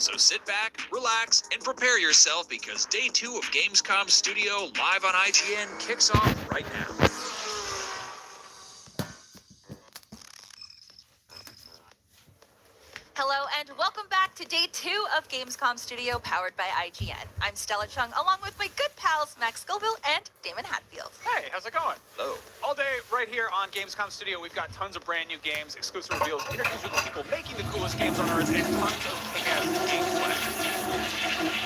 So sit back, relax, and prepare yourself because day 2 of Gamescom Studio live on IGN kicks off right now. Hello and welcome back to day 2 of Gamescom Studio powered by IGN. I'm Stella Chung along with my good pals Max Scoville and Damon Hatfield. Hey, how's it going? Hello. All day right here on Gamescom Studio, we've got tons of brand new games, exclusive reveals, interviews with the people making the coolest games on Earth, and tons of kick-ass gameplay.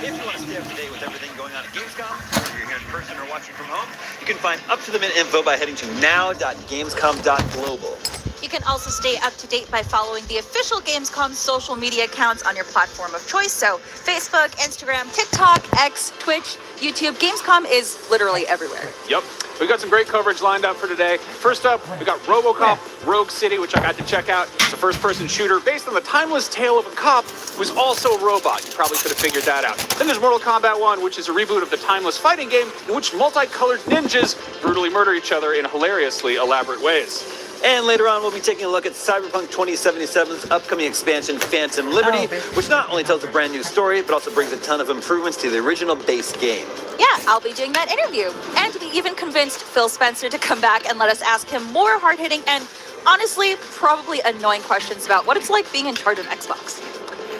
If you want to stay up to date with everything going on at Gamescom, whether you're here in person or watching from home, you can find up-to-the-minute info by heading to now.gamescom.global. You can also stay up to date by following the official Gamescom social media accounts on your platform of choice. So Facebook, Instagram, TikTok, X, Twitch, YouTube. Gamescom is literally everywhere. Yep. We've got some great coverage lined up for today. First up, we got RoboCop Rogue City, which I got to check out. It's a first-person shooter based on the timeless tale of a cop who's also a robot. You probably could have figured that out. Then there's Mortal Kombat 1, which is a reboot of the timeless fighting game in which multicolored ninjas brutally murder each other in hilariously elaborate ways. And later on, we'll be taking a look at Cyberpunk 2077's upcoming expansion, Phantom Liberty, which not only tells a brand new story, but also brings a ton of improvements to the original base game. Yeah, I'll be doing that interview. And we even convinced Phil Spencer to come back and let us ask him more hard-hitting and, honestly, probably annoying questions about what it's like being in charge of Xbox.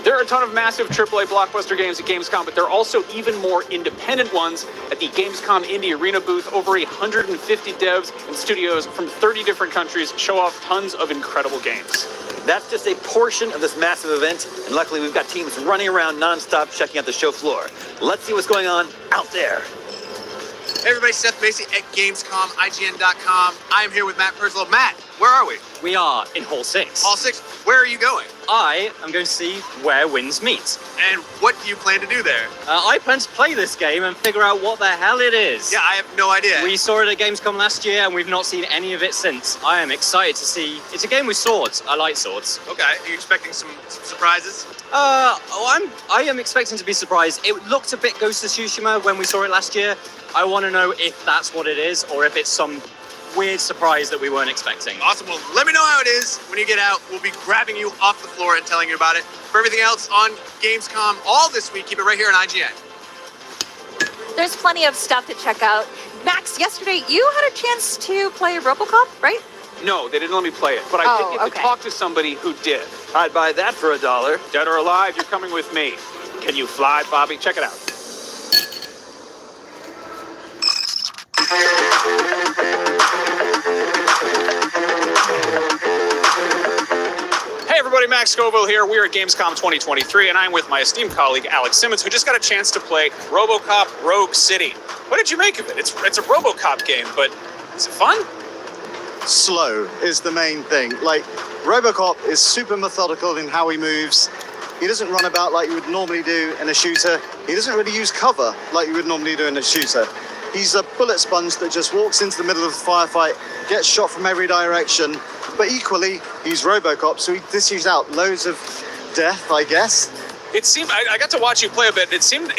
There are a ton of massive AAA blockbuster games at Gamescom, but there are also even more independent ones at the Gamescom Indie Arena booth. Over 150 devs and studios from 30 different countries show off tons of incredible games. That's just a portion of this massive event, and luckily we've got teams running around non-stop checking out the show floor. Let's see what's going on out there. Hey everybody, Seth Macy at Gamescom, IGN.com. I'm here with Matt Purslow. Matt, where are we? We are in Hall 6. Hall 6. Where are you going? I am going to see where winds meet. And what do you plan to do there? I plan to play this game and figure out what the hell it is. Yeah, I have no idea. We saw it at Gamescom last year and we've not seen any of it since. I am excited to see. It's a game with swords. I like swords. Okay, are you expecting some surprises? I am expecting to be surprised. It looked a bit Ghost of Tsushima when we saw it last year. I want to know if that's what it is or if it's some weird surprise that we weren't expecting. Awesome. Well, let me know how it is when you get out. We'll be grabbing you off the floor and telling you about it. For everything else on Gamescom all this week, keep it right here on IGN. There's plenty of stuff to check out. Max, yesterday you had a chance to play RoboCop, right? No, they didn't let me play it, but I did get to talk to somebody who did. I'd buy that for $1. Dead or alive, you're coming with me. Can you fly, Bobby? Check it out. Hey everybody, Max Scoville here. We're at Gamescom 2023, and I'm with my esteemed colleague Alex Simmons, who just got a chance to play RoboCop Rogue City. What did you make of it? It's a RoboCop game, but is it fun? Slow is the main thing. Like, RoboCop is super methodical in how he moves. He doesn't run about like you would normally do in a shooter. He doesn't really use cover like you would normally do in a shooter. He's a bullet sponge that just walks into the middle of the firefight, gets shot from every direction, but equally, he's RoboCop, so he dishes out loads of death, I guess. It seemed, I got to watch you play a bit, it seemed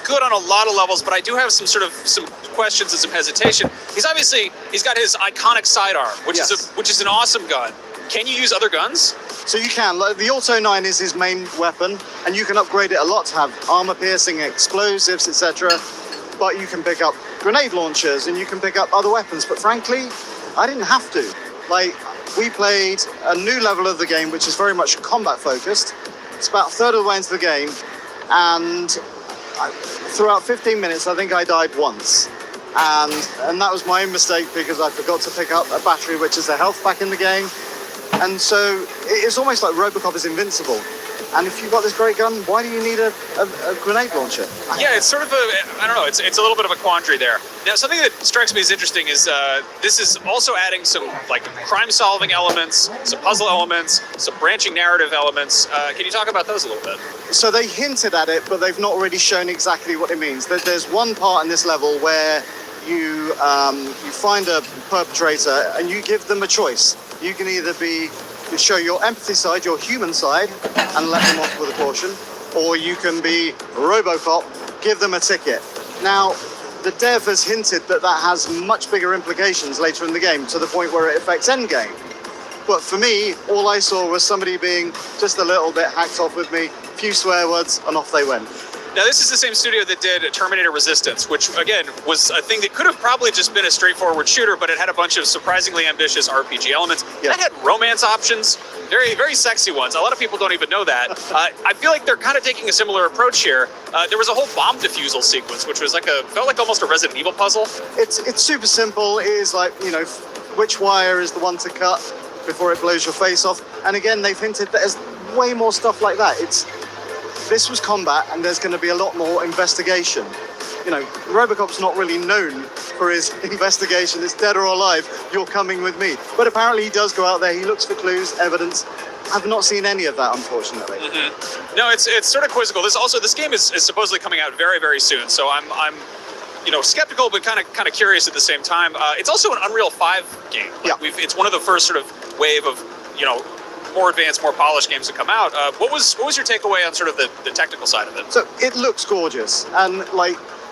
good on a lot of levels, but I do have some questions and some hesitation. He's got his iconic sidearm, which is an awesome gun. Can you use other guns? So you can. Like, the Auto 9 is his main weapon, and you can upgrade it a lot to have armor-piercing explosives, etc. But you can pick up grenade launchers, and you can pick up other weapons. But frankly, I didn't have to. Like, we played a new level of the game, which is very much combat-focused. It's about a third of the way into the game, and throughout 15 minutes, I think I died once. And that was my own mistake because I forgot to pick up a battery, which is a health pack in the game. And so it's almost like RoboCop is invincible. And if you've got this great gun, why do you need a grenade launcher? Yeah, it's sort of I don't know, it's a little bit of a quandary there. Now, something that strikes me as interesting is this is also adding some like crime-solving elements, some puzzle elements, some branching narrative elements. Can you talk about those a little bit? So they hinted at it, but they've not really shown exactly what it means. There's one part in this level where you find a perpetrator and you give them a choice. You can either show your empathy side, your human side, and let them off with a caution, or you can be RoboCop, give them a ticket. Now, the dev has hinted that that has much bigger implications later in the game, to the point where it affects endgame. But for me, all I saw was somebody being just a little bit hacked off with me, few swear words, and off they went. Now, this is the same studio that did Terminator Resistance, which, again, was a thing that could have probably just been a straightforward shooter, but it had a bunch of surprisingly ambitious RPG elements. Yeah. That had romance options, very, very sexy ones. A lot of people don't even know that. I feel like they're kind of taking a similar approach here. There was a whole bomb defusal sequence, which was felt like almost a Resident Evil puzzle. It's super simple. It is like, which wire is the one to cut before it blows your face off. And again, they've hinted that there's way more stuff like that. This was combat, and there's going to be a lot more investigation. Robocop's not really known for his investigation. It's dead or alive, you're coming with me. But apparently he does go out there, he looks for clues, evidence. I've not seen any of that, unfortunately. Mm-hmm. No, it's sort of quizzical. This game is supposedly coming out very, very soon, so I'm skeptical, but kind of curious at the same time. It's also an Unreal 5 game. It's one of the first sort of wave of, more advanced, more polished games to come out. What was your takeaway on sort of the technical side of it? So it looks gorgeous, and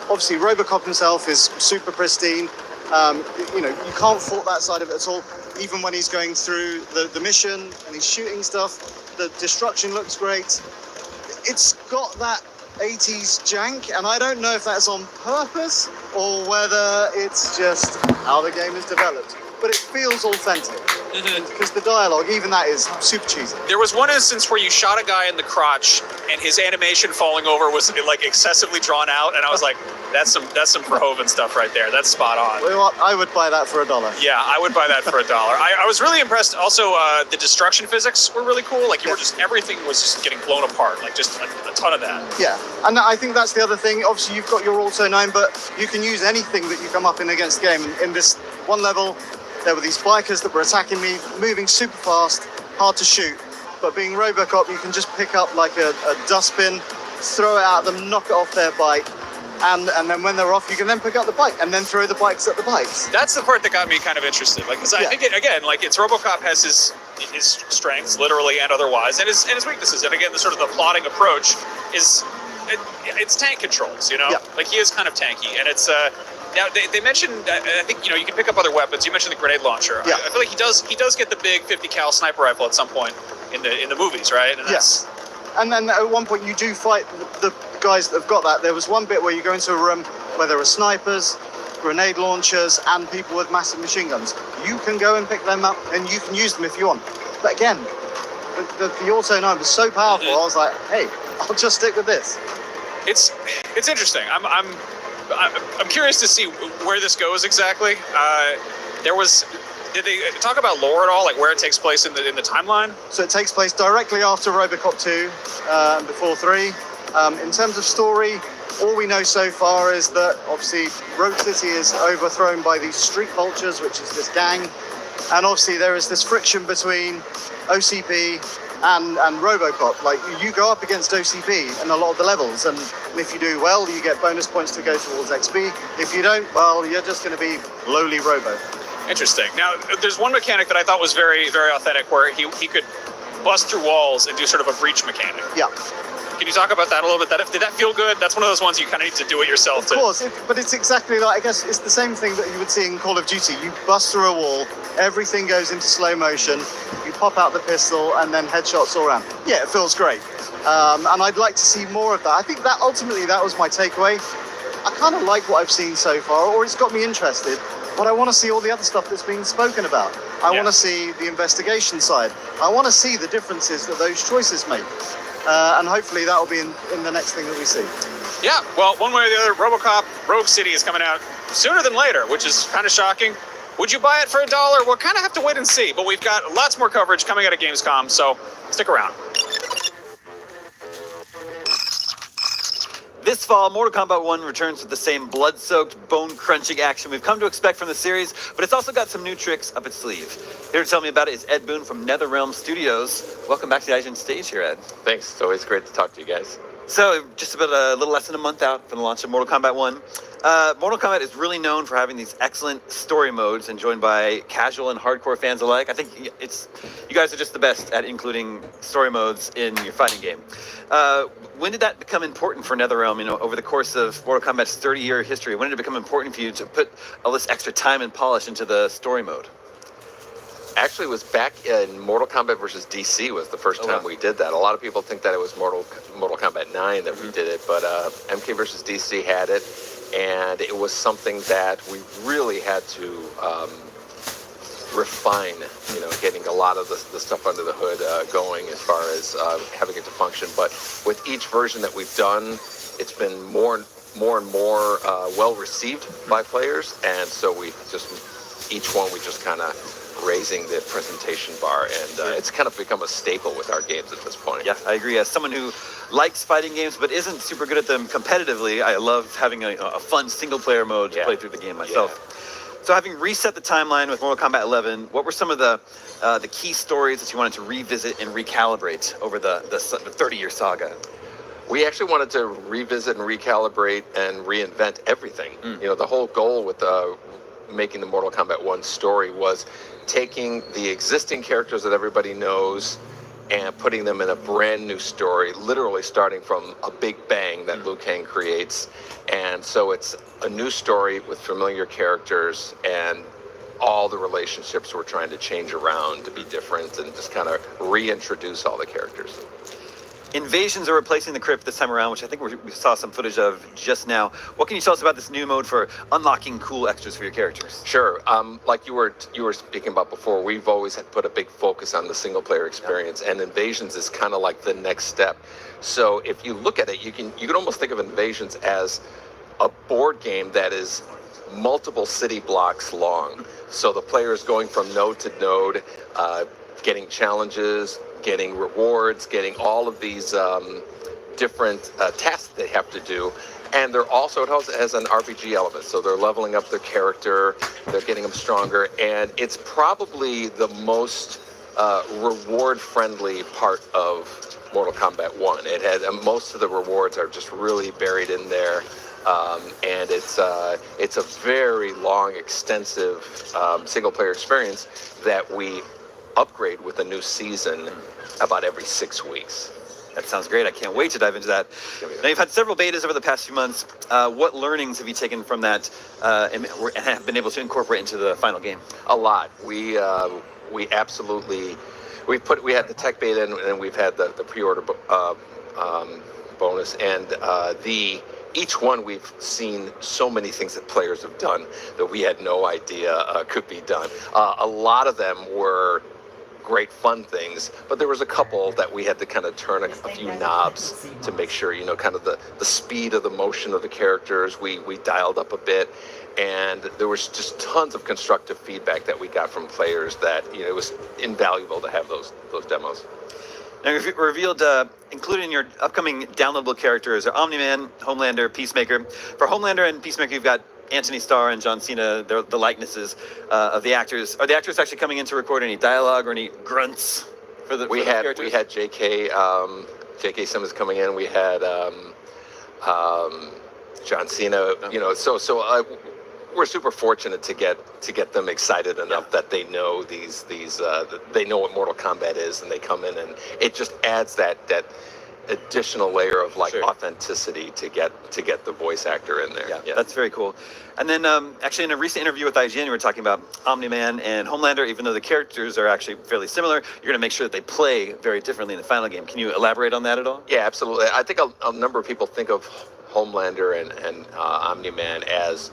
obviously Robocop himself is super pristine. You can't fault that side of it at all. Even when he's going through the mission and he's shooting stuff, the destruction looks great. It's got that 80s jank, and I don't know if that's on purpose or whether it's just how the game is developed. But it feels authentic, because the dialogue, even that, is super cheesy. There was one instance where you shot a guy in the crotch, and his animation falling over was excessively drawn out, and I was like, that's some Verhoeven stuff right there. That's spot on. Well, I would buy that for $1. Yeah, I would buy that for $1. I was really impressed. Also, the destruction physics were really cool. Everything was just getting blown apart, just a ton of that. Yeah, and I think that's the other thing. Obviously, you've got your Auto 9, but you can use anything that you come up in against the game. In this one level, there were these bikers that were attacking me, moving super fast, hard to shoot. But being Robocop, you can just pick up a dustbin, throw it at them, knock it off their bike, and then when they're off, you can then pick up the bike and then throw the bikes at the bikes. That's the part that got me kind of interested. Because I think it's Robocop has his strengths, literally and otherwise, and his weaknesses. And again, the sort of the plotting approach is it's tank controls. Yeah. He is kind of tanky, and it's. Now they mentioned, I think you can pick up other weapons. You mentioned the grenade launcher. Yeah. I feel like he does get the big 50 cal sniper rifle at some point in the movies, right? And Yes. And then at one point you do fight the guys that have got that. There was one bit where you go into a room where there are snipers, grenade launchers, and people with massive machine guns. You can go and pick them up, and you can use them if you want. But again, the Auto 9 was so powerful. I was like, hey, I'll just stick with this. It's interesting. I'm curious to see where this goes exactly. Did they talk about lore at all, where it takes place in the timeline? So it takes place directly after Robocop 2 and before 3. In terms of story, all we know so far is that obviously Rogue City is overthrown by these street vultures, which is this gang. And obviously there is this friction between OCP and Robocop. You go up against OCP in a lot of the levels, and if you do well, you get bonus points to go towards XP. If you don't, well, you're just going to be lowly Robo. Interesting. Now, there's one mechanic that I thought was very, very authentic, where he could bust through walls and do sort of a breach mechanic. Yeah. Can you talk about that a little bit? Did that feel good? That's one of those ones you kind of need to do it yourself. Of course, but it's exactly I guess it's the same thing that you would see in Call of Duty. You bust through a wall, everything goes into slow motion, you pop out the pistol, and then headshots all around. Yeah, it feels great. And I'd like to see more of that. I think that ultimately that was my takeaway. I kind of like what I've seen so far, or it's got me interested, but I want to see all the other stuff that's being spoken about. I want to see the investigation side. I want to see the differences that those choices make. And hopefully that will be in the next thing that we see. Yeah, well, one way or the other, RoboCop Rogue City is coming out sooner than later, which is kind of shocking. Would you buy it for $1? We'll kind of have to wait and see, but we've got lots more coverage coming out of Gamescom, so stick around. This fall, Mortal Kombat 1 returns with the same blood-soaked, bone-crunching action we've come to expect from the series, but it's also got some new tricks up its sleeve. Here to tell me about it is Ed Boon from NetherRealm Studios. Welcome back to the IGN stage here, Ed. Thanks. It's always great to talk to you guys. So, just about a little less than a month out from the launch of Mortal Kombat 1. Mortal Kombat is really known for having these excellent story modes enjoyed by casual and hardcore fans alike. I think you guys are just the best at including story modes in your fighting game. When did that become important for NetherRealm, over the course of Mortal Kombat's 30-year history? When did it become important for you to put all this extra time and polish into the story mode? Actually, it was back in Mortal Kombat versus DC was the first time we did that. A lot of people think that it was Mortal Kombat 9 that we did it, but MK versus DC had it, and it was something that we really had to refine, getting a lot of the stuff under the hood going as far as having it to function. But with each version that we've done, it's been more and more well received by players, and so we just kind of raising the presentation bar, and it's kind of become a staple with our games at this point. Yeah, I agree. As someone who likes fighting games but isn't super good at them competitively, I love having a fun single-player mode to play through the game myself. So having reset the timeline with Mortal Kombat 11, what were some of the key stories that you wanted to revisit and recalibrate over the 30-year saga? We actually wanted to revisit and recalibrate and reinvent everything. The whole goal with making the Mortal Kombat 1 story was taking the existing characters that everybody knows and putting them in a brand new story, literally starting from a big bang that Liu Kang creates. And so it's a new story with familiar characters, and all the relationships we're trying to change around to be different and just kind of reintroduce all the characters. Invasions are replacing the crypt this time around, which I think we saw some footage of just now. What can you tell us about this new mode for unlocking cool extras for your characters? Sure. Like you were speaking about before, we've always had put a big focus on the single player experience, and Invasions is kind of like the next step. So if you look at it, you can almost think of Invasions as a board game that is multiple city blocks long. So the player is going from node to node, getting challenges, getting rewards, getting all of these different tasks they have to do. And they're also, it also has an RPG element. So they're leveling up their character, they're getting them stronger. And it's probably the most reward-friendly part of Mortal Kombat 1. It had, most of the rewards are just really buried in there. And it's a very long, extensive single-player experience that we upgrade with a new season about every 6 weeks. That sounds great. I can't wait to dive into that. Now, you've had several betas over the past few months. What learnings have you taken from that and have been able to incorporate into the final game? A lot. We absolutely, we had the tech beta and we've had the pre-order bonus, and each one we've seen so many things that players have done that we had no idea could be done. A lot of them were great fun things, but there was a couple that we had to kind of turn a few knobs to make sure, kind of the speed of the motion of the characters we dialed up a bit, and there was just tons of constructive feedback that we got from players that it was invaluable to have those demos. Now, you've revealed, included in your upcoming downloadable characters are Omni-Man, Homelander, Peacemaker. For Homelander and Peacemaker, you've got Anthony Starr and John Cena, the likenesses of the actors. Are the actors actually coming in to record any dialogue or any grunts for the characters? We had J.K. Simmons coming in. We had John Cena. We're super fortunate to get them excited enough that they know they know what Mortal Kombat is, and they come in, and it just adds that additional layer of authenticity to get the voice actor in there. Yeah, that's very cool. And then actually in a recent interview with IGN, you were talking about Omni-Man and Homelander. Even though the characters are actually fairly similar, you're going to make sure that they play very differently in the final game. Can you elaborate on that at all? Yeah, absolutely. I think a number of people think of Homelander and Omni-Man as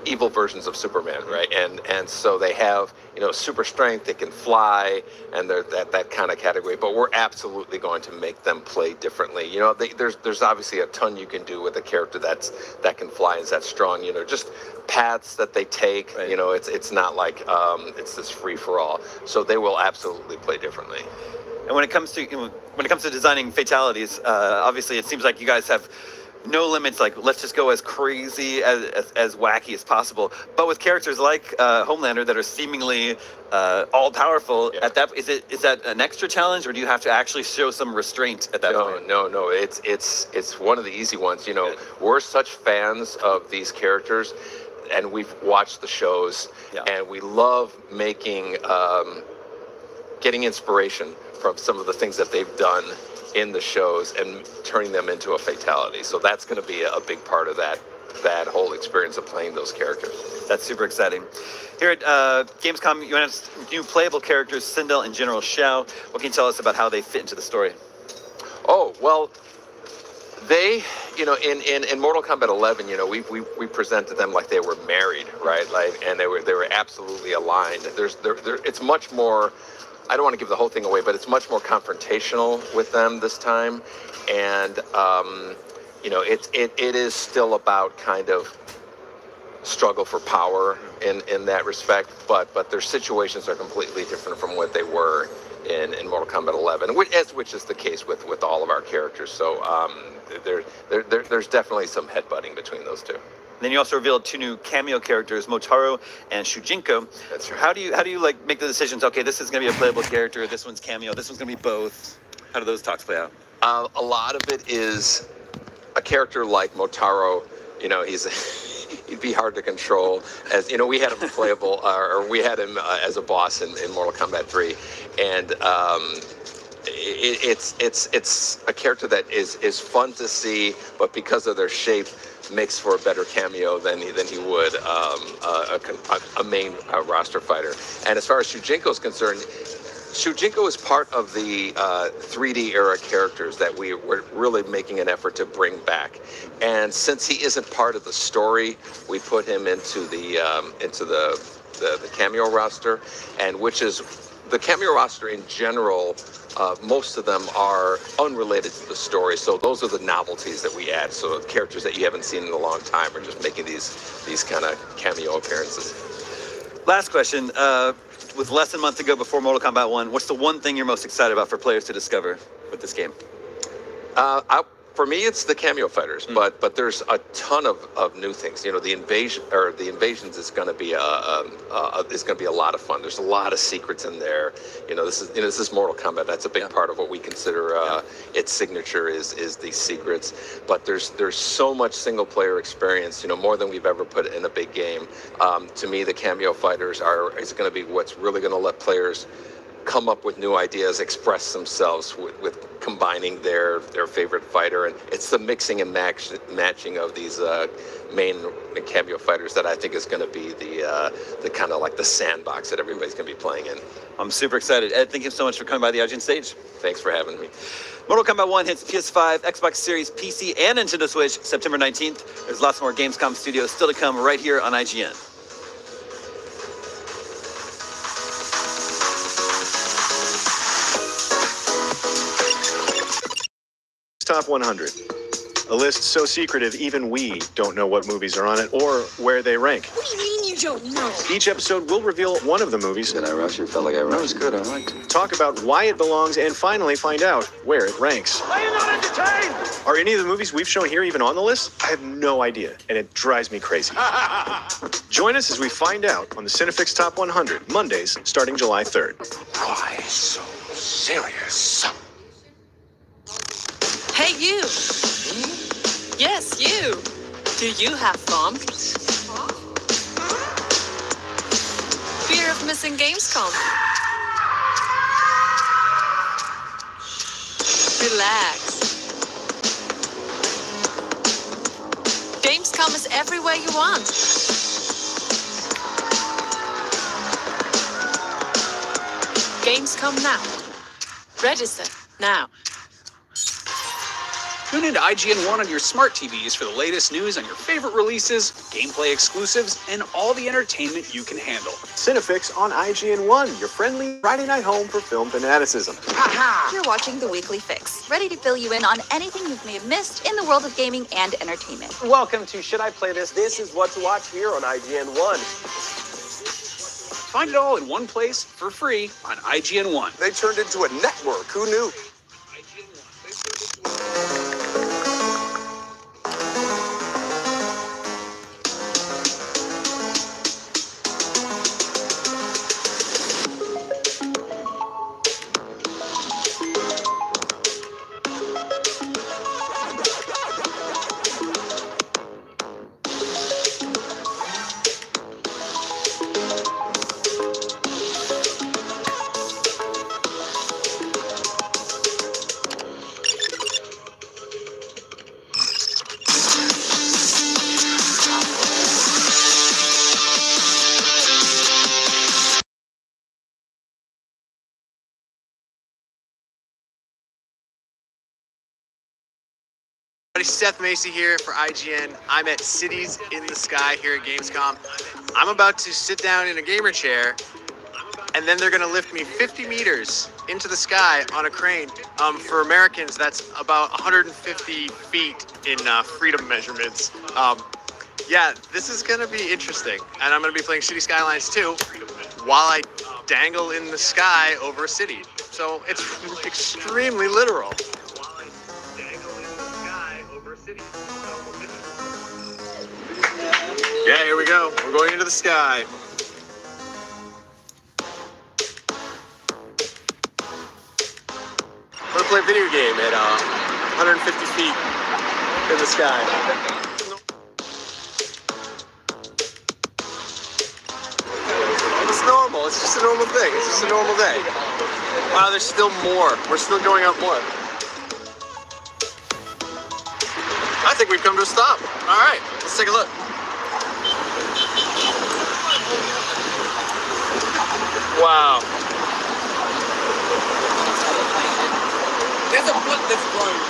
evil versions of Superman, right? And so they have super strength, they can fly, and they're that kind of category. But we're absolutely going to make them play differently. There's obviously a ton you can do with a character that can fly and is that strong. Just paths that they take. Right. It's not like it's this free for all. So they will absolutely play differently. And when it comes to designing fatalities, obviously it seems like you guys have no limits, like let's just go as crazy as wacky as possible. But with characters like Homelander that are seemingly all powerful, at that is that an extra challenge, or do you have to actually show some restraint at that point? No. It's one of the easy ones. We're such fans of these characters, and we've watched the shows, and we love making getting inspiration from some of the things that they've done in the shows and turning them into a fatality. So that's going to be a big part of that that whole experience of playing those characters. That's super exciting. Here at Gamescom, you announced new playable characters, Sindel and General Shao. What can you tell us about how they fit into the story? Oh, well, they, in Mortal Kombat 11, we presented them like they were married, right? Like, and they were absolutely aligned. It's much more. I don't want to give the whole thing away, but it's much more confrontational with them this time, and it is still about kind of struggle for power in that respect, but their situations are completely different from what they were in Mortal Kombat 11, which is the case with all of our characters. So there's definitely some headbutting between those two. Then you also revealed 2 new cameo characters, Motaro and Shujinko. That's right. How do you like make the decisions? Okay, this is going to be a playable character. This one's cameo. This one's going to be both. How do those talks play out? A lot of it is a character like Motaro. He'd be hard to control. As we had him playable, or we had him as a boss in Mortal Kombat 3, and it's a character that is fun to see, but because of their shape, makes for a better cameo than he would a main roster fighter. And as far as Shujinko is concerned, Shujinko is part of the 3D era characters that we were really making an effort to bring back. And since he isn't part of the story, we put him into the cameo roster, and which is the cameo roster in general. Most of them are unrelated to the story, so those are the novelties that we add. So characters that you haven't seen in a long time are just making these kind of cameo appearances. Last question. With less than a month to go before Mortal Kombat 1, what's the one thing you're most excited about for players to discover with this game? For me, it's the cameo fighters, but there's a ton of new things. The invasions is going to be a lot of fun. There's a lot of secrets in there. This is Mortal Kombat. That's a big part of what we consider its signature is these secrets. But there's so much single player experience. More than we've ever put in a big game. To me, the cameo fighters is going to be what's really going to let players come up with new ideas, express themselves with combining their favorite fighter, and it's the mixing and matching of these main cameo fighters that I think is going to be the kind of like the sandbox that everybody's going to be playing in. I'm super excited. Ed, thank you so much for coming by the IGN stage. Thanks for having me. Mortal Kombat 1 hits PS5, Xbox Series, PC, and Nintendo Switch September 19th. There's lots more Gamescom studios still to come right here on IGN. Top 100. A list so secretive even we don't know what movies are on it or where they rank. What do you mean you don't know? Each episode will reveal one of the movies. Did I rush it? Felt like I rushed. That was good. I liked it. Talk about why it belongs and finally find out where it ranks. Are you not entertained? Are any of the movies we've shown here even on the list? I have no idea, and it drives me crazy. Join us as we find out on the Cinefix Top 100, Mondays starting July 3rd. Why so serious? Hey, you. Yes, you. Do you have fun? Fear of missing Gamescom. Relax. Gamescom is everywhere you want. Gamescom now. Register now. Tune into IGN 1 on your smart TVs for the latest news on your favorite releases, gameplay exclusives, and all the entertainment you can handle. Cinefix on IGN 1, your friendly Friday night home for film fanaticism. You're watching The Weekly Fix, ready to fill you in on anything you may have missed in the world of gaming and entertainment. Welcome to Should I Play This? This is what to watch here on IGN 1. Find it all in one place for free on IGN 1. They turned into a network. Who knew? Buddy Seth Macy here for IGN. I'm at Cities in the Sky here at Gamescom. I'm about to sit down in a gamer chair, and then they're gonna lift me 50 meters into the sky on a crane. For Americans, that's about 150 feet in freedom measurements. Yeah, this is gonna be interesting, and I'm gonna be playing City Skylines 2 while I dangle in the sky over a city. So it's extremely literal. Yeah, here we go. We're going into the sky. I'm gonna play a video game at 150 feet in the sky. It's normal. It's just a normal thing. It's just a normal day. Wow, there's still more. We're still going up more. I think we've come to a stop. All right, let's take a look. Wow. There's a book that's growing.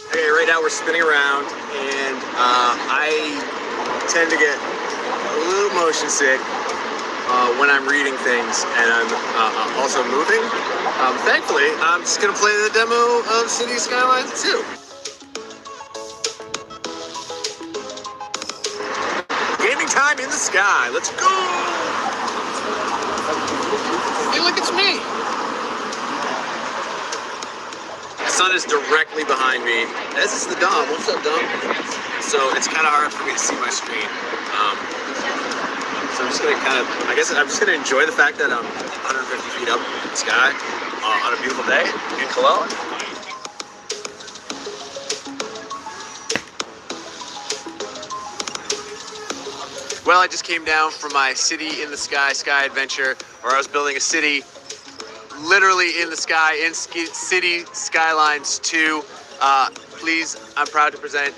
Okay, right now we're spinning around, and I tend to get a little motion sick when I'm reading things, and I'm also moving. Thankfully, I'm just gonna play the demo of City Skylines 2. Gaming time in the sky. Let's go! I feel like it's me. The sun is directly behind me. This is the Dom. What's up, Dom? So it's kind of hard for me to see my screen. So I'm just gonna I guess I'm just gonna enjoy the fact that I'm 150 feet up in the sky on a beautiful day in Cologne. Well, I just came down from my City in the Sky adventure, where I was building a city literally in the sky in City Skylines 2. Please, I'm proud to present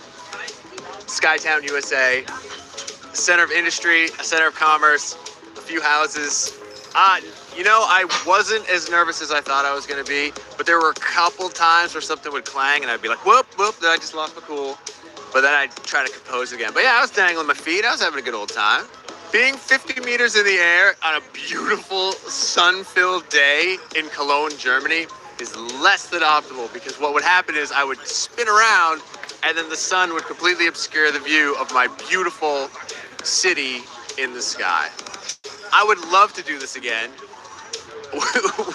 Skytown, USA, a center of industry, a center of commerce, a few houses. You know, I wasn't as nervous as I thought I was going to be, but there were a couple times where something would clang and I'd be like, whoop, then I just lost my cool. But then I'd try to compose again. But yeah, I was dangling my feet. I was having a good old time. Being 50 meters in the air on a beautiful sun-filled day in Cologne, Germany is less than optimal, because what would happen is I would spin around and then the sun would completely obscure the view of my beautiful city in the sky. I would love to do this again.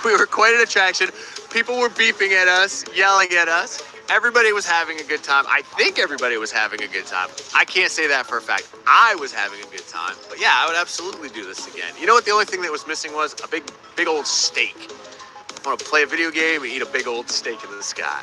We were quite an attraction. People were beeping at us, yelling at us. Everybody was having a good time. I think everybody was having a good time. I can't say that for a fact. I was having a good time. But yeah, I would absolutely do this again. You know what the only thing that was missing was? A big old steak. I want to play a video game and eat a big old steak in the sky.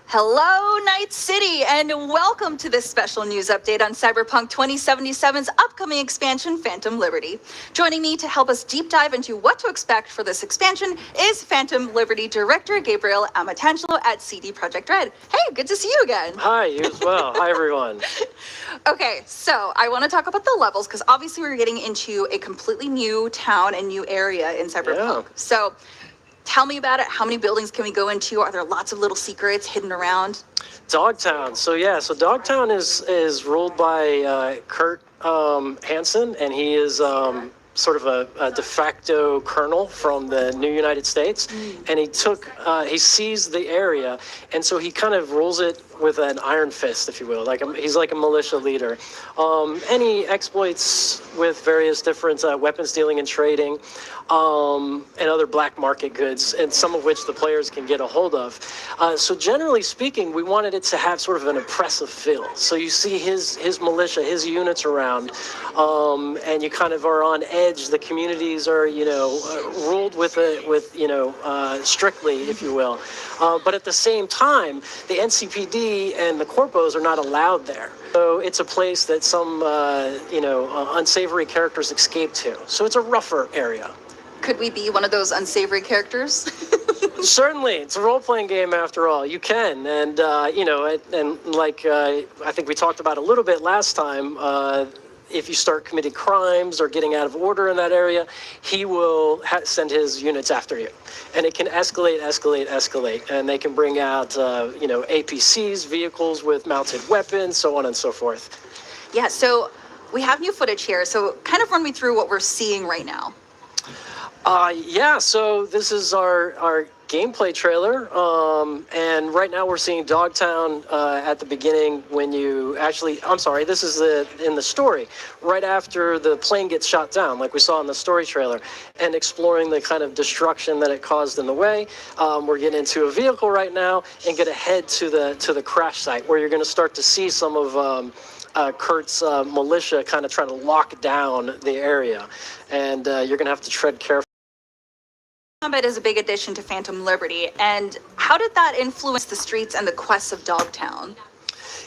Hello, Night City, and welcome to this special news update on Cyberpunk 2077's upcoming expansion, Phantom Liberty. Joining me to help us deep dive into what to expect for this expansion is Phantom Liberty Director Gabriel Amatangelo at CD Projekt Red. Hey, good to see you again. Hi, you as well. Hi, everyone. Okay, so I want to talk about the levels, because obviously we're getting into a completely new town and new area in Cyberpunk. Yeah. So tell me about it. How many buildings can we go into? Are there lots of little secrets hidden around? Dogtown. So Dogtown is ruled by Kurt Hansen, and he is sort of a de facto colonel from the new United States. And he seized the area, and so he kind of rules it with an iron fist, if you will. He's like a militia leader. And he exploits with various different weapons dealing and trading, and other black market goods, and some of which the players can get a hold of. So generally speaking, we wanted it to have sort of an oppressive feel. So you see his militia, his units around, and you kind of are on edge. The communities are, ruled with strictly, if you will. But at the same time, the NCPD and the corpos are not allowed there. So it's a place that some, unsavory characters escape to. So it's a rougher area. Could we be one of those unsavory characters? Certainly, it's a role-playing game after all. You can, and I think we talked about a little bit last time. if you start committing crimes or getting out of order in that area, he will send his units after you. And it can escalate, and they can bring out, APCs, vehicles with mounted weapons, so on and so forth. Yeah, so we have new footage here, so kind of run me through what we're seeing right now. So this is our gameplay trailer, and right now we're seeing Dogtown at the beginning when you actually, this is in the story, right after the plane gets shot down, like we saw in the story trailer, and exploring the kind of destruction that it caused in the way. We're getting into a vehicle right now and gonna head to the crash site, where you're gonna start to see some of Kurt's militia kind of trying to lock down the area, and you're gonna have to tread carefully. Combat is a big addition to Phantom Liberty, and how did that influence the streets and the quests of Dogtown?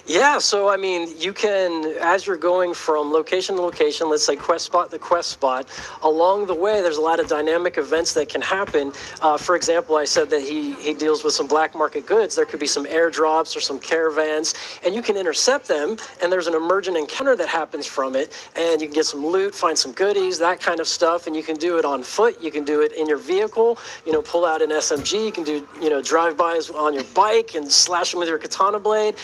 Yeah, so I mean, you can, as you're going from location to location, let's say quest spot to quest spot, along the way, there's a lot of dynamic events that can happen. For example, I said that he deals with some black market goods. There could be some airdrops or some caravans, and you can intercept them, and there's an emergent encounter that happens from it, and you can get some loot, find some goodies, that kind of stuff, and you can do it on foot, you can do it in your vehicle, pull out an SMG, you can do, drive-bys on your bike and slash them with your katana blade.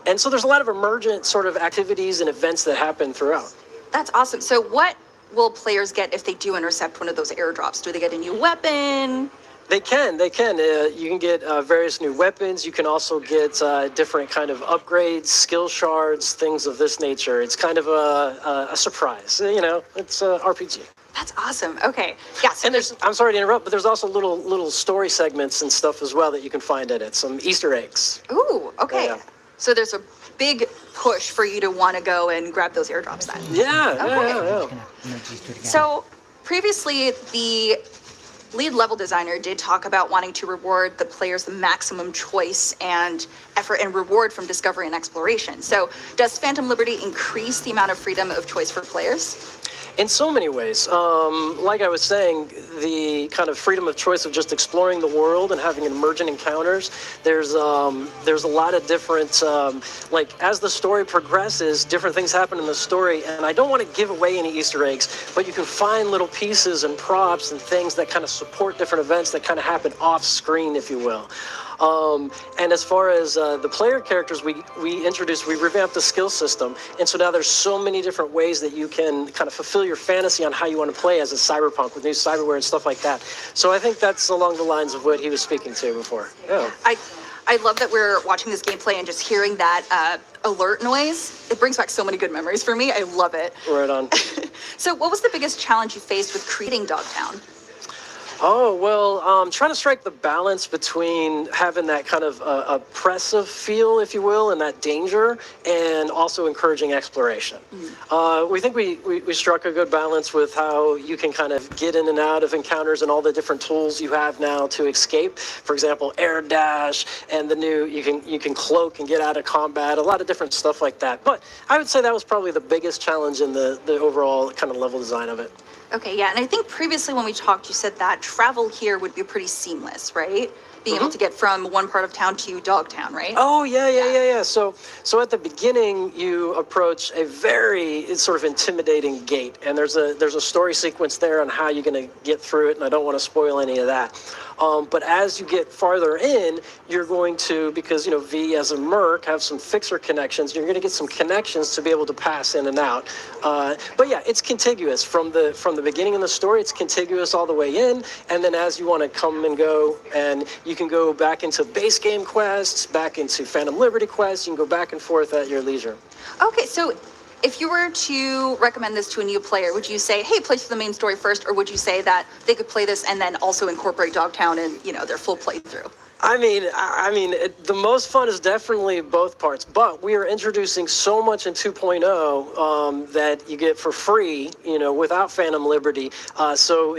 And so there's a lot of emergent sort of activities and events that happen throughout. That's awesome. So what will players get if they do intercept one of those airdrops? Do they get a new weapon? They can. You can get various new weapons. You can also get different kind of upgrades, skill shards, things of this nature. It's kind of a surprise. It's a RPG. That's awesome. Okay. Yeah. So and I'm sorry to interrupt, but there's also little story segments and stuff as well that you can find in it. Some Easter eggs. Ooh, okay. Yeah. So there's a big push for you to want to go and grab those airdrops then. Yeah. So previously, the lead level designer did talk about wanting to reward the players the maximum choice and effort and reward from discovery and exploration. So does Phantom Liberty increase the amount of freedom of choice for players? In so many ways. Like I was saying, the kind of freedom of choice of just exploring the world and having emergent encounters, there's a lot of different, as the story progresses, different things happen in the story, and I don't want to give away any Easter eggs, but you can find little pieces and props and things that kind of support different events that kind of happen off screen, if you will. And as far as the player characters, we revamped the skill system, and so now there's so many different ways that you can kind of fulfill your fantasy on how you want to play as a cyberpunk with new cyberware and stuff like that. So I think that's along the lines of what he was speaking to before. Yeah. I love that we're watching this gameplay and just hearing that alert noise. It brings back so many good memories for me. I love it. Right on. So what was the biggest challenge you faced with creating Dogtown? Oh, well, trying to strike the balance between having that kind of oppressive feel, if you will, and that danger, and also encouraging exploration. We think we struck a good balance with how you can kind of get in and out of encounters and all the different tools you have now to escape. For example, air dash, and the new, you can cloak and get out of combat, a lot of different stuff like that. But I would say that was probably the biggest challenge in the overall kind of level design of it. Okay, yeah, and I think previously when we talked, you said that travel here would be pretty seamless, right? Being able to get from one part of town to Dogtown, right? Oh, yeah. So at the beginning, you approach a very sort of intimidating gate, and there's a story sequence there on how you're going to get through it, and I don't want to spoil any of that. But as you get farther in, you're going to, because, V as a merc have some fixer connections, you're going to get some connections to be able to pass in and out. But yeah, it's contiguous. From the beginning of the story, it's contiguous all the way in, and then as you want to come and go, and you can go back into base game quests, back into Phantom Liberty quests, you can go back and forth at your leisure. Okay, so if you were to recommend this to a new player, would you say, hey, play through the main story first, or would you say that they could play this and then also incorporate Dogtown in, their full playthrough? I mean, the most fun is definitely both parts, but we are introducing so much in 2.0 that you get for free, without Phantom Liberty. So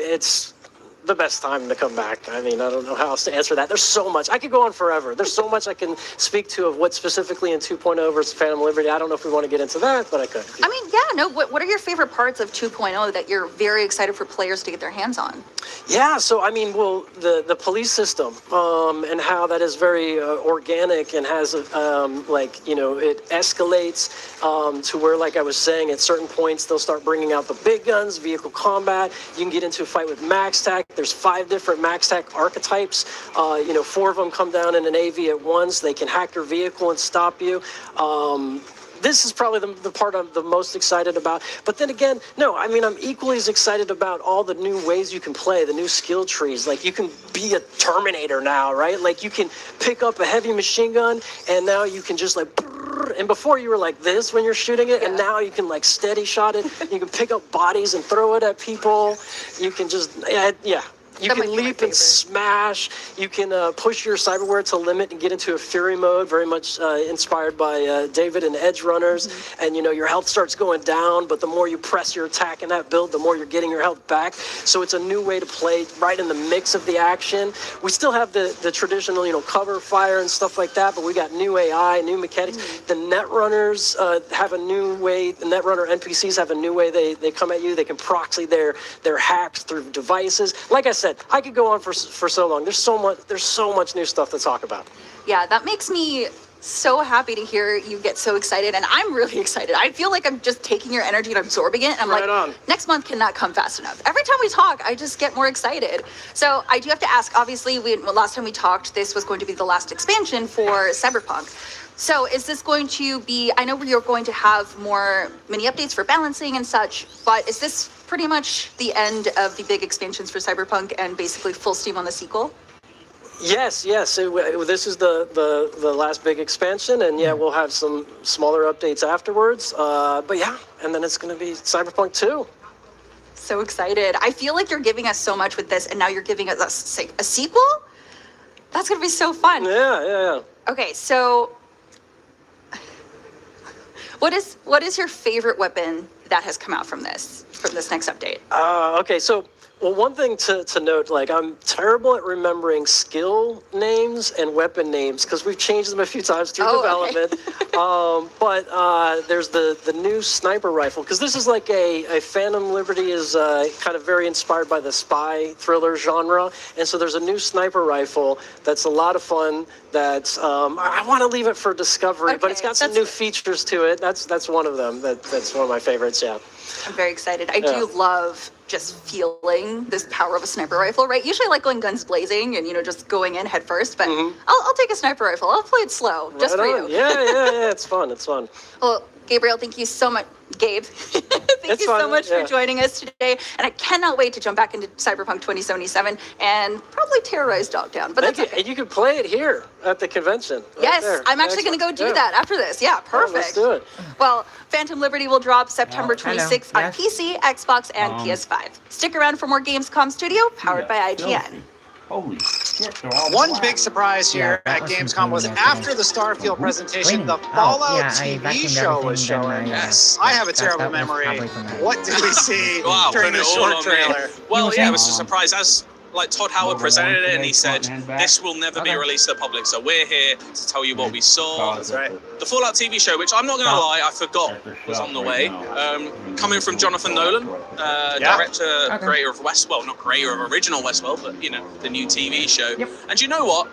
the best time to come back. I mean, I don't know how else to answer that. There's so much. I could go on forever. There's so much I can speak to of what specifically in 2.0 versus Phantom Liberty. I don't know if we want to get into that, but I could. I mean, yeah, no, what are your favorite parts of 2.0 that you're very excited for players to get their hands on? Yeah, so I mean, well, the police system and how that is very organic and has, like, you know, it escalates to where, like I was saying, at certain points, they'll start bringing out the big guns, vehicle combat. You can get into a fight with MaxTac. There's 5 different MaxTac archetypes. You know, 4 of them come down in an AV at once. They can hack your vehicle and stop you. This is probably the part I'm the most excited about. But then again, no, I mean, I'm equally as excited about all the new ways you can play, the new skill trees. Like, you can be a Terminator now, right? Like, you can pick up a heavy machine gun, and now you can just, like, and before you were like this when you're shooting it, and now you can, like, steady shot it. You can pick up bodies and throw it at people. You can just, yeah. You can leap and smash. You can push your cyberware to limit and get into a fury mode, very much inspired by David and Edge Runners. And, you know, your health starts going down, but the more you press your attack in that build, the more you're getting your health back. So it's a new way to play right in the mix of the action. We still have the traditional, you know, cover fire and stuff like that, but we got new AI, new mechanics. The Netrunners have a new way. The Netrunner NPCs have a new way they come at you. They can proxy their hacks through devices. Like I said, I could go on for so long. There's so much new stuff to talk about. Yeah, that makes me so happy to hear you get so excited, and I'm really excited. I feel like I'm just taking your energy and absorbing it, and I'm like, next month cannot come fast enough. Every time we talk, I just get more excited. So I do have to ask, obviously, last time we talked, this was going to be the last expansion for Cyberpunk. So is this going to be, I know you're going to have more mini updates for balancing and such, but is this pretty much the end of the big expansions for Cyberpunk and basically full steam on the sequel? Yes. This is the last big expansion, and yeah, we'll have some smaller updates afterwards. But yeah, and then it's going to be Cyberpunk 2. So excited. I feel like you're giving us so much with this, and now you're giving us a sequel? That's going to be so fun. Yeah. Okay, so what is your favorite weapon that has come out from this next update? Okay, so well, one thing to note, like, I'm terrible at remembering skill names and weapon names because we've changed them a few times through development. Okay. But there's the new sniper rifle, because this is like a Phantom Liberty is kind of very inspired by the spy thriller genre, and so there's a new sniper rifle that's a lot of fun. That's I want to leave it for discovery, but it's got some new features to it. That's one of them. That's one of my favorites. Yeah. I'm very excited. I do love just feeling this power of a sniper rifle, right? Usually I like going guns blazing and, you know, just going in head first, but I'll take a sniper rifle. I'll play it slow, just for you. Yeah, it's fun. Well, Gabriel, thank you so much. Gabe, thank you so much for joining us today. And I cannot wait to jump back into Cyberpunk 2077 and probably terrorize Dogtown. But that's okay. And you can play it here at the convention. Yes, I'm actually going to go do that after this. Yeah, perfect. Let's do it. Well, Phantom Liberty will drop September 26th on PC, Xbox, and PS5. Stick around for more Gamescom Studio, powered by IGN. Holy shit, One big surprise here at Gamescom was after the Starfield presentation, the Fallout TV show was showing. Yes. I have a terrible memory. What did we see during the short trailer? Well, yeah, it was a surprise. As like Todd Howard presented it, and he said, "This will never be released to the public, so we're here to tell you what we saw." That's right. The Fallout TV show, which I'm not going to lie, I forgot was on the way. Coming from Jonathan Nolan, director, creator of Westworld, not creator of original Westworld, but, you know, the new TV show. And you know what?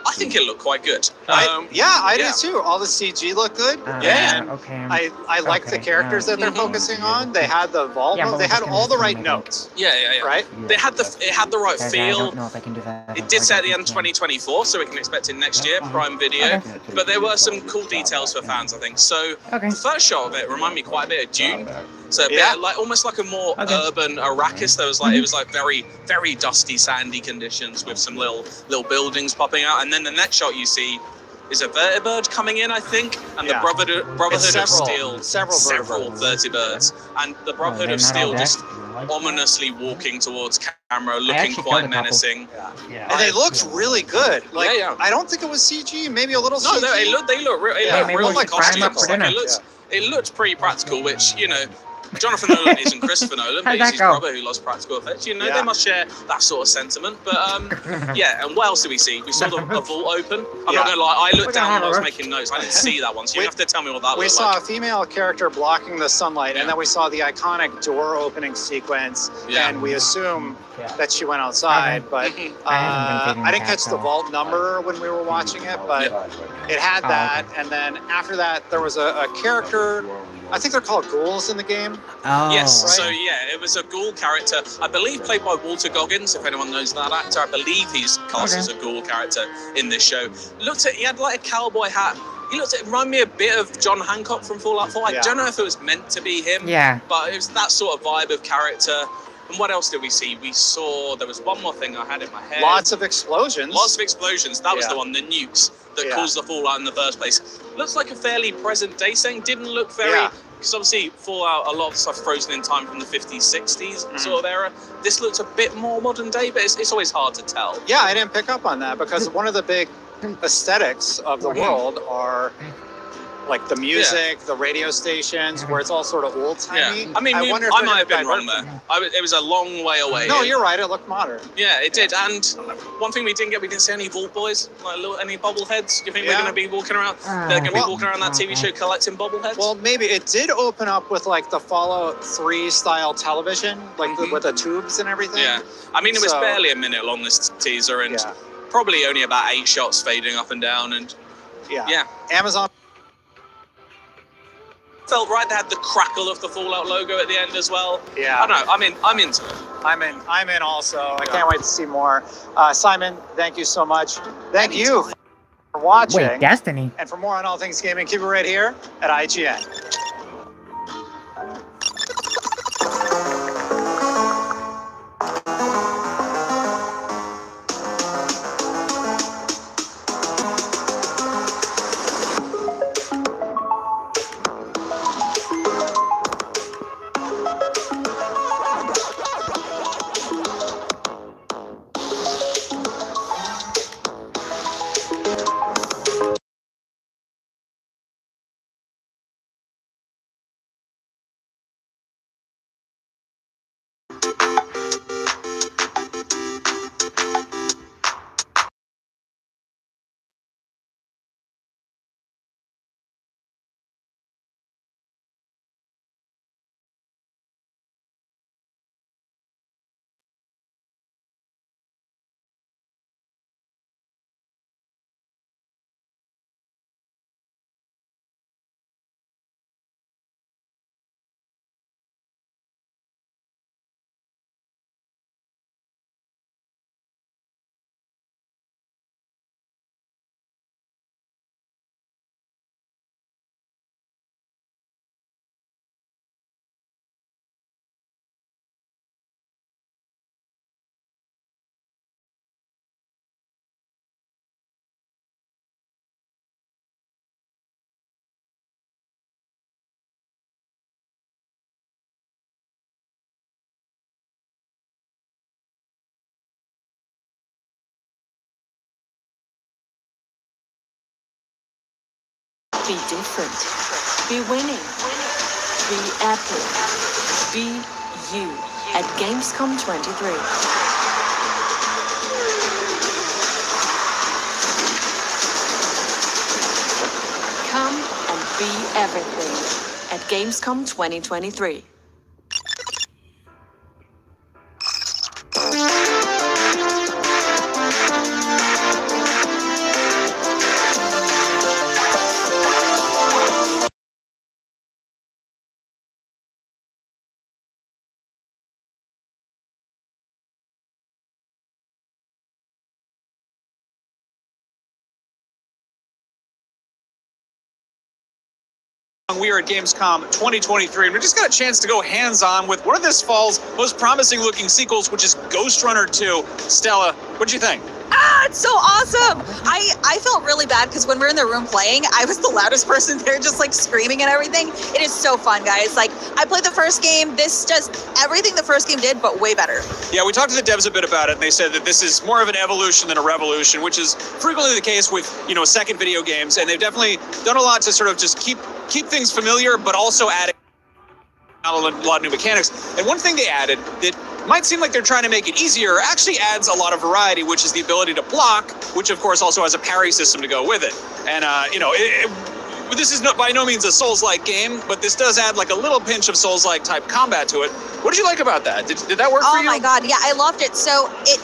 I think it looked quite good. I do too. All the CG looked good. I like the characters that they're focusing on. They had the Volvo. They had all the right notes. Yeah. Right? It had the right feel. I don't know if I can do that. It did say at the end of 2024, so we can expect it next year, Prime Video. But there were some cool details for fans, I think. So the first shot of it reminded me quite a bit of Dune. So a bit like almost like a more urban Arrakis. There was like it was like very, very dusty, sandy conditions with some little buildings popping out. And then the next shot you see is a vertibird coming in, I think, and the Brotherhood of Steel, several vertibirds, and the Brotherhood of Steel just ominously walking towards camera, looking quite menacing. And they looked really good. Like, I don't think it was CG, maybe a little CG. No, they look real like costumes. Like, it looked pretty practical, which, you know, Jonathan Nolan isn't Christopher Nolan, but How'd he's that his go? brother who loves practical effects. You know, they must share that sort of sentiment. But yeah, and what else did we see? We saw the vault open. I'm not gonna lie, I looked down when I was making notes. I didn't see that one, so you have to tell me what that We looked saw like. a female character blocking the sunlight, and then we saw the iconic door opening sequence, and we assume that she went outside, but I didn't catch the vault number when we were watching it, but it had that, and then after that, there was a character, I think they're called ghouls in the game. Oh. Yes, so yeah, it was a ghoul character, I believe played by Walter Goggins, if anyone knows that actor. I believe he's cast as a ghoul character in this show. He had like a cowboy hat. It reminded me a bit of John Hancock from Fallout 4. I don't know if it was meant to be him, but it was that sort of vibe of character. And what else did we see? We saw, there was one more thing I had in my head. Lots of explosions. Lots of explosions. That was the one, the nukes that caused the fallout in the first place. Looks like a fairly present day thing. Didn't look very, because obviously Fallout, a lot of stuff frozen in time from the 50s, 60s sort of era. This looks a bit more modern day, but it's always hard to tell. Yeah, I didn't pick up on that because one of the big aesthetics of the world are like the music, the radio stations, where it's all sort of old-timey. Yeah. I mean, I might have been wrong there. It was a long way away. No, you're right. It looked modern. Yeah, it did. And one thing we didn't see any Vault Boys, like any bobbleheads. Do you think we're going to be walking around? They're going to be walking around that TV show collecting bobbleheads? Well, maybe it did open up with like the Fallout 3 style television, like with the tubes and everything. Yeah, I mean, it was barely a minute long, this teaser, and probably only about 8 shots fading up and down, and yeah. Amazon felt right. They had the crackle of the Fallout logo at the end as well. Yeah. I don't know. I'm into it. I'm in also. I can't wait to see more. Simon, thank you so much. Thank you for watching. Wait, Destiny. And for more on all things gaming, keep it right here at IGN. Be different. Be winning. Be epic. Be you at Gamescom 23. Come and be everything at Gamescom 2023. We are at Gamescom 2023, and we just got a chance to go hands-on with one of this fall's most promising-looking sequels, which is Ghost Runner 2. Stella, what'd you think? It's so awesome. I felt really bad because when we were in the room playing, I was the loudest person there, just like screaming and everything. It is so fun, guys. Like, I played the first game. This does everything the first game did, but way better. Yeah, we talked to the devs a bit about it, and they said that this is more of an evolution than a revolution, which is frequently the case with, second video games, and they've definitely done a lot to sort of just keep things familiar, but also adding a lot of new mechanics. And one thing they added that might seem like they're trying to make it easier actually adds a lot of variety, which is the ability to block, which of course also has a parry system to go with it. And this is by no means a Souls-like game, but this does add like a little pinch of Souls-like type combat to it. What did you like about that? Did that work for you? Oh my god, yeah, I loved it. So it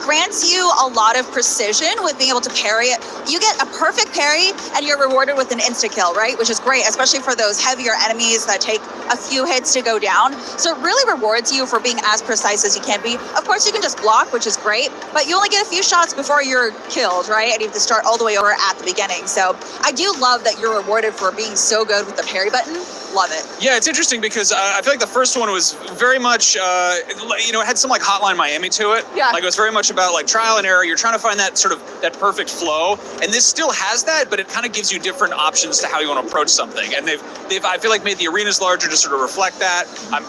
grants you a lot of precision with being able to parry it. You get a perfect parry and you're rewarded with an insta-kill, right? Which is great, especially for those heavier enemies that take a few hits to go down. So it really rewards you for being as precise as you can be. Of course, you can just block, which is great, but you only get a few shots before you're killed, right? And you have to start all the way over at the beginning. So I do love that you're rewarded for being so good with the parry button. Love it. Yeah, it's interesting because I feel like the first one was very much, it had some like Hotline Miami to it. Yeah. Like it was very much about like trial and error. You're trying to find that sort of that perfect flow, and this still has that, but it kind of gives you different options to how you want to approach something. And they've I feel like made the arenas larger to sort of reflect that.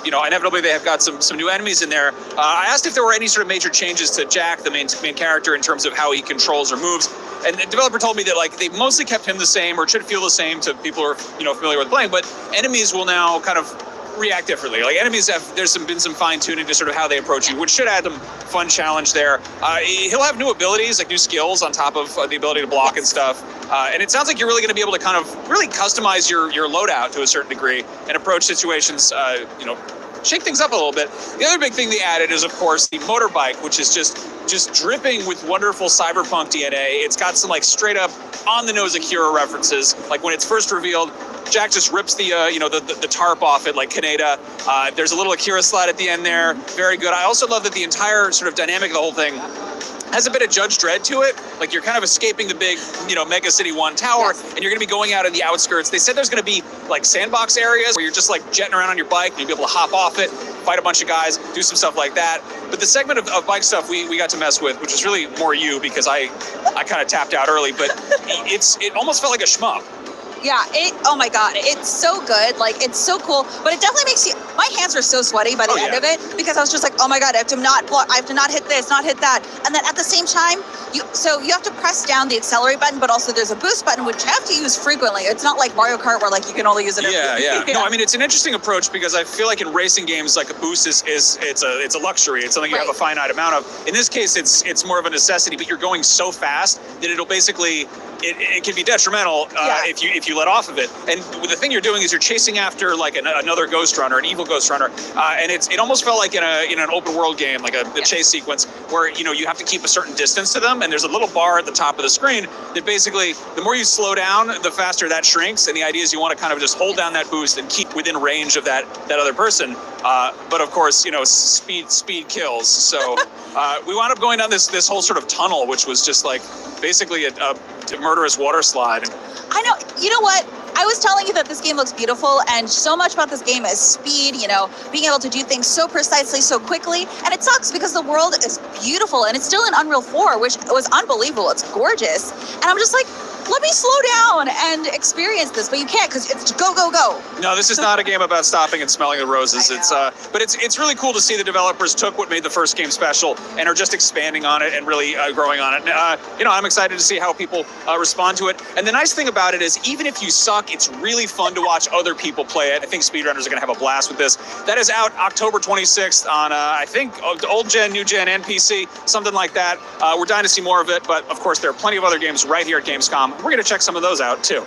Inevitably they have got some new enemies in there. I asked if there were any sort of major changes to Jack, the main character, in terms of how he controls or moves. And the developer told me that like they mostly kept him the same, or it should feel the same to people who are familiar with playing, but enemies will now kind of react differently. Like enemies there's been some fine tuning to sort of how they approach you, which should add them fun challenge there. He'll have new abilities, like new skills on top of the ability to block and stuff. And it sounds like you're really going to be able to kind of really customize your loadout to a certain degree and approach situations, shake things up a little bit. The other big thing they added is, of course, the motorbike, which is just dripping with wonderful cyberpunk DNA. It's got some like straight up on the nose Akira references. Like when it's first revealed, Jack just rips the tarp off it like Kaneda. There's a little Akira slide at the end there. Very good. I also love that the entire sort of dynamic of the whole thing has a bit of Judge Dredd to it. Like you're kind of escaping the big, Mega City 1 tower, and you're gonna be going out in the outskirts. They said there's gonna be like sandbox areas where you're just like jetting around on your bike and you'll be able to hop off it, fight a bunch of guys, do some stuff like that. But the segment of bike stuff we got to mess with, which is really more you because I kind of tapped out early, but it almost felt like a shmup. Yeah, oh my god, it's so good. Like, it's so cool, but it definitely makes you, my hands were so sweaty by the end of it because I was just like, oh my god, I have to not hit this, not hit that. And then at the same time, you have to press down the accelerate button, but also there's a boost button, which you have to use frequently. It's not like Mario Kart where like you can only use it. Yeah. No, I mean, it's an interesting approach because I feel like in racing games, like a boost is a luxury. It's something you have a finite amount of. In this case, it's more of a necessity, but you're going so fast that it'll basically, it can be detrimental if you let off of it. And the thing you're doing is you're chasing after like another Ghost Runner, an evil Ghost Runner, and it almost felt like in an open world game, like a chase sequence where you have to keep a certain distance to them, and there's a little bar at the top of the screen that basically the more you slow down, the faster that shrinks. And the idea is you want to kind of just hold down that boost and keep within range of that other person. But of course, speed kills. So we wound up going down this whole sort of tunnel, which was just like basically a murderous water slide. I know. You know what? I was telling you that this game looks beautiful, and so much about this game is speed, being able to do things so precisely, so quickly. And it sucks because the world is beautiful, and it's still in Unreal 4, which was unbelievable. It's gorgeous. And I'm just like, let me slow down and experience this, but you can't because it's go, go, go. No, this is not a game about stopping and smelling the roses. But it's really cool to see the developers took what made the first game special and are just expanding on it and really growing on it. I'm excited to see how people respond to it. And the nice thing about it is, even if you suck, it's really fun to watch other people play it. I think speedrunners are going to have a blast with this. That is out October 26th on, I think, old gen, new gen, and PC, something like that. We're dying to see more of it, but of course there are plenty of other games right here at Gamescom. We're going to check some of those out too.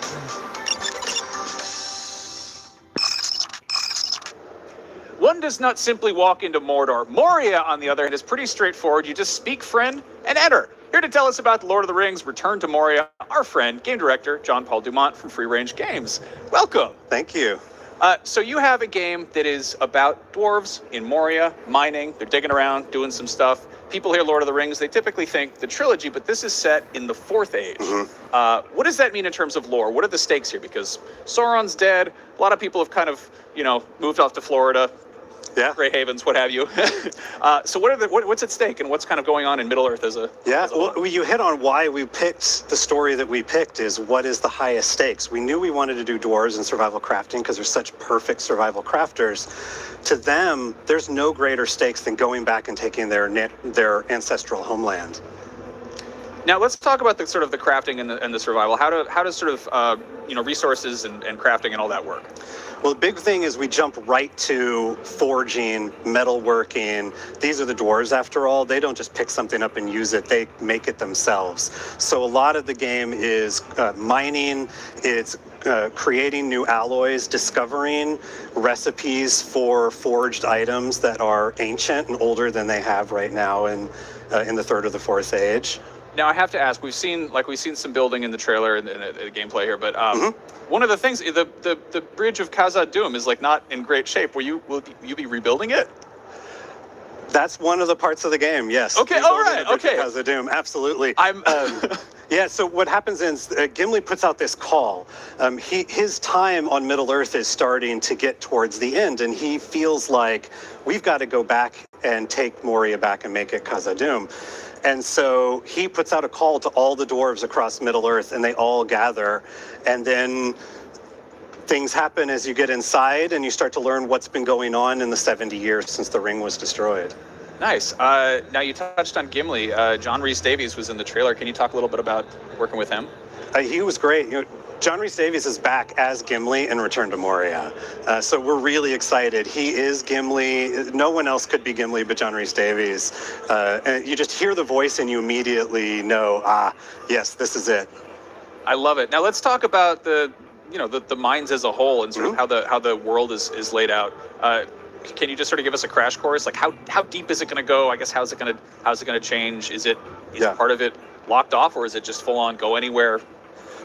One does not simply walk into Mordor. Moria, on the other hand, is pretty straightforward. You just speak friend and enter. Here to tell us about The Lord of the Rings Return to Moria, our friend, game director, John Paul Dumont from Free Range Games. Welcome. Thank you. So you have a game that is about dwarves in Moria, mining. They're digging around, doing some stuff. People hear Lord of the Rings, they typically think the trilogy, but this is set in the Fourth Age. What does that mean in terms of lore? What are the stakes here? Because Sauron's dead. A lot of people have kind of, moved off to Florida. Yeah. Grey Havens, what have you. So what's at stake and what's kind of going on in Middle-earth as a... Well, you hit on why we picked the story that we picked is what is the highest stakes. We knew we wanted to do dwarves and survival crafting because they're such perfect survival crafters. To them, there's no greater stakes than going back and taking their ancestral homeland. Now let's talk about the sort of the crafting and the survival. How does sort of resources and crafting and all that work? Well, the big thing is we jump right to forging, metalworking. These are the dwarves, after all. They don't just pick something up and use it. They make it themselves. So a lot of the game is mining. It's creating new alloys, discovering recipes for forged items that are ancient and older than they have right now in the third or the fourth age. Now I have to ask, we've seen some building in the trailer and the gameplay here, but one of the things, the bridge of Khazad-dûm is like not in great shape. Will you be rebuilding it? That's one of the parts of the game, yes. Okay, all right, okay. Khazad-dûm, absolutely. Yeah, so what happens is Gimli puts out this call. His time on Middle-earth is starting to get towards the end, and he feels like we've got to go back and take Moria back and make it Khazad-dûm. And so he puts out a call to all the dwarves across Middle-earth, and they all gather. And then things happen as you get inside, and you start to learn what's been going on in the 70 years since the ring was destroyed. Nice. Now you touched on Gimli. John Rhys Davies was in the trailer. Can you talk a little bit about working with him? He was great. John Rhys Davies is back as Gimli in Return to Moria. So we're really excited. He is Gimli. No one else could be Gimli but John Rhys Davies. And you just hear the voice and you immediately know, yes, this is it. I love it. Now let's talk about the mines as a whole and sort of how the world is laid out. Can you just sort of give us a crash course? Like how deep is it going to go? I guess how's it going to change? Is part of it locked off, or is it just full on go anywhere?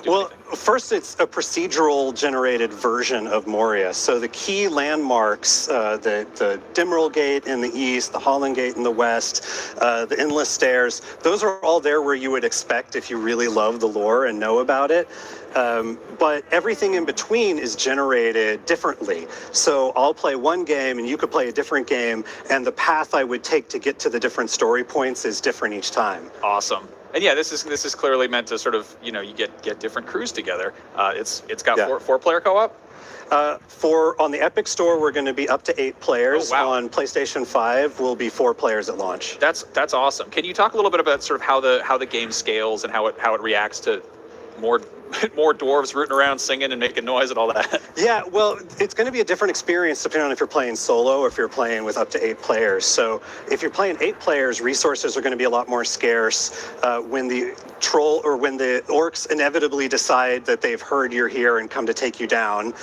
Well, first, it's a procedural generated version of Moria. So the key landmarks, the Dimmerl Gate in the east, the Holland Gate in the west, the Endless Stairs, those are all there where you would expect if you really love the lore and know about it. But everything in between is generated differently. So I'll play one game and you could play a different game, and the path I would take to get to the different story points is different each time. Awesome. And yeah, this is clearly meant to sort of, you get different crews together. It's got four-player co-op? On the Epic Store, we're going to be up to 8 players. Oh, wow. On PlayStation 5, we'll be 4 players at launch. That's awesome. Can you talk a little bit about sort of how the game scales and how it reacts to more dwarves rooting around singing and making noise and all that? Yeah, well, it's going to be a different experience depending on if you're playing solo or if you're playing with up to 8 players. So if you're playing 8 players, resources are going to be a lot more scarce. When the orcs inevitably decide that they've heard you're here and come to take you down,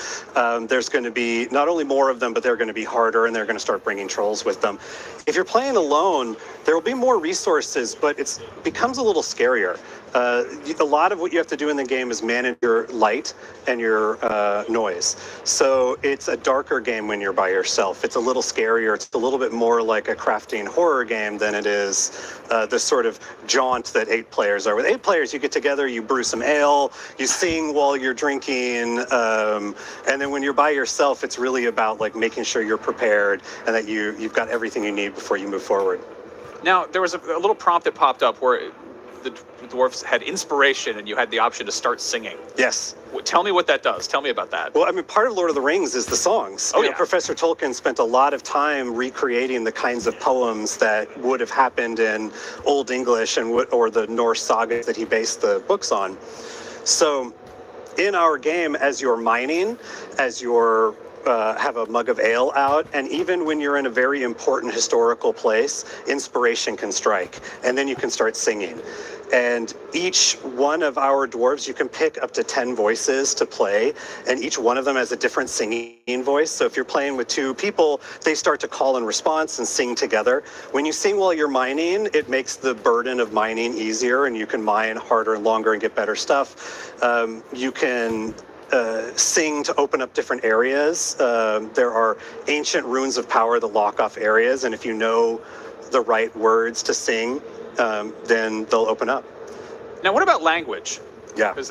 there's going to be not only more of them, but they're going to be harder, and they're going to start bringing trolls with them. If you're playing alone, there will be more resources, but it becomes a little scarier. A lot of what you have to do in the game is manage your light and your noise. So it's a darker game when you're by yourself. It's a little scarier. It's a little bit more like a crafting horror game than it is the sort of jaunt that 8 players are. With 8 players, you get together, you brew some ale, you sing while you're drinking, and then when you're by yourself, it's really about like making sure you're prepared and that you've got everything you need before you move forward. Now, there was a little prompt that popped up where the dwarfs had inspiration and you had the option to start singing. Yes. Tell me what that does. Tell me about that. Well, I mean, part of Lord of the Rings is the songs. Oh, yeah. Professor Tolkien spent a lot of time recreating the kinds of poems that would have happened in Old English or the Norse sagas that he based the books on. So in our game, as you're mining, as you're have a mug of ale out, and even when you're in a very important historical place, inspiration can strike, and then you can start singing. And each one of our dwarves, you can pick up to 10 voices to play, and each one of them has a different singing voice. So if you're playing with 2 people, they start to call and response and sing together. When you sing while you're mining, it makes the burden of mining easier, and you can mine harder and longer and get better stuff. You can sing to open up different areas. There are ancient runes of power that lock off areas, and if you know the right words to sing, then they'll open up. Now, what about language? Yeah. Because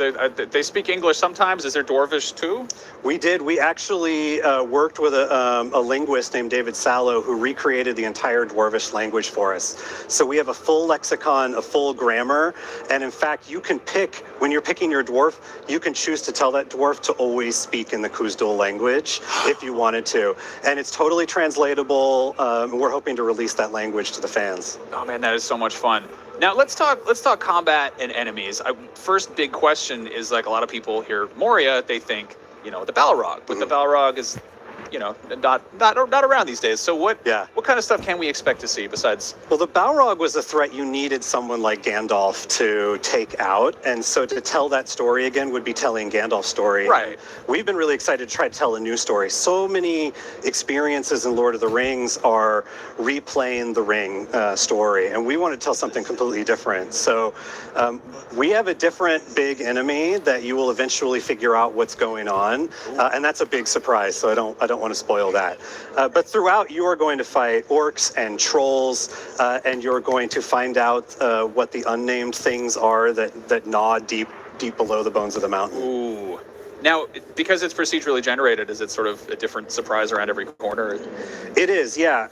they speak English sometimes. Is there Dwarvish too? We did. We actually worked with a linguist named David Sallow who recreated the entire Dwarvish language for us. So we have a full lexicon, a full grammar, and in fact, you can pick, when you're picking your dwarf, you can choose to tell that dwarf to always speak in the Khuzdul language if you wanted to. And it's totally translatable. We're hoping to release that language to the fans. Oh man, that is so much fun. Now let's talk combat and enemies. First big question is, like, a lot of people hear Moria, they think, the Balrog, but the Balrog is, not around these days. So what kind of stuff can we expect to see besides? Well, the Balrog was a threat you needed someone like Gandalf to take out, and so to tell that story again would be telling Gandalf's story. Right. We've been really excited to try to tell a new story. So many experiences in Lord of the Rings are replaying the Ring story, and we want to tell something completely different. So we have a different big enemy that you will eventually figure out what's going on, and that's a big surprise. So I don't want to spoil that. But throughout, you are going to fight orcs and trolls, and you're going to find out what the unnamed things are that gnaw deep below the bones of the mountain. Ooh. Now, because it's procedurally generated, is it sort of a different surprise around every corner? It is, yeah.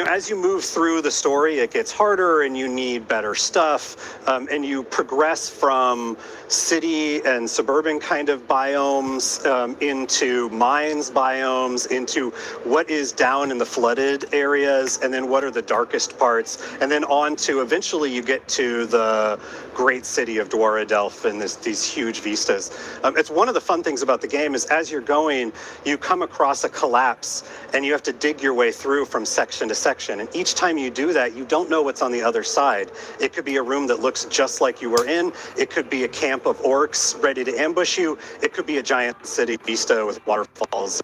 As you move through the story, it gets harder and you need better stuff. And you progress from city and suburban kind of biomes into mines biomes, into what is down in the flooded areas, and then what are the darkest parts, and then on to eventually you get to the great city of Dwaradelf and these huge vistas. It's one of the fun things about the game is as you're going, you come across a collapse and you have to dig your way through from section to section. And each time you do that, you don't know what's on the other side. It could be a room that looks just like you were in. It could be a camp of orcs ready to ambush you. It could be a giant city vista with waterfalls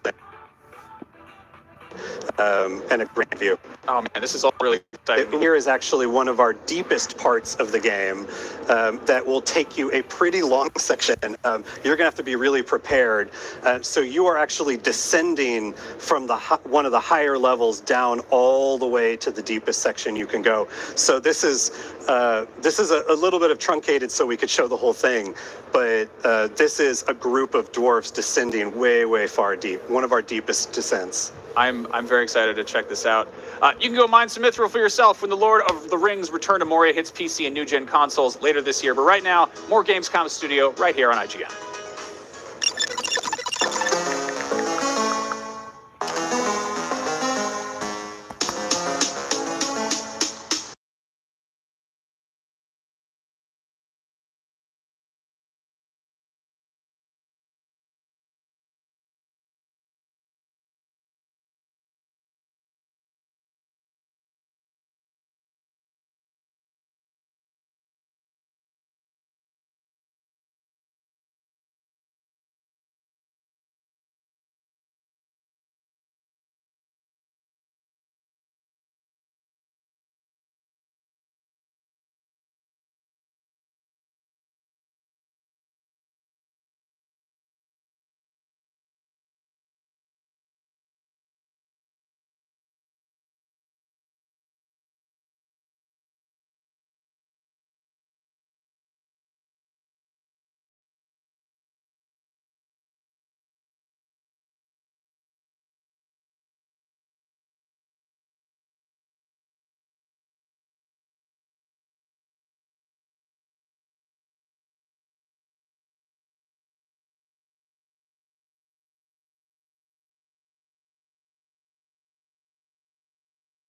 and a great view. Oh man, this is all really exciting. Here is actually one of our deepest parts of the game that will take you a pretty long section. You're gonna have to be really prepared. So you are actually descending from one of the higher levels down all the way to the deepest section you can go. So this is a little bit of truncated so we could show the whole thing, but this is a group of dwarves descending way, way far deep. One of our deepest descents. I'm very excited to check this out. You can go mine some mithril for yourself when the Lord of the Rings Return to Moria hits PC and new-gen consoles later this year. But right now, more Gamescom Studio right here on IGN.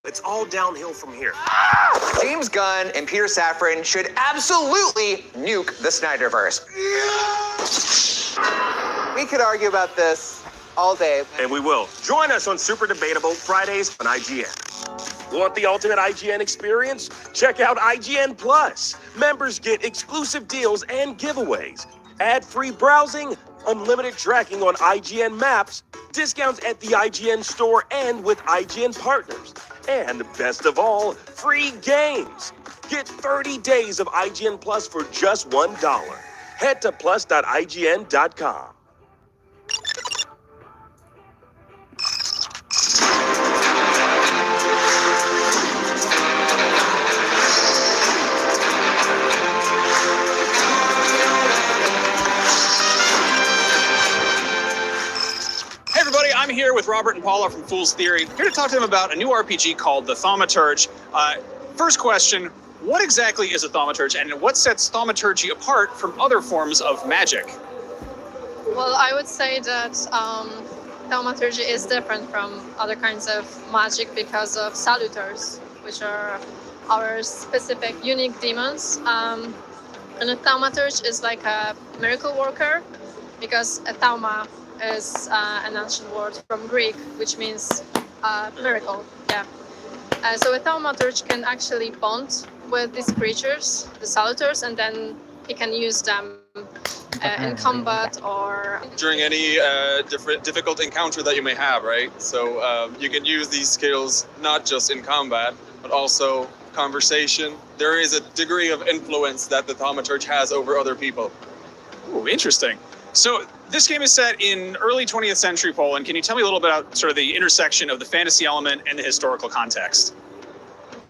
It's all downhill from here. James Gunn and Peter Safran should absolutely nuke the Snyderverse. We could argue about this all day. And we will. Join us on Super Debatable Fridays on IGN. Want the ultimate IGN experience? Check out IGN Plus. Members get exclusive deals and giveaways. Ad-free browsing, unlimited tracking on IGN Maps, discounts at the IGN store and with IGN partners. And best of all, free games. Get 30 days of IGN Plus for just $1. Head to plus.ign.com. Robert and Paula from Fool's Theory, here to talk to them about a new RPG called The Thaumaturge. First question, what exactly is a thaumaturge, and what sets thaumaturgy apart from other forms of magic? Well, I would say that thaumaturgy is different from other kinds of magic because of salutors, which are our specific, unique demons. And a thaumaturge is like a miracle worker, because a thauma is an ancient word from Greek, which means miracle. Yeah. So a thaumaturge can actually bond with these creatures, the salutors, and then he can use them in combat or during any difficult encounter that you may have, right? So you can use these skills not just in combat, but also conversation. There is a degree of influence that the thaumaturge has over other people. Ooh, interesting. So this game is set in early 20th century Poland. Can you tell me a little bit about sort of the intersection of the fantasy element and the historical context?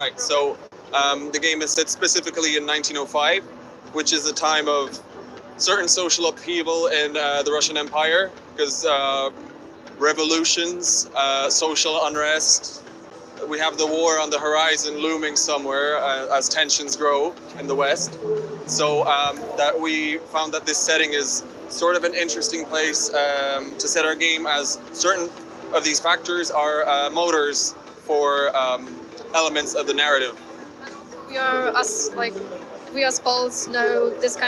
Right, so the game is set specifically in 1905, which is a time of certain social upheaval in the Russian Empire, because revolutions, social unrest, we have the war on the horizon looming somewhere as tensions grow in the West. So that we found that this setting is sort of an interesting place to set our game, as certain of these factors are motors for elements of the narrative. we as Poles know this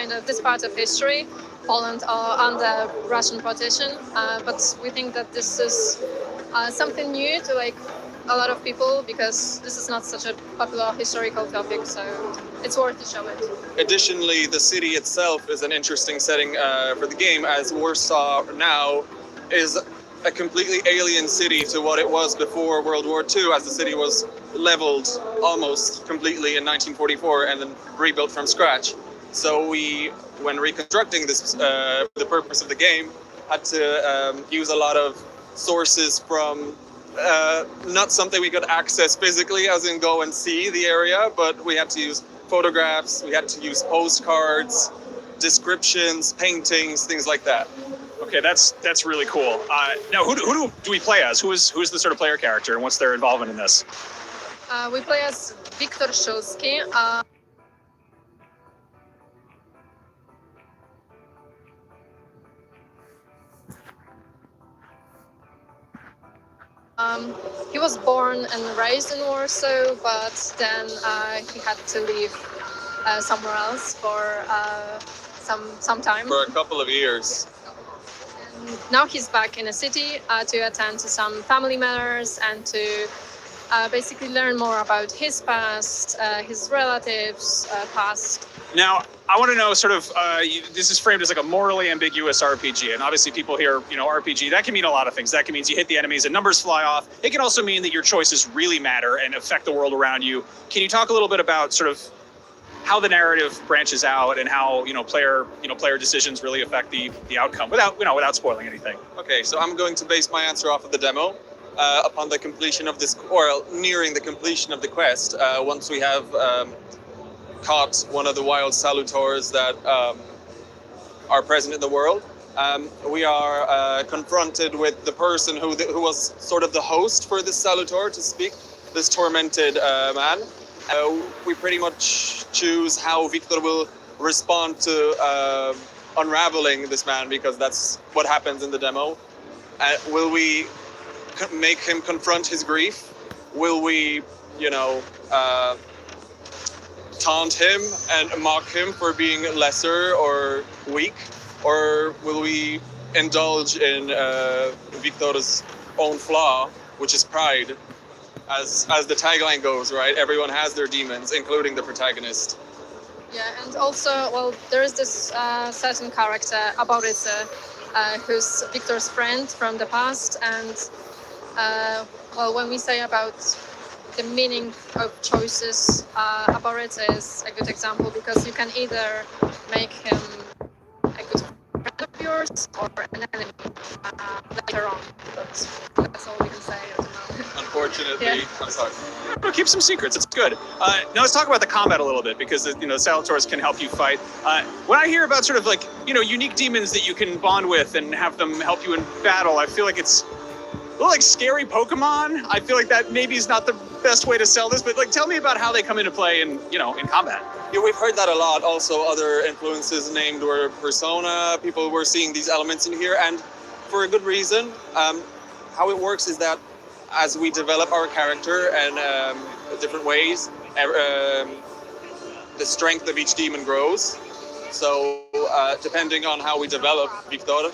part of history. Poland are under Russian partition, but we think that this is something new to a lot of people, because this is not such a popular historical topic, so it's worth to show it. Additionally, the city itself is an interesting setting for the game, as Warsaw now is a completely alien city to what it was before World War II, as the city was leveled almost completely in 1944 and then rebuilt from scratch. So we, when reconstructing this, the purpose of the game, had to use a lot of sources from not something we could access physically, as in go and see the area, but we had to use photographs, we had to use postcards, descriptions, paintings, things like that. Okay, that's really cool. Now, who do we play as? Who's the sort of player character, and what's their involvement in this? We play as Wiktor Szulski. He was born and raised in Warsaw, but then he had to leave somewhere else for some time. For a couple of years. And now he's back in the city to attend to some family matters and to basically learn more about his past, his relatives' past. Now, I want to know sort of, this is framed as like a morally ambiguous RPG, and obviously people hear, RPG, that can mean a lot of things. That can mean you hit the enemies and numbers fly off. It can also mean that your choices really matter and affect the world around you. Can you talk a little bit about sort of how the narrative branches out and how, player decisions really affect the outcome without spoiling anything? Okay, so I'm going to base my answer off of the demo. Upon the completion of this, or nearing the completion of the quest, once we have caught one of the wild salutors that are present in the world, we are confronted with the person who was sort of the host for this salutor to speak, this tormented man. We pretty much choose how Wiktor will respond to unraveling this man, because that's what happens in the demo. Will we make him confront his grief? Will we, taunt him and mock him for being lesser or weak? Or will we indulge in Wiktor's own flaw, which is pride? As the tagline goes, right? Everyone has their demons, including the protagonist. Yeah, and also, there is this certain character, Aboryce, who's Wiktor's friend from the past, and when we say about the meaning of choices, Aboryce is a good example, because you can either make him a good friend of yours or an enemy later on. But that's all we can say at the moment. Unfortunately, Yeah. I'm sorry. We'll keep some secrets. It's good. Now let's talk about the combat a little bit, because the salutors can help you fight. When I hear about sort of unique demons that you can bond with and have them help you in battle, I feel like it's little like scary Pokemon. I feel like that maybe is not the best way to sell this, but like tell me about how they come into play in combat. Yeah, we've heard that a lot. Also, other influences named were Persona. People were seeing these elements in here, and for a good reason. How it works is that as we develop our character and different ways, the strength of each demon grows. So depending on how we develop Victor,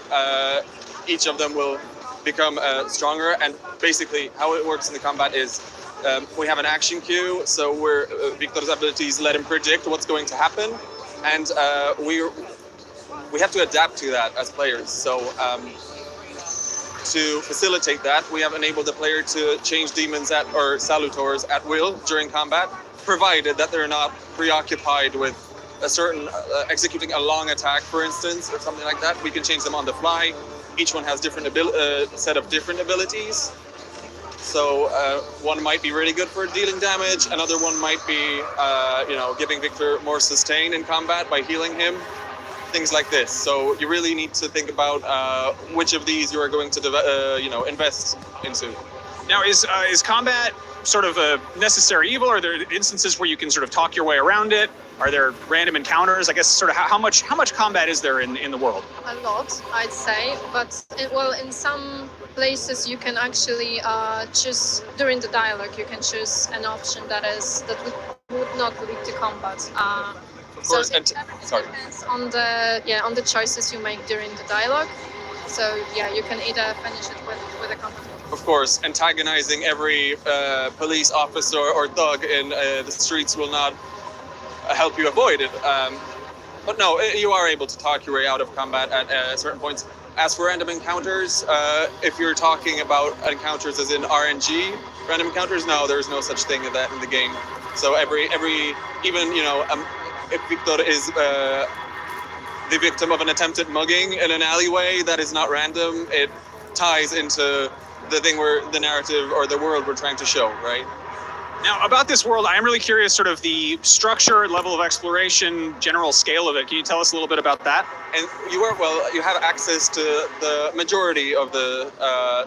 each of them will become stronger. And basically how it works in the combat is we have an action queue, so Victor's abilities let him predict what's going to happen, and we have to adapt to that as players. So to facilitate that, we have enabled the player to change demons or salutors at will during combat, provided that they're not preoccupied with a certain executing a long attack, for instance, or something like that. We can change them on the fly. Each one has different set of different abilities. So one might be really good for dealing damage. Another one might be, giving Victor more sustain in combat by healing him. Things like this. So you really need to think about which of these you are going to, invest into. Now, is combat sort of a necessary evil? Are there instances where you can sort of talk your way around it? Are there random encounters? I guess sort of how much combat is there in the world? A lot, I'd say, but in some places you can actually choose during the dialogue. You can choose an option that would not lead to combat. Of course, so it depends on the choices you make during the dialogue. So yeah, you can either finish it with a combat. Of course, antagonizing every police officer or thug in the streets will not help you avoid it. But no, you are able to talk your way out of combat at certain points. As for random encounters, if you're talking about encounters as in RNG, random encounters, no, there's no such thing as that in the game. So if Victor is the victim of an attempted mugging in an alleyway, that is not random. It ties into the narrative or the world we're trying to show, right? Now, about this world, I am really curious, sort of the structure, level of exploration, general scale of it. Can you tell us a little bit about that? And you have access to the majority of the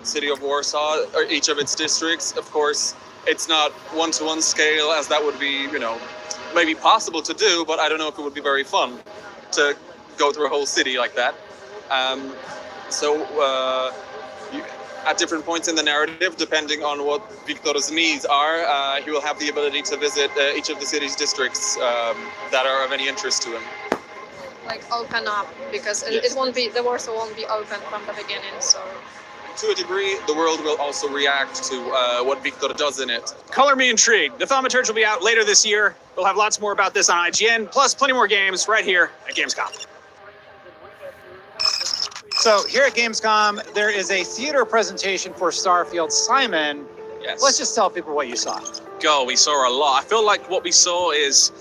city of Warsaw, or each of its districts. Of course, it's not one-to-one scale, as that would be, maybe possible to do, but I don't know if it would be very fun to go through a whole city like that. At different points in the narrative, depending on what Victor's needs are, he will have the ability to visit each of the city's districts that are of any interest to him. Like open up, because the Warsaw won't be open from the beginning, so. To a degree, the world will also react to what Victor does in it. Color me intrigued. The Thaumaturge will be out later this year. We'll have lots more about this on IGN, plus plenty more games right here at Gamescom. So here at Gamescom, there is a theater presentation for Starfield. Simon, Yes. let's just tell people what you saw. God, we saw a lot. I feel like what we saw is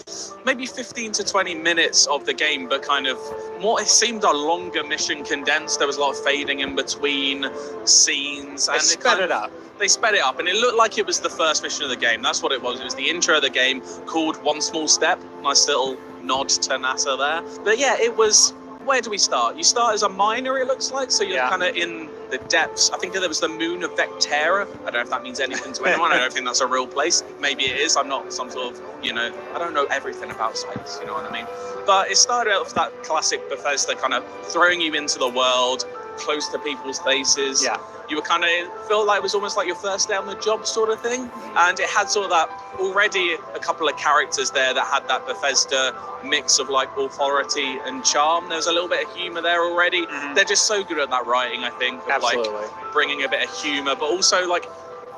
maybe 15 to 20 minutes of the game, but kind of more, it seemed a longer mission condensed. There was a lot of fading in between scenes. They sped it up. They sped it up, and it looked like it was the first mission of the game. That's what it was. It was the intro of the game called One Small Step. Nice little nod to NASA there. But yeah, it was... Where do we start? You start as a miner, it looks like, so you're kind of in the depths. I think there was the moon of Vectera. I don't know if that means anything to anyone. I don't think that's a real place. Maybe it is. I'm not some sort of, I don't know everything about space, you know what I mean? But it started out with that classic Bethesda kind of throwing you into the world, close to people's faces. Yeah. You were kind of, felt like it was almost like your first day on the job sort of thing. And it had sort of that, already a couple of characters there that had that Bethesda mix of like authority and charm. There was a little bit of humor there already. They're just so good at that writing, I think, of like bringing a bit of humor, but also like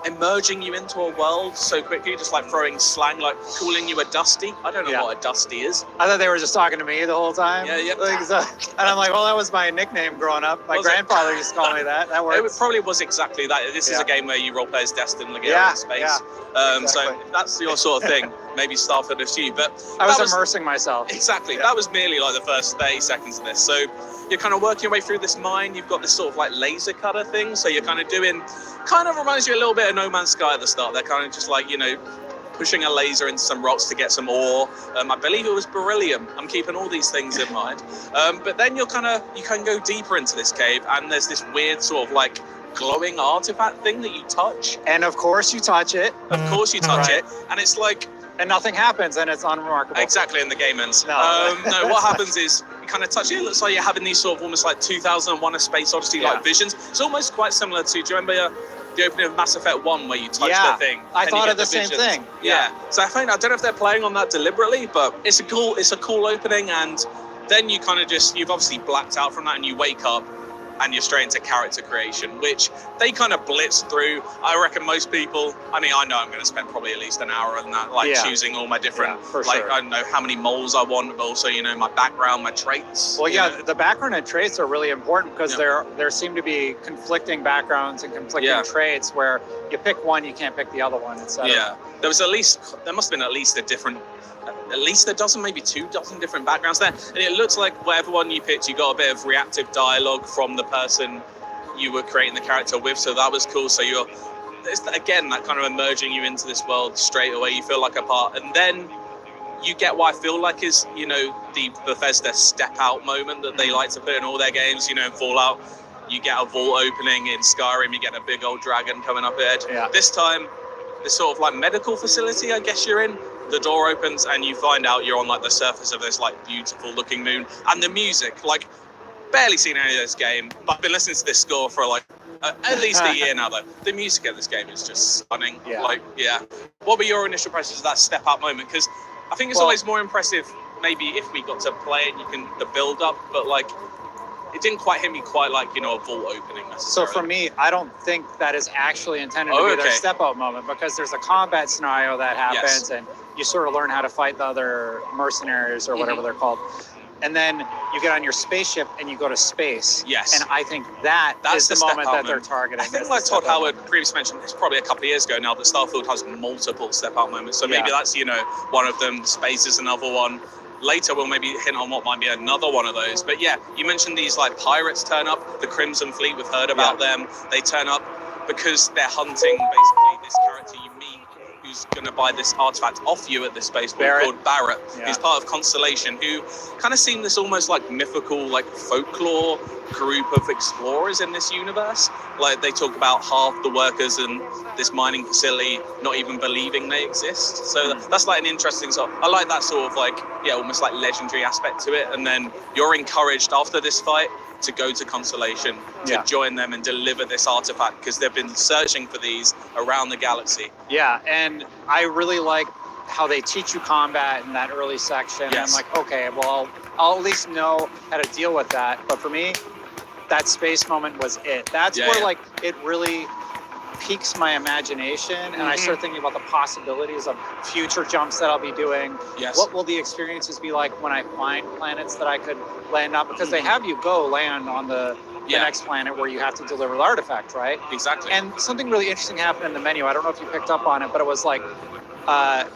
immerging you into a world so quickly, just like throwing slang, like calling you a dusty. I don't know what a dusty is. I thought they were just talking to me the whole time. Yeah. And I'm like, well, that was my nickname growing up. My grandfather used to call me that. That works. It probably was exactly that. This is a game where you roleplay as Destin Legato in space. Exactly. So if that's your sort of thing, maybe Starfield is you. But I was immersing myself. Exactly. That was merely like the first 30 seconds of this. So you're kind of working your way through this mine. You've got this sort of like laser cutter thing. So you're kind of doing, kind of reminds you a little bit of No Man's Sky at the start. They're kind of just like, pushing a laser into some rocks to get some ore. I believe it was beryllium. I'm keeping all these things in mind. But then you can go deeper into this cave, and there's this weird sort of like glowing artifact thing that you touch. And of course you touch it. Of course you touch it, and it's like... And nothing happens, and it's unremarkable. Exactly, and the game ends. No. No, what happens is you kind of touch it. It looks like you're having these sort of almost like 2001: A Space Odyssey like visions. It's almost quite similar to. Do you remember the opening of Mass Effect 1 where you touch the thing? I and thought you of the same visions? thing. Yeah. So I don't know if they're playing on that deliberately, but it's a cool opening, and then you kind of you've obviously blacked out from that, and you wake up. And you're straight into character creation, which they kind of blitz through. I reckon most people, I mean, I know I'm going to spend probably at least an hour on that, like choosing all my different, I don't know how many moles I want, but also, my background, my traits. Well, the background and traits are really important because there seem to be conflicting backgrounds and conflicting traits where you pick one, you can't pick the other one, etc. Yeah, there must have been at least a dozen, maybe 24 different backgrounds there. And it looks like whatever one you picked, you got a bit of reactive dialogue from the person you were creating the character with. So that was cool. So it's, again, that kind of immerging you into this world straight away. You feel like a part. And then you get what I feel like is, the Bethesda step out moment that they like to put in all their games. In Fallout, you get a vault opening. In Skyrim, you get a big old dragon coming up ahead. Yeah. This time, this sort of like medical facility, I guess you're in. The door opens and you find out you're on like the surface of this like beautiful looking moon, and the music, like barely seen any of this game, but I've been listening to this score for like at least a year now though. The music of this game is just stunning. What were your initial impressions of that step up moment? Because I think it's always more impressive maybe if we got to play it, the build up, but like it didn't quite hit me quite like, a vault opening necessarily. So for me, I don't think that is actually intended to be their step out moment, because there's a combat scenario that happens and you sort of learn how to fight the other mercenaries or whatever they're called. And then you get on your spaceship and you go to space. Yes. And I think that's the moment that they're targeting. I think like Todd Howard previously mentioned, it's probably a couple of years ago now, that Starfield has multiple step out moments. So maybe that's, one of them. Space is another one. Later, we'll maybe hint on what might be another one of those. But yeah, you mentioned these like pirates turn up, the Crimson Fleet, we've heard about them. They turn up because they're hunting basically this character you meet who's going to buy this artifact off you at this spaceport called Barrett. He's part of Constellation, who kind of seem this almost like mythical, like folklore group of explorers in this universe. Like they talk about half the workers in this mining facility not even believing they exist. So that's like an interesting sort. I like that sort of like, almost like legendary aspect to it. And then you're encouraged after this fight to go to Constellation to join them and deliver this artifact, because they've been searching for these around the galaxy. Yeah, and I really like how they teach you combat in that early section. And I'm like, okay, well, I'll at least know how to deal with that. But for me, that space moment was it. That's where like it really piques my imagination, and I start thinking about the possibilities of future jumps that I'll be doing. What will the experiences be like when I find planets that I could land on? Because they have you go land on the next planet where you have to deliver the artifact, right? Exactly. And something really interesting happened in the menu. I don't know if you picked up on it, but it was like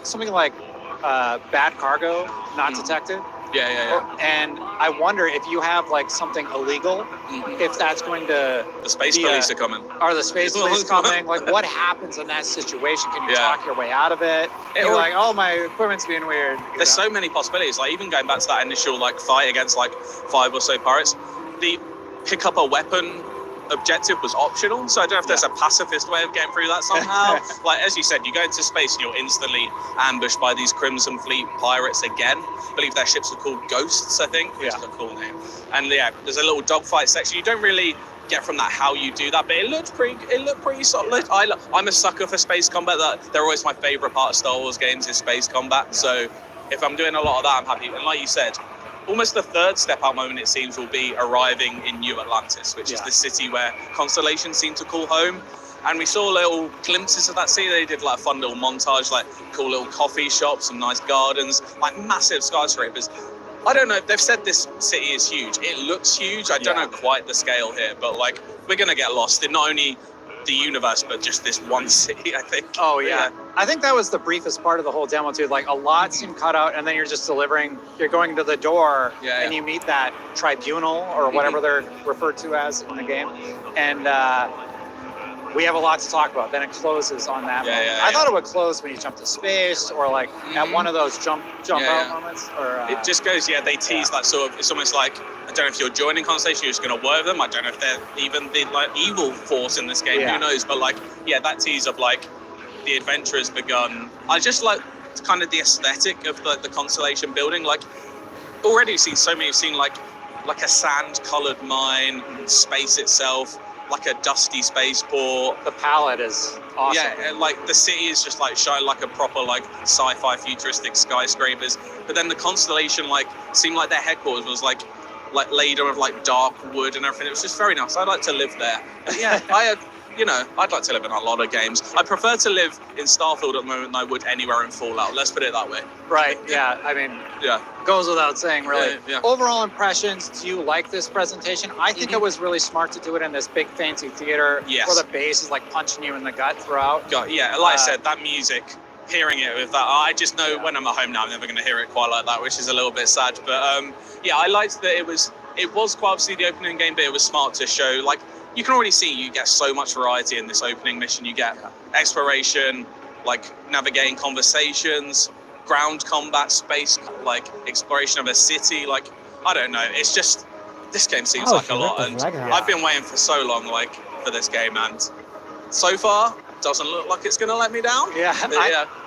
something like bad cargo, not detected. And I wonder if you have like something illegal, if that's going to... The space police are coming. Are the space police coming? Like what happens in that situation? Can you talk your way out of it? You're like, oh, my equipment's being weird. There's so many possibilities. Like even going back to that initial like fight against like 5 or so pirates, the pick up a weapon objective was optional, so I don't know if there's a pacifist way of getting through that somehow. Like as you said, you go into space and you're instantly ambushed by these Crimson Fleet pirates again. I believe their ships are called Ghosts, I think, which is a cool name. And there's a little dogfight section. You don't really get from that how you do that, but it looked pretty solid. I'm a sucker for space combat. They're always my favorite part of Star Wars games is space combat. So if I'm doing a lot of that, I'm happy. And like you said, almost the third step out moment, it seems, will be arriving in New Atlantis, which is the city where Constellation seemed to call home. And we saw little glimpses of that city. They did like a fun little montage, like cool little coffee shops, some nice gardens, like massive skyscrapers. I don't know, they've said this city is huge. It looks huge. I don't know quite the scale here, but like we're going to get lost in not only the universe, but just this one city, I think. Oh, yeah. I think that was the briefest part of the whole demo, too. Like, a lot seemed cut out, and then you're just delivering. You're going to the door, and you meet that tribunal, or whatever they're referred to as in the game. And we have a lot to talk about. Then it closes on that moment. I thought it would close when you jump to space or like at one of those jump out moments. Or it just goes, they tease that sort of, it's almost like, I don't know if you're joining conversation, you're just going to work with them. I don't know if they're even the like evil force in this game, who knows? But like, that tease of like, the adventure has begun. I just like kind of the aesthetic of the constellation building. Like, already seen so many, you've seen like a sand-colored mine, space itself, like a dusty spaceport. The palette is awesome. Yeah, and like the city is just like showing like a proper like sci-fi futuristic skyscrapers. But then the constellation like seemed like their headquarters was like laid with like dark wood and everything. It was just very nice. I'd like to live there. But yeah, I'd like to live in a lot of games. I prefer to live in Starfield at the moment than I would anywhere in Fallout. Let's put it that way. Right. Yeah. I mean, goes without saying, really. Yeah. Overall impressions, do you like this presentation? I think it was really smart to do it in this big fancy theater where the bass is like punching you in the gut throughout. Like I said, that music, hearing it with that, I just know when I'm at home now, I'm never going to hear it quite like that, which is a little bit sad. But I liked that it was quite obviously the opening game, but it was smart to show, like, you can already see you get so much variety in this opening mission. You get exploration, like navigating conversations, ground combat, space, like exploration of a city. Like, I don't know. It's just, this game seems like a lot. And I've been waiting for so long, like, for this game. And so far, doesn't look like it's going to let me down.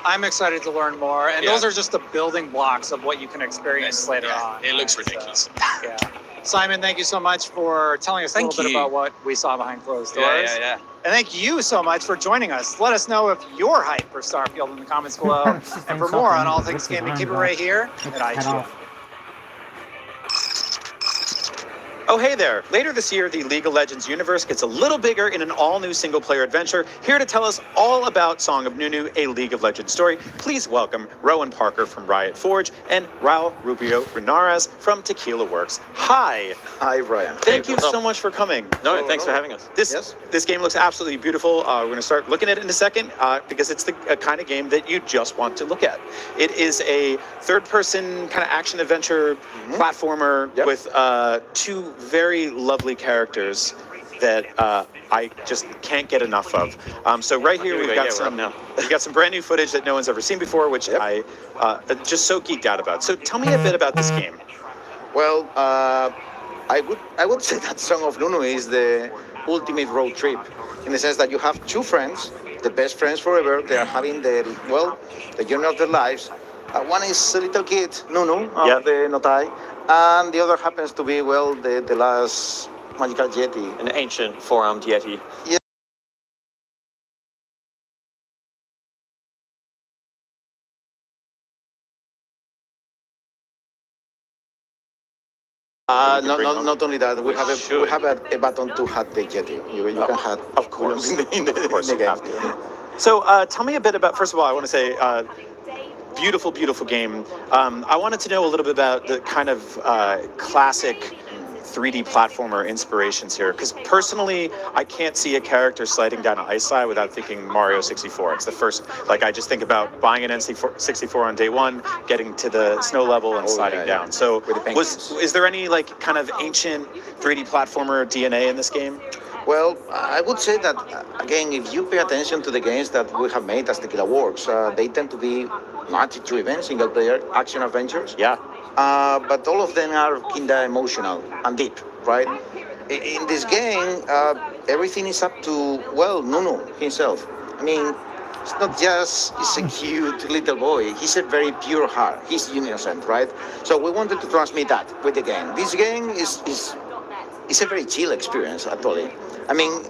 I'm excited to learn more. And those are just the building blocks of what you can experience later on. It looks ridiculous. So, Simon, thank you so much for telling us a little bit about what we saw behind closed doors. Yeah. And thank you so much for joining us. Let us know if you're hyped for Starfield in the comments below. And for more on all things gaming, keep it right here at IGN. Oh, hey there. Later this year, the League of Legends universe gets a little bigger in an all-new single-player adventure. Here to tell us all about Song of Nunu, a League of Legends story, please welcome Rowan Parker from Riot Forge and Raul Rubio Renares from Tequila Works. Hi. Hi, Brian. Thank you so much for coming. No, thanks for having us. This game looks absolutely beautiful. We're going to start looking at it in a second because it's the kind of game that you just want to look at. It is a third-person kind of action-adventure platformer with two very lovely characters that I just can't get enough of. So right here we've got some brand new footage that no one's ever seen before, which I just so geeked out about. So tell me a bit about this game. Well, I would say that Song of Nunu is the ultimate road trip, in the sense that you have two friends, the best friends forever. They are having the journey of their lives. One is a little kid, Nunu, the Notai, and the other happens to be, the last magical Yeti. An ancient four-armed Yeti. Yeah. Not only that, we have a button to hack the Yeti. You can hack, of course, in the game. So tell me a bit about, first of all, I want to say, beautiful, beautiful game. I wanted to know a little bit about the kind of classic 3D platformer inspirations here, because personally, I can't see a character sliding down an ice slide without thinking Mario 64. It's the first, I just think about buying an N64 on day one, getting to the snow level and sliding down. So is there any kind of ancient 3D platformer DNA in this game? Well, I would say that, again, if you pay attention to the games that we have made as Tequila Works, they tend to be magic-driven, single-player action adventures. Yeah. But all of them are kinda emotional and deep, right? In this game, everything is up to, Nunu himself. I mean, it's not just he's a cute little boy. He's a very pure heart. He's innocent, right? So we wanted to transmit that with the game. This game is a very chill experience, actually. I mean,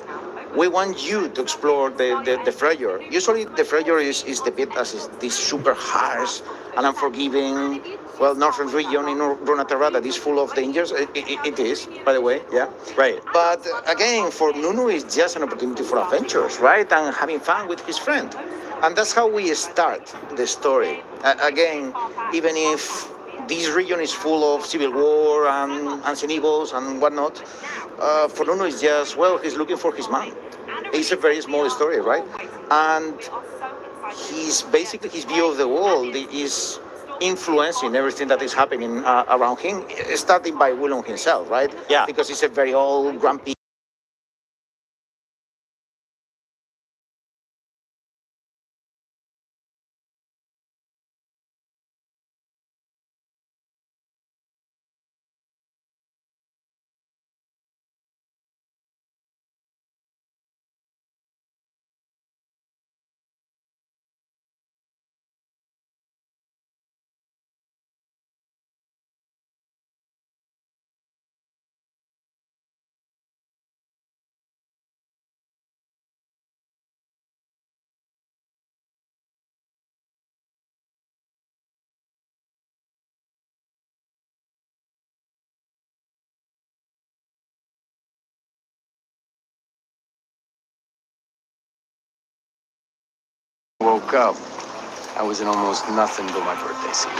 we want you to explore the Freljord. Usually the Freljord is depicted as this super harsh and unforgiving, northern region in Runeterra that is full of dangers. It is, by the way, yeah. Right. But again, for Nunu, it's just an opportunity for adventures, right? And having fun with his friend. And that's how we start the story. Again, even if this region is full of civil war and ancient evils and whatnot, for Nunu, it's just, he's looking for his mom. It's a very small story, right? And his view of the world is influencing everything that is happening around him, starting by Willem himself, right? Yeah. Because he's a very old, grumpy Woke up, I was in almost nothing but my birthday suit.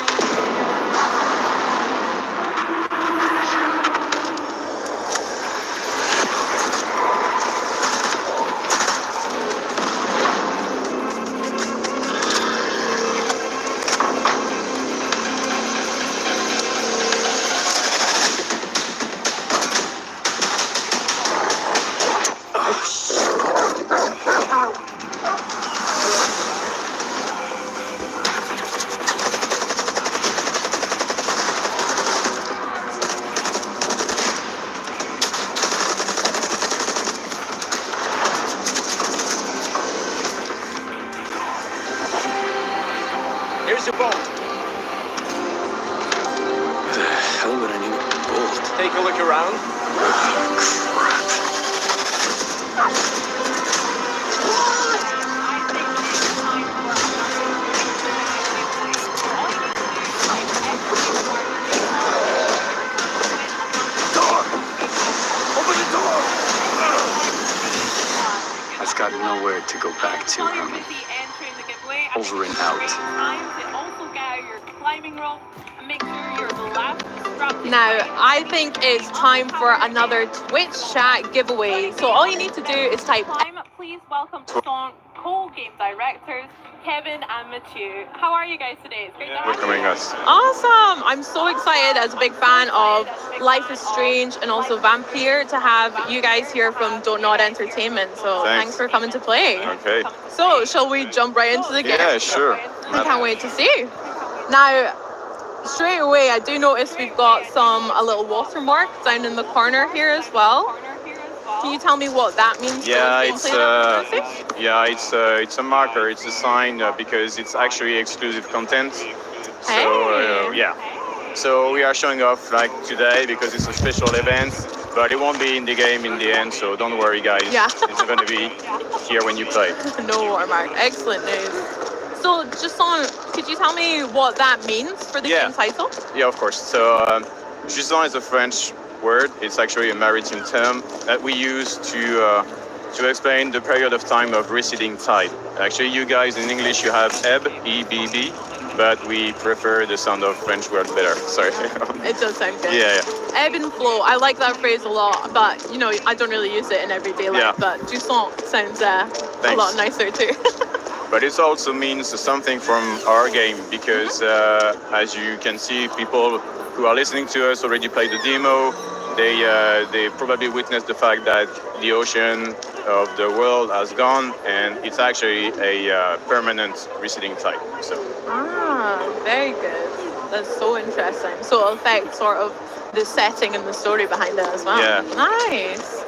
Here's your bolt. Why the hell would I need a bolt? Take a look around. I've got nowhere to go back to, Herman. Over and out. Now, I think it's time for another Twitch chat giveaway. So all you need to do is type. Please welcome to song co-game directors Kevin and Mathieu. How are you guys today? It's great to have you. Welcoming us. Awesome! I'm so excited as a big fan of Life is Strange and also Vampire to have you guys here from Don't Nod Entertainment. So thanks for coming to play. Okay. So shall we jump right into the game? Yeah, sure. I can't wait to see. Now, straight away, I do notice we've got a little watermark down in the corner here as well. Can you tell me what that means? Yeah, it's a marker. It's a sign because it's actually exclusive content. So yeah. So we are showing off like today because it's a special event, but it won't be in the game in the end. So don't worry, guys. Yeah. It's going to be here when you play. No watermark. Excellent news. So just could you tell me what that means for the game title? Yeah, of course. So Jusant is a French word. It's actually a maritime term that we use to explain the period of time of receding tide. Actually, you guys in English you have ebb, E-B-B, but we prefer the sound of French word better. Sorry. It does sound good. Yeah. Ebb and flow. I like that phrase a lot, but you know I don't really use it in everyday life. Yeah. But Jusant sounds a lot nicer too. But it also means something from our game because as you can see, people who are listening to us already played the demo. They probably witnessed the fact that the ocean of the world has gone, and it's actually a permanent receding tide. So. Very good. That's so interesting. So it'll affect sort of the setting and the story behind it as well. Yeah. Nice.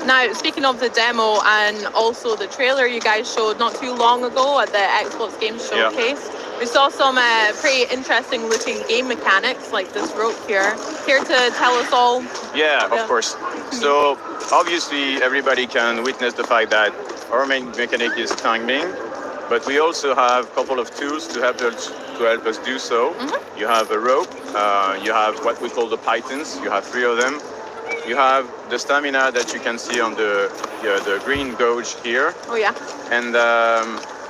Now, speaking of the demo and also the trailer you guys showed not too long ago at the Xbox Games Showcase, we saw some pretty interesting looking game mechanics like this rope here. Care to tell us all? Yeah, of course. So obviously everybody can witness the fact that our main mechanic is climbing, but we also have a couple of tools to help us do so. You have a rope, you have what we call the pythons, you have 3 of them. You have the stamina that you can see on the green gauge here. Oh yeah.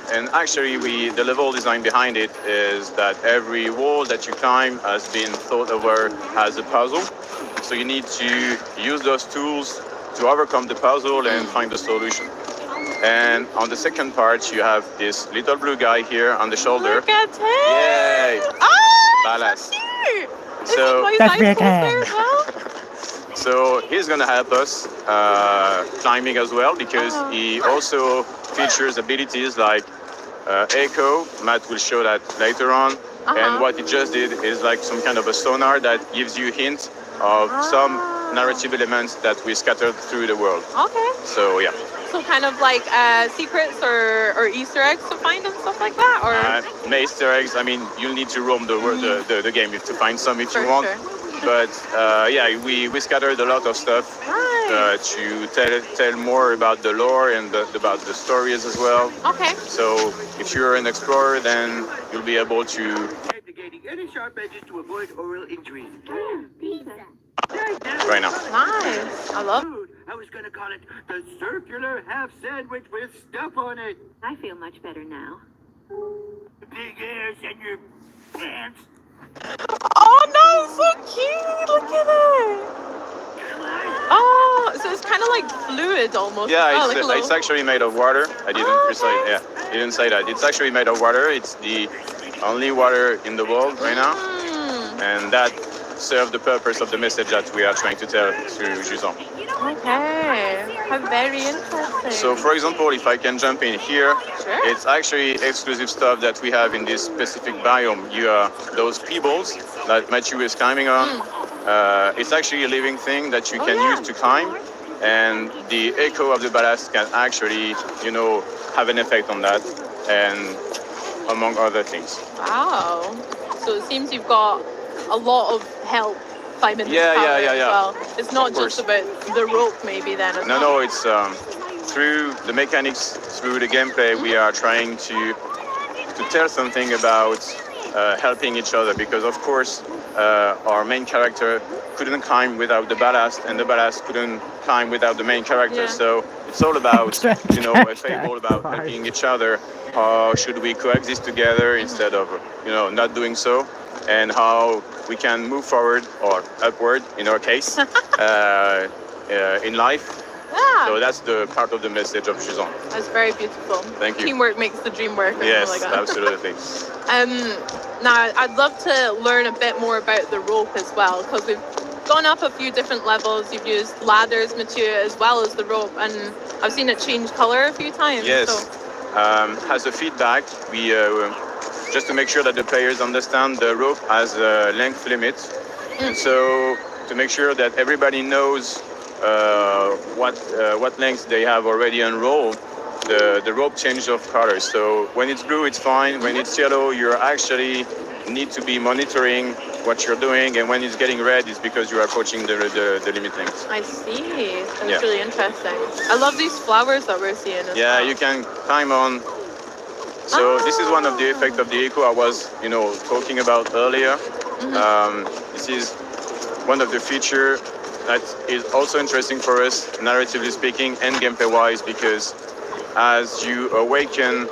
And actually, the level design behind it is that every wall that you climb has been thought over as a puzzle. So you need to use those tools to overcome the puzzle and find the solution. And on the second part, you have this little blue guy here on the shoulder. Look at him! Yay! Oh, Ballast. cute! So that's very good. So he's gonna help us climbing as well because he also features abilities like echo. Matt will show that later on. And what he just did is like some kind of a sonar that gives you hints of some narrative elements that we scattered through the world. Okay. So yeah. So kind of like secrets or Easter eggs to find and stuff like that, or Easter eggs. I mean, you'll need to roam the game to find some if you want. Sure. But yeah, we scattered a lot of stuff to tell more about the lore and about the stories as well. Okay. So if you're an explorer, then you'll be able to. Investigating any sharp edges to avoid oral injuries. Right now. Nice. I love. I was gonna call it the circular half sandwich with stuff on it. I feel much better now. Big ears and your pants. Oh no, so cute! Look at it. Oh, so it's kind of like fluid almost. Yeah, oh, it's, like it's actually made of water. I didn't say that. It's actually made of water. It's the only water in the world right now, and that serves the purpose of the message that we are trying to tell through Jusant. Okay, how very interesting. So, for example, if I can jump in here, Sure. it's actually exclusive stuff that we have in this specific biome. You are those pebbles that Matthew is climbing on. It's actually a living thing that you can use to climb, and the echo of the ballast can actually, have an effect on that, and among other things. Wow. So it seems you've got a lot of help climbing this Yeah, tower yeah. as well. It's not Of just about the rope maybe then as well. No, it's through the mechanics, through the gameplay, we are trying to tell something about helping each other, because of course our main character couldn't climb without the ballast, and the ballast couldn't climb without the main character. Yeah. So it's all about a fable about helping each other. How should we coexist together instead of not doing so, and how we can move forward or upward in our case in life. Yeah. So that's the part of the message of Jusant. That's very beautiful. Thank you. Teamwork makes the dream work. or Yes, something like that. absolutely. Now, I'd love to learn a bit more about the rope as well, because we've gone up a few different levels. You've used ladders, Mathieu, as well as the rope, and I've seen it change color a few times. Yes. So. As a feedback, we just to make sure that the players understand the rope has a length limit, and so to make sure that everybody knows what length they have already unrolled, the rope changes of color. So when it's blue, it's fine. When it's yellow, you actually need to be monitoring what you're doing, and when it's getting red, it's because you are approaching the limit length. I see. That's really interesting. I love these flowers that we're seeing as well. You can climb on. So this is one of the effects of the echo I was, talking about earlier. This is one of the features that is also interesting for us, narratively speaking and gameplay-wise, because as you awaken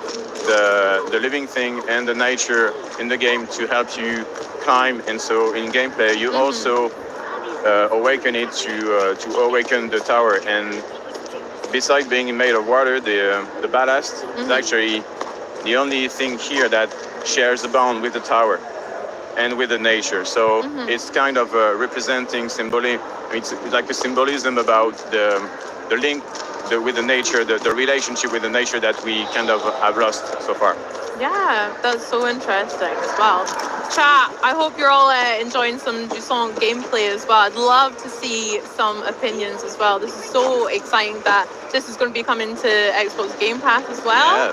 the living thing and the nature in the game to help you climb, and so in gameplay you also awaken it to awaken the tower. And besides being made of water, the ballast is actually the only thing here that shares a bond with the tower and with the nature. So it's kind of representing it's like a symbolism about the link with the nature, the relationship with the nature that we kind of have lost so far. Yeah, that's so interesting as well. Chat, I hope you're all enjoying some Jusant gameplay as well. I'd love to see some opinions as well. This is so exciting that this is going to be coming to Xbox Game Pass as well.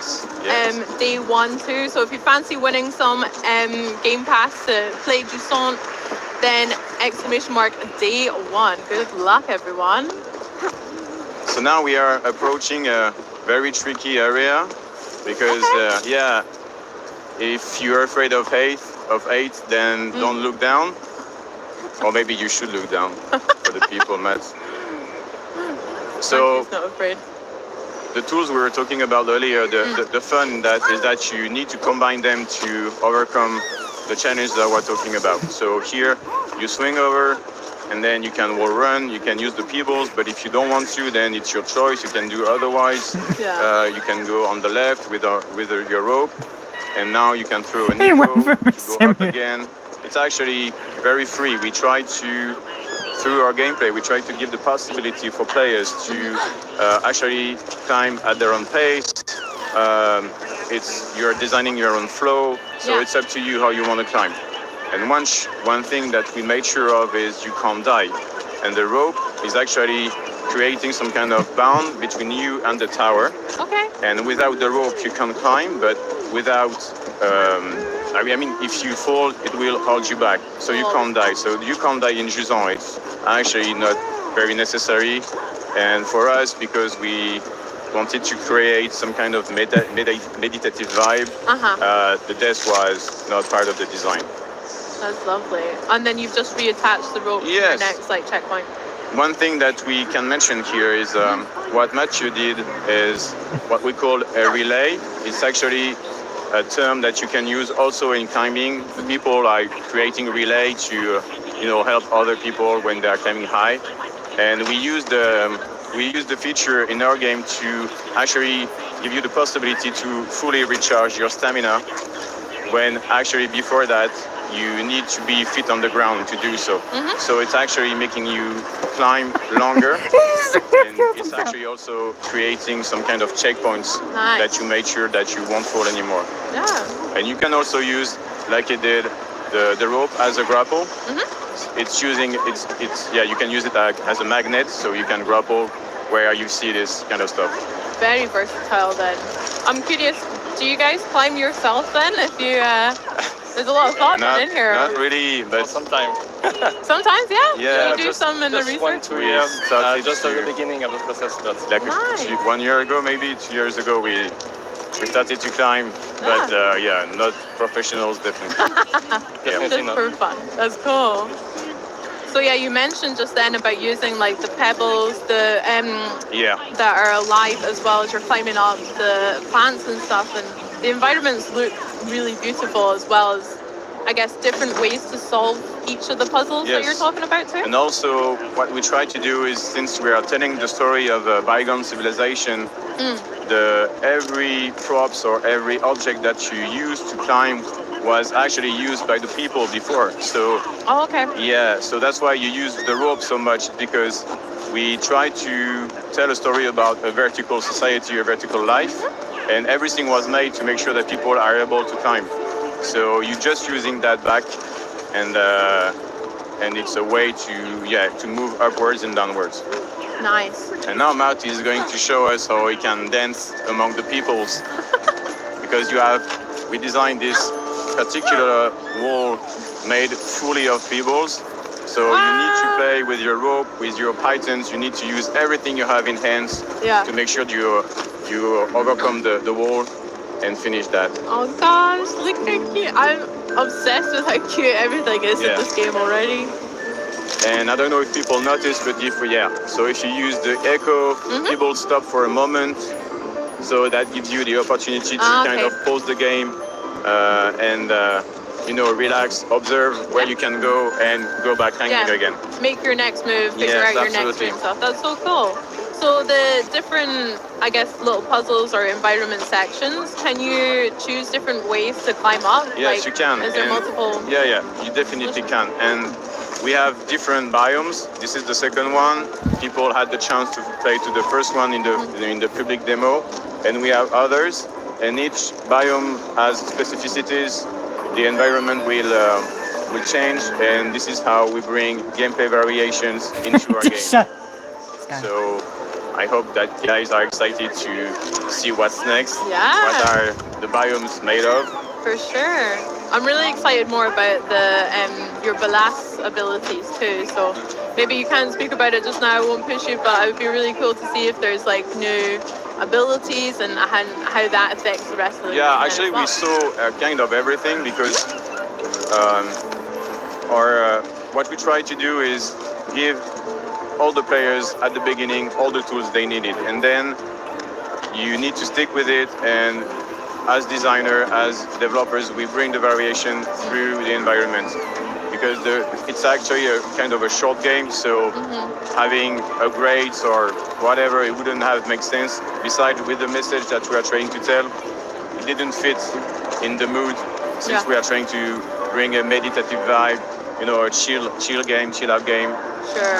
Yes. Day 1 too. So if you fancy winning some Game Pass to play Jusant, then !day 1. Good luck, everyone. So now we are approaching a very tricky area, because if you're afraid of height, then don't look down, or maybe you should look down for the people, Matt. So not afraid. the tools we were talking about earlier, the fun in that is that you need to combine them to overcome the challenge that we're talking about. So here you swing over, and then you can wall run, you can use the pebbles, but if you don't want to, then it's your choice. You can do otherwise. You can go on the left with your rope, and now you can throw an echo, go up again. It's actually very free. We try to, through our gameplay, we try to give the possibility for players to actually climb at their own pace. You're designing your own flow, so it's up to you how you want to climb. And one thing that we made sure of is you can't die. And the rope is actually creating some kind of bound between you and the tower. Okay. And without the rope, you can climb, but without, if you fall, it will hold you back. So you can't die. So you can't die in Jusant. It's actually not very necessary. And for us, because we wanted to create some kind of meditative vibe, the death was not part of the design. That's lovely. And then you've just reattached the rope to your next checkpoint. one thing that we can mention here is what Mathieu did is what we call a relay. It's actually a term that you can use also in climbing. People are creating relay to, help other people when they are climbing high. And we use the feature in our game to actually give you the possibility to fully recharge your stamina when actually before that you need to be feet on the ground to do so. So it's actually making you climb longer. And it's actually also creating some kind of checkpoints that you make sure that you won't fall anymore. Yeah. And you can also use, like it did, the rope as a grapple. You can use it as a magnet, so you can grapple where you see this kind of stuff. Very versatile then. I'm curious, do you guys climb yourself then? If you, there's a lot of thought in here. Not really, but sometimes. Sometimes, yeah? Yeah, You do some in the research? 2 years. Just at the beginning of the process. Like 1 year ago, maybe 2 years ago, we started to climb, but not professionals, definitely. Just for fun. That's cool. So yeah, you mentioned just then about using like the pebbles, that are alive, as well as you're climbing up the plants and stuff, and the environments look really beautiful, as well as, I guess, different ways to solve each of the puzzles that you're talking about too. And also, what we try to do is, since we are telling the story of a bygone civilization, every props or every object that you use to climb was actually used by the people before. So so that's why you use the rope so much, because we try to tell a story about a vertical society, a vertical life, and everything was made to make sure that people are able to climb. So you're just using that back, and it's a way to move upwards and downwards. Nice. And now Matt is going to show us how he can dance among the peoples, because we designed this particular wall made fully of pebbles. So you need to play with your rope, with your pythons. You need to use everything you have in hands to make sure you overcome the wall and finish that. Oh gosh, look how cute. I'm obsessed with how cute everything is in this game already. And I don't know if people notice, but so if you use the echo, people stop for a moment. So that gives you the opportunity to kind of pause the game and relax, observe where you can go, and go back hanging again. Make your next move, figure out your next move and stuff. That's so cool. So the different, I guess, little puzzles or environment sections, can you choose different ways to climb up? Yes, you can. Is there multiple? Yeah, you definitely can. And we have different biomes. This is the second one. People had the chance to play to the first one in the public demo, and we have others. And each biome has specificities. The environment will change, and this is how we bring gameplay variations into our game. So I hope that guys are excited to see what's next. Yeah. What are the biomes made of? For sure. I'm really excited more about your ballast abilities too. So maybe you can't speak about it just now. I won't push you, but it would be really cool to see if there's like new abilities and how that affects the rest of the game. Yeah, actually we saw kind of everything, because what we try to do is give all the players at the beginning all the tools they needed, and then you need to stick with it. And as designer, as developers, we bring the variation through the environment, because it's actually a kind of a short game, so having upgrades or whatever, it wouldn't have make sense. Besides, with the message that we are trying to tell, it didn't fit in the mood, since we are trying to bring a meditative vibe, a chill game, chill out game.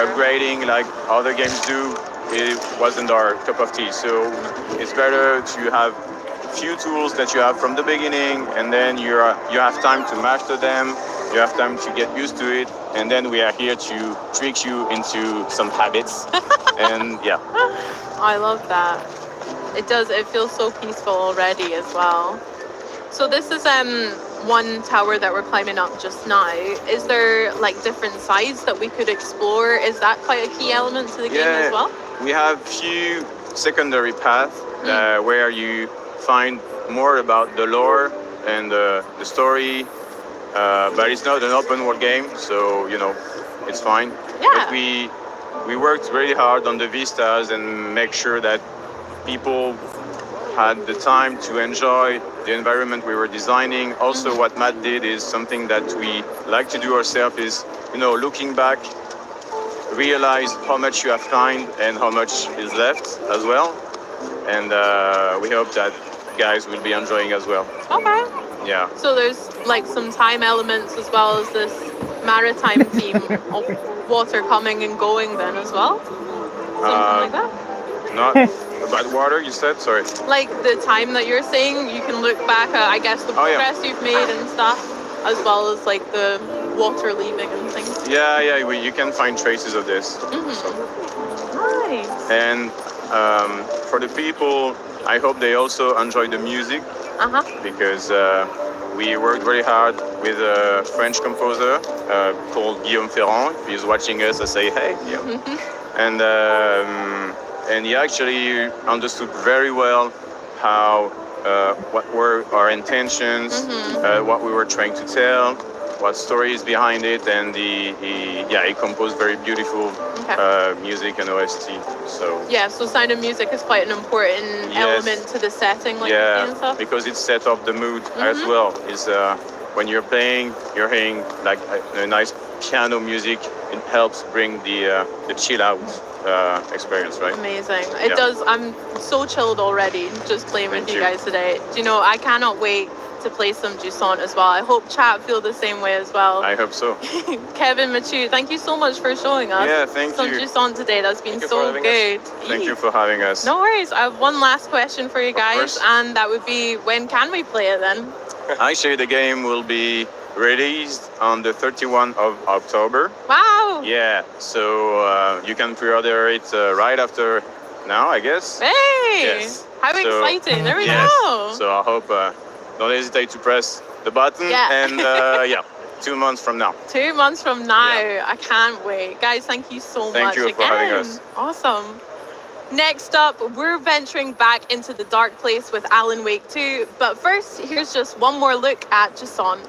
Upgrading like other games do, it wasn't our cup of tea. So it's better to have few tools that you have from the beginning, and then you have time to master them. You have time to get used to it, and then we are here to trick you into some habits. And I love that. It feels so peaceful already as well. So this is one tower that we're climbing up just now. Is there like different sides that we could explore? Is that quite a key element to the game as well? We have few secondary paths where you find more about the lore and the story, but it's not an open world game, so it's fine. Yeah. But we worked really hard on the vistas and make sure that people had the time to enjoy the environment we were designing. Also, what Matt did is something that we like to do ourselves is, looking back, realize how much you have climbed and how much is left as well. And we hope that guys will be enjoying as well. Okay. Yeah. So there's like some time elements as well as this maritime theme of water coming and going then as well? Something like that? Not about water, you said? Sorry. Like the time that you're saying, you can look back at, I guess, the progress you've made and stuff, as well as like the water leaving and things. Yeah, you can find traces of this. Nice. And for the people, I hope they also enjoy the music because we worked very hard with a French composer called Guillaume Ferrand. If he's watching us, I say hey. And he actually understood very well how what were our intentions, what we were trying to tell, what story is behind it, and he composed very beautiful music and OST. So so Sound of Music is quite an important element to the setting, like and stuff. Because it set up the mood as well. Is when you're playing, you're hearing like a nice piano music. It helps bring the chill out experience, right? Amazing. It does. I'm so chilled already just playing with you guys today. Do you know, I cannot wait to play some Jusant as well. I hope chat feel the same way as well. I hope so. Kevin, Mathieu, thank you so much for showing us some Jusant today. That's been so good. Thank you for having us. No worries. I have one last question for you guys, and that would be, when can we play it then? Actually, the game will be released on the 31st of October. Wow! Yeah, so you can pre-order it right after now, I guess. Hey! Yes. How exciting! There we go! So I hope don't hesitate to press the button and 2 months from now. 2 months from now. I can't wait. Guys, thank you so much Thank you again. for having us. Awesome. Next up, we're venturing back into the dark place with Alan Wake 2. But first, here's just one more look at Jusant.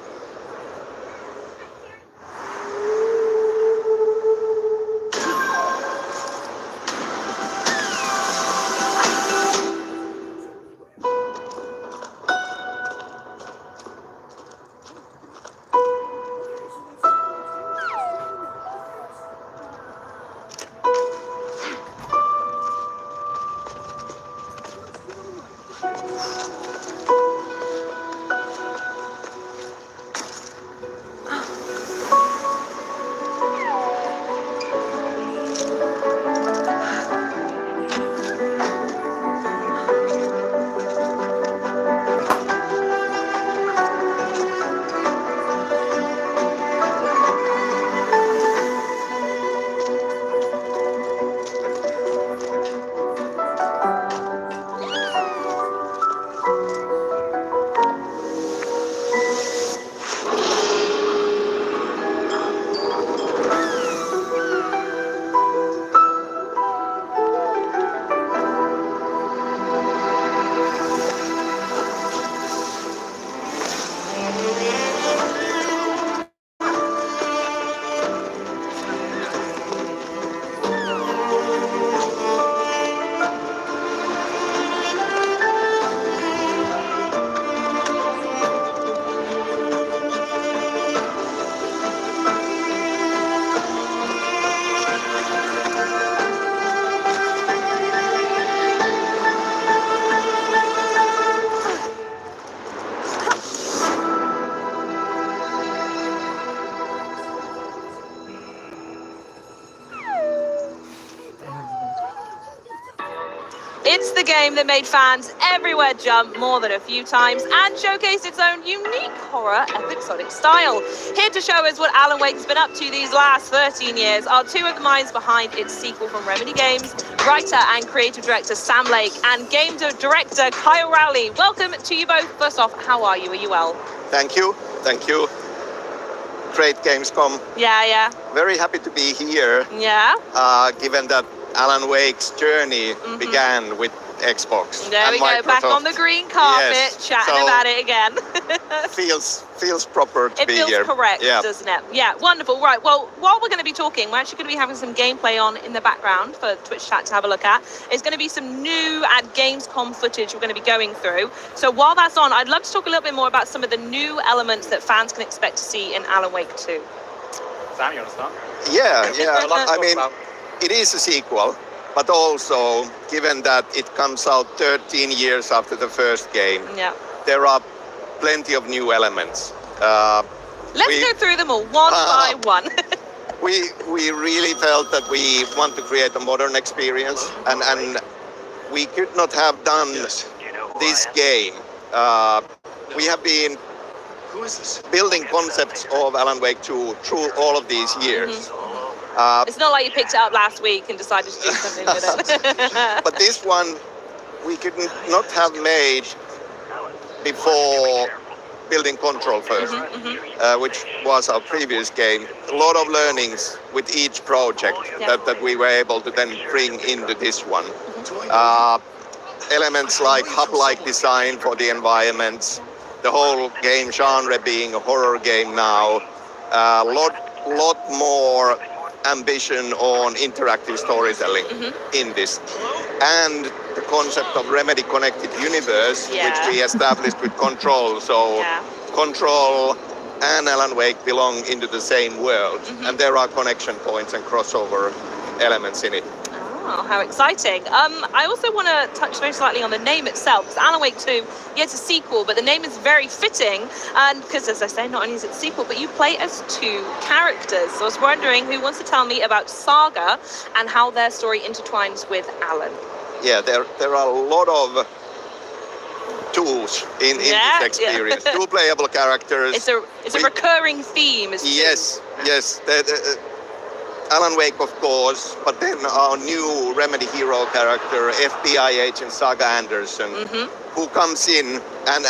It's the game that made fans everywhere jump more than a few times and showcased its own unique horror episodic style. Here to show us what Alan Wake has been up to these last 13 years are two of the minds behind its sequel from Remedy Games, writer and creative director Sam Lake and game director Kyle Rowley. Welcome to you both. First off, how are you? Are you well? Thank you. Thank you. Great Gamescom. Yeah. Very happy to be here. Yeah. Given that Alan Wake's journey began with Xbox. There and we go, back on the green carpet, Yes, chatting so about it again. feels proper to It be feels here. correct, Yeah. doesn't it? Yeah, wonderful. Right, well, while we're going to be talking, we're actually going to be having some gameplay on in the background for Twitch chat to have a look at. It's going to be some new at Gamescom footage we're going to be going through. So while that's on, I'd love to talk a little bit more about some of the new elements that fans can expect to see in Alan Wake 2. Sam, you want to start? Yeah. I mean, it is a sequel, but also, given that it comes out 13 years after the first game, there are plenty of new elements. Let's go through them all one by one. we really felt that we want to create a modern experience, and we could not have done this game. We have been building concepts of Alan Wake 2 through all of these years. It's not like you picked it up last week and decided to do something with it. But this one we could not have made before building Control first, which was our previous game. A lot of learnings with each project that we were able to then bring into this one. Elements like hub-like design for the environments, the whole game genre being a horror game now, lot more ambition on interactive storytelling in this, and the concept of Remedy Connected Universe, which we established with Control. So Control and Alan Wake belong into the same world, and there are connection points and crossover elements in it. Oh, how exciting. I also want to touch very slightly on the name itself, because Alan Wake 2, yeah, it's a sequel, but the name is very fitting, and because, as I say, not only is it a sequel, but you play as two characters. So I was wondering who wants to tell me about Saga and how their story intertwines with Alan. Yeah, there are a lot of tools in this experience. Two playable characters. It's a recurring theme. Yes. Alan Wake, of course, but then our new Remedy hero character, FBI agent Saga Anderson, who comes in and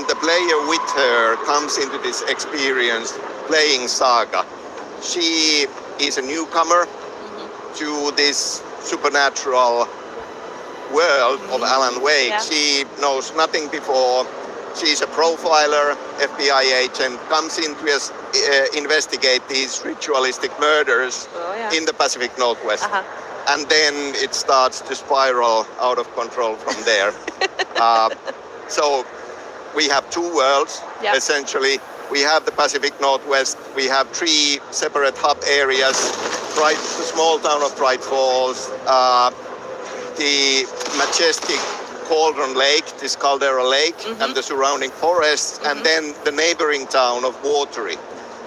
the player with her comes into this experience playing Saga. She is a newcomer to this supernatural world of Alan Wake. She knows nothing before. She's a profiler, FBI agent, comes in to investigate these ritualistic murders in the Pacific Northwest. And then it starts to spiral out of control from there. So we have two worlds, essentially. We have the Pacific Northwest. We have three separate hub areas, the small town of Bright Falls, the majestic Cauldron Lake, this Caldera Lake, and the surrounding forests, and then the neighboring town of Watery.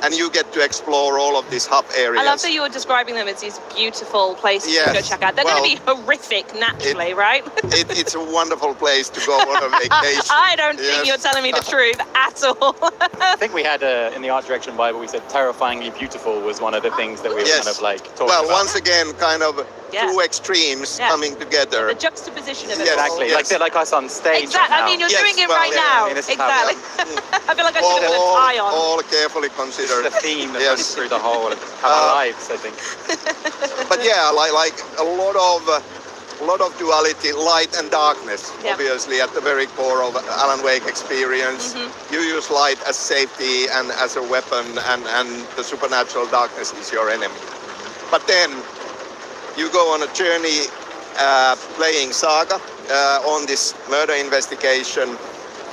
And you get to explore all of these hub areas. I love that you're describing them as these beautiful places to go check out. They're going to be horrific naturally, right? It's a wonderful place to go on a vacation. I don't think you're telling me the truth at all. I think we had in the art direction Bible, we said terrifyingly beautiful was one of the things that we were kind of like talking about. Well, once again, kind of two extremes coming together. The juxtaposition of it. Exactly, like us on stage. Exactly. I mean, you're doing it right now. I mean, exactly. I feel like I should have a tie on. All carefully considered. The theme that runs through the whole of our lives, I think. But yeah, like a lot of duality, light and darkness, obviously at the very core of Alan Wake experience. You use light as safety and as a weapon, and the supernatural darkness is your enemy. But then you go on a journey playing Saga on this murder investigation,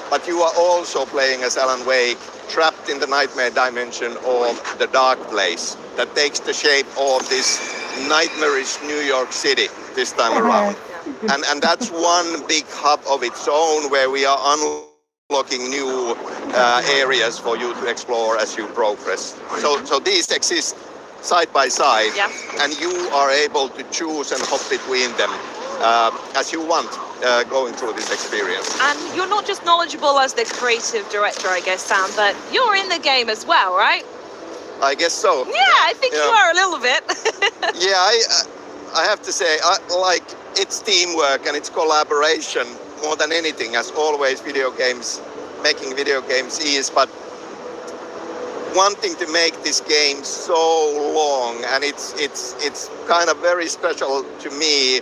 but you are also playing as Alan Wake, trapped in the nightmare dimension of the dark place that takes the shape of this nightmarish New York City this time around. And that's one big hub of its own where we are unlocking new areas for you to explore as you progress. So these exist side by side, and you are able to choose and hop between them as you want going through this experience. And you're not just knowledgeable as the creative director, I guess, Sam, but you're in the game as well, right? I guess so. Yeah, I think you are a little bit. I have to say, it's teamwork and it's collaboration more than anything, as always making video games is, but wanting to make this game so long, and it's kind of very special to me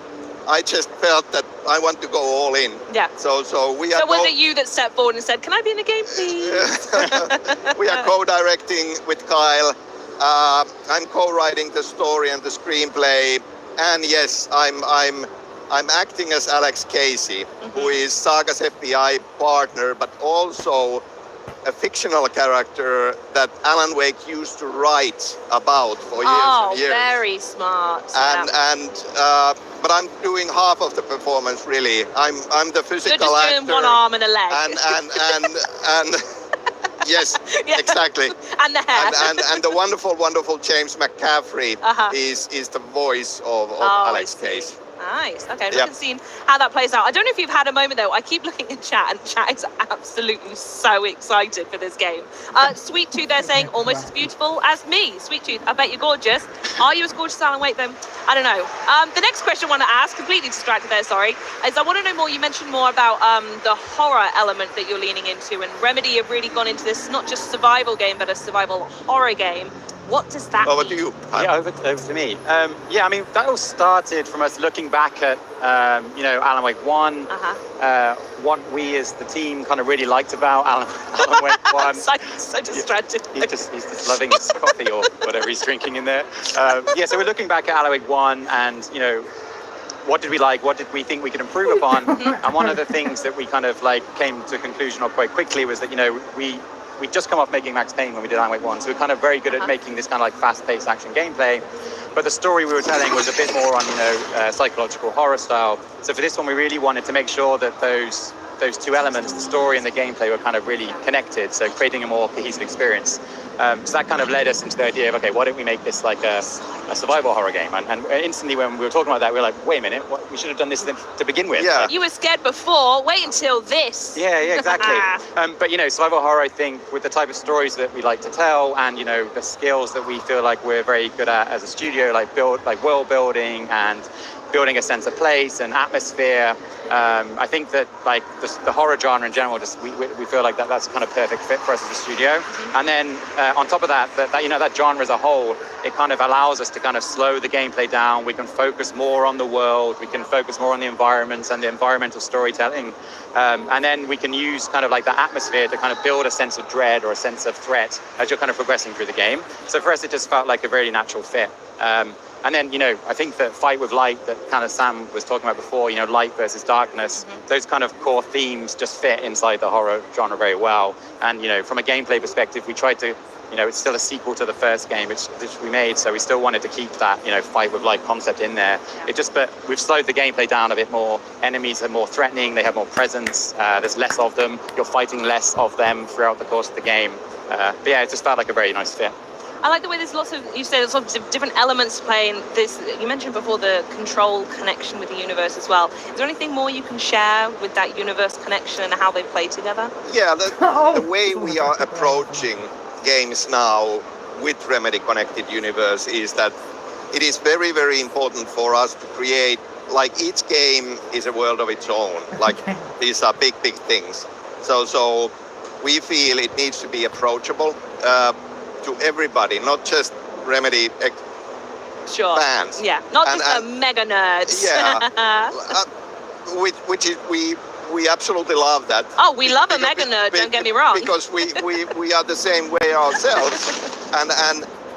I just felt that I want to go all in. Yeah. So we are. So was it you that stepped forward and said, "Can I be in the game, please?" We are co-directing with Kyle. I'm co-writing the story and the screenplay, and yes, I'm acting as Alex Casey, who is Saga's FBI partner, but also a fictional character that Alan Wake used to write about for years and years. Very smart. But I'm doing half of the performance really. I'm the physical You're just actor. doing one arm and a leg. And yes, exactly. And the hair. And the wonderful James McCaffrey is the voice of Alex Case. Nice. Okay, looking to see how that plays out. I don't know if you've had a moment though. I keep looking in chat, and chat is absolutely so excited for this game. Sweet Tooth, they're saying almost as beautiful as me. Sweet Tooth, I bet you're gorgeous. Are you as gorgeous as Alan Wake then? I don't know. The next question I want to ask, completely distracted there, sorry, is I want to know more. You mentioned more about the horror element that you're leaning into, and Remedy have really gone into this not just survival game, but a survival horror game. What does that mean? Over to you. Yeah, over to me. Yeah, I mean, that all started from us looking back at, Alan Wake 1, what we as the team kind of really liked about Alan Wake 1. so distracted. He's just loving his coffee or whatever he's drinking in there. So we're looking back at Alan Wake 1 and, what did we like? What did we think we could improve upon? And one of the things that we kind of came to a conclusion of quite quickly was that, we just come off making Max Payne when we did Alan Wake 1, so we're kind of very good at making this kind of fast-paced action gameplay. But the story we were telling was a bit more on, psychological horror style. So for this one, we really wanted to make sure that those two elements, the story and the gameplay, were kind of really connected, so creating a more cohesive experience. So that kind of led us into the idea of, okay, why don't we make this like a survival horror game? And instantly when we were talking about that, we were like, wait a minute, we should have done this to begin with. Yeah. You were scared before, wait until this. Yeah, exactly. But, survival horror, I think, with the type of stories that we like to tell and, the skills that we feel like we're very good at as a studio, like world building and building a sense of place and atmosphere. I think that the horror genre in general, just we feel like that's kind of perfect fit for us as a studio. And then on top of that genre as a whole, it kind of allows us to kind of slow the gameplay down. We can focus more on the world. We can focus more on the environments and the environmental storytelling. And then we can use kind of the atmosphere to kind of build a sense of dread or a sense of threat as you're kind of progressing through the game. So for us, it just felt like a very natural fit. And then, I think that fight with light that kind of Sam was talking about before, light versus darkness, those kind of core themes just fit inside the horror genre very well. And, from a gameplay perspective, we tried to, it's still a sequel to the first game which we made, so we still wanted to keep that, fight with light concept in there. But we've slowed the gameplay down a bit more. Enemies are more threatening, they have more presence, there's less of them, you're fighting less of them throughout the course of the game. But yeah, it just felt like a very nice fit. I like the way there's lots of different elements to play in this. You mentioned before the control connection with the universe as well. Is there anything more you can share with that universe connection and how they play together? Yeah, the way we are approaching games now with Remedy Connected Universe is that it is very, very important for us to create, each game is a world of its own. These are big things. So we feel it needs to be approachable to everybody, not just Remedy fans. Yeah, not just the mega nerds. Yeah, which is we absolutely love that. Oh, we love a mega nerd. Don't get me wrong. Because we are the same way ourselves,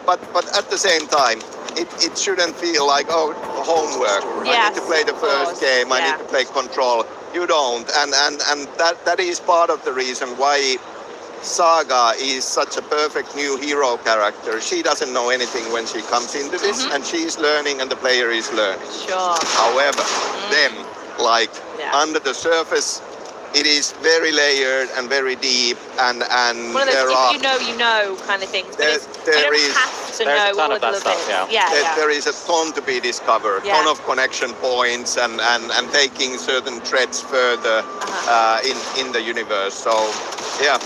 but at the same time, it shouldn't feel like homework. Yes, I need to play the first game. I need to play Control. You don't, and that is part of the reason why Saga is such a perfect new hero character. She doesn't know anything when she comes into this, and she's learning and the player is learning. Sure. However, then, under the surface, it is very layered and very deep, and one of those you know kind of things. But you don't have to know all of the bits. There is a ton to be discovered, ton of connection points, and taking certain threads further in the universe. So, yeah.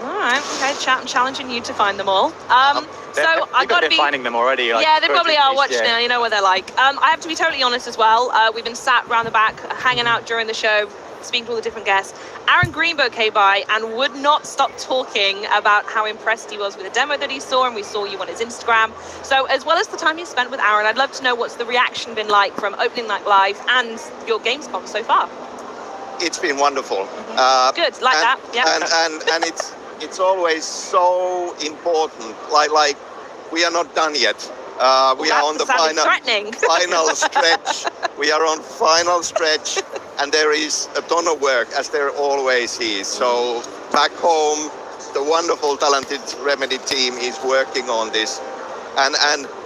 All right, okay, I'm challenging you to find them all. So I've got to be finding them already. Yeah, they probably are watching it. You know what they're like. I have to be totally honest as well. We've been sat around the back, hanging out during the show. speaking to all the different guests, Aaron Greenberg came by and would not stop talking about how impressed he was with the demo that he saw, and we saw you on his Instagram. So as well as the time you spent with Aaron, I'd love to know what's the reaction been like from opening night live and your Gamescom so far. It's been wonderful. Good, like that. Yeah. And it's always so important. Like we are not done yet. We are on the final stretch. We are on final stretch, and there is a ton of work, as there always is. So back home, the wonderful, talented Remedy team is working on this,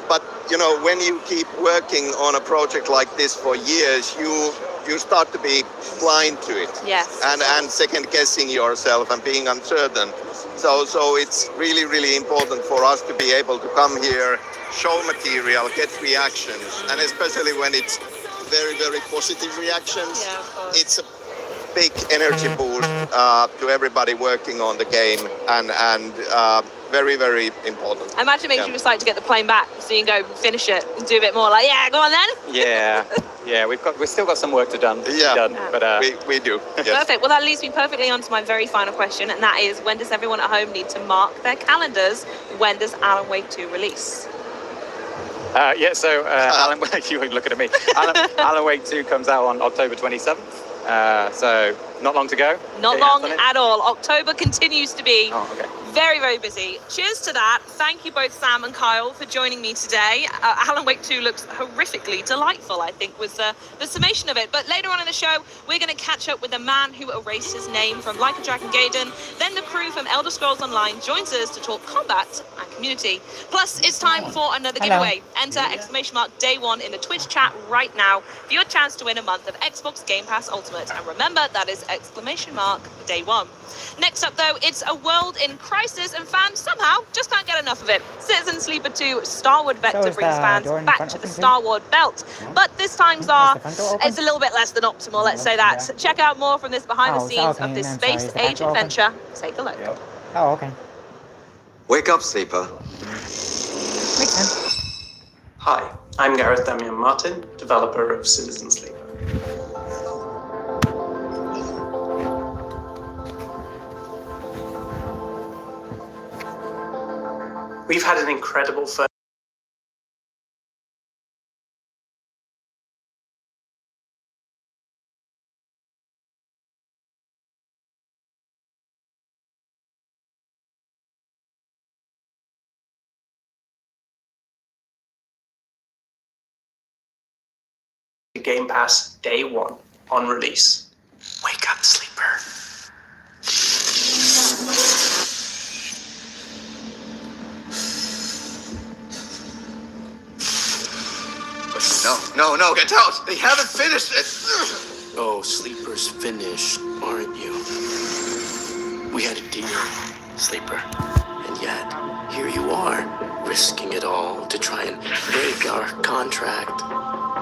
but you know, when you keep working on a project like this for years, you start to be blind to it. Yes. And second guessing yourself and being uncertain. So it's really important for us to be able to come here, show material, get reactions, and especially when it's very positive reactions. Yeah, it's a big energy boost to everybody working on the game, and very important. I imagine it makes you decide to get the plane back so you can go finish it and do a bit more like, yeah, go on then. Yeah, we've still got some work to done. But we do. Yes. Perfect. Well, that leads me perfectly on to my very final question, and that is, when does everyone at home need to mark their calendars? When does Alan Wake 2 release? Alan Wake, you were looking at me. Alan Wake 2 comes out on October 27th. So not long to go. Not long at all. October continues to be very busy. Cheers to that. Thank you both, Sam and Kyle, for joining me today. Alan Wake 2 looks horrifically delightful, I think, was the summation of it. But later on in the show, we're going to catch up with the man who erased his name from Like a Dragon Gaiden. Then the crew from Elder Scrolls Online joins us to talk combat and community. Plus, it's time for another giveaway. Enter !Day1 in the Twitch chat right now for your chance to win a month of Xbox Game Pass Ultimate. And remember, that is !Day1. Next up, though, it's a world in crisis, and fans somehow just can't get enough of it. Citizen Sleeper 2 Starward Vector brings fans back to the Starward Belt. But this time, it's a little bit less than optimal, let's say that. Check out more from this behind the scenes of this space age adventure. Take a look. Oh, okay. Wake up, Sleeper. Makes sense. Hi, I'm Gareth Damian Martin, developer of Citizen Sleeper. We've had an incredible first Game Pass day one on release. Wake up, Sleeper. No, get out! They haven't finished it! Oh, Sleeper's finished, aren't you? We had a deal, Sleeper. And yet, here you are, risking it all to try and break our contract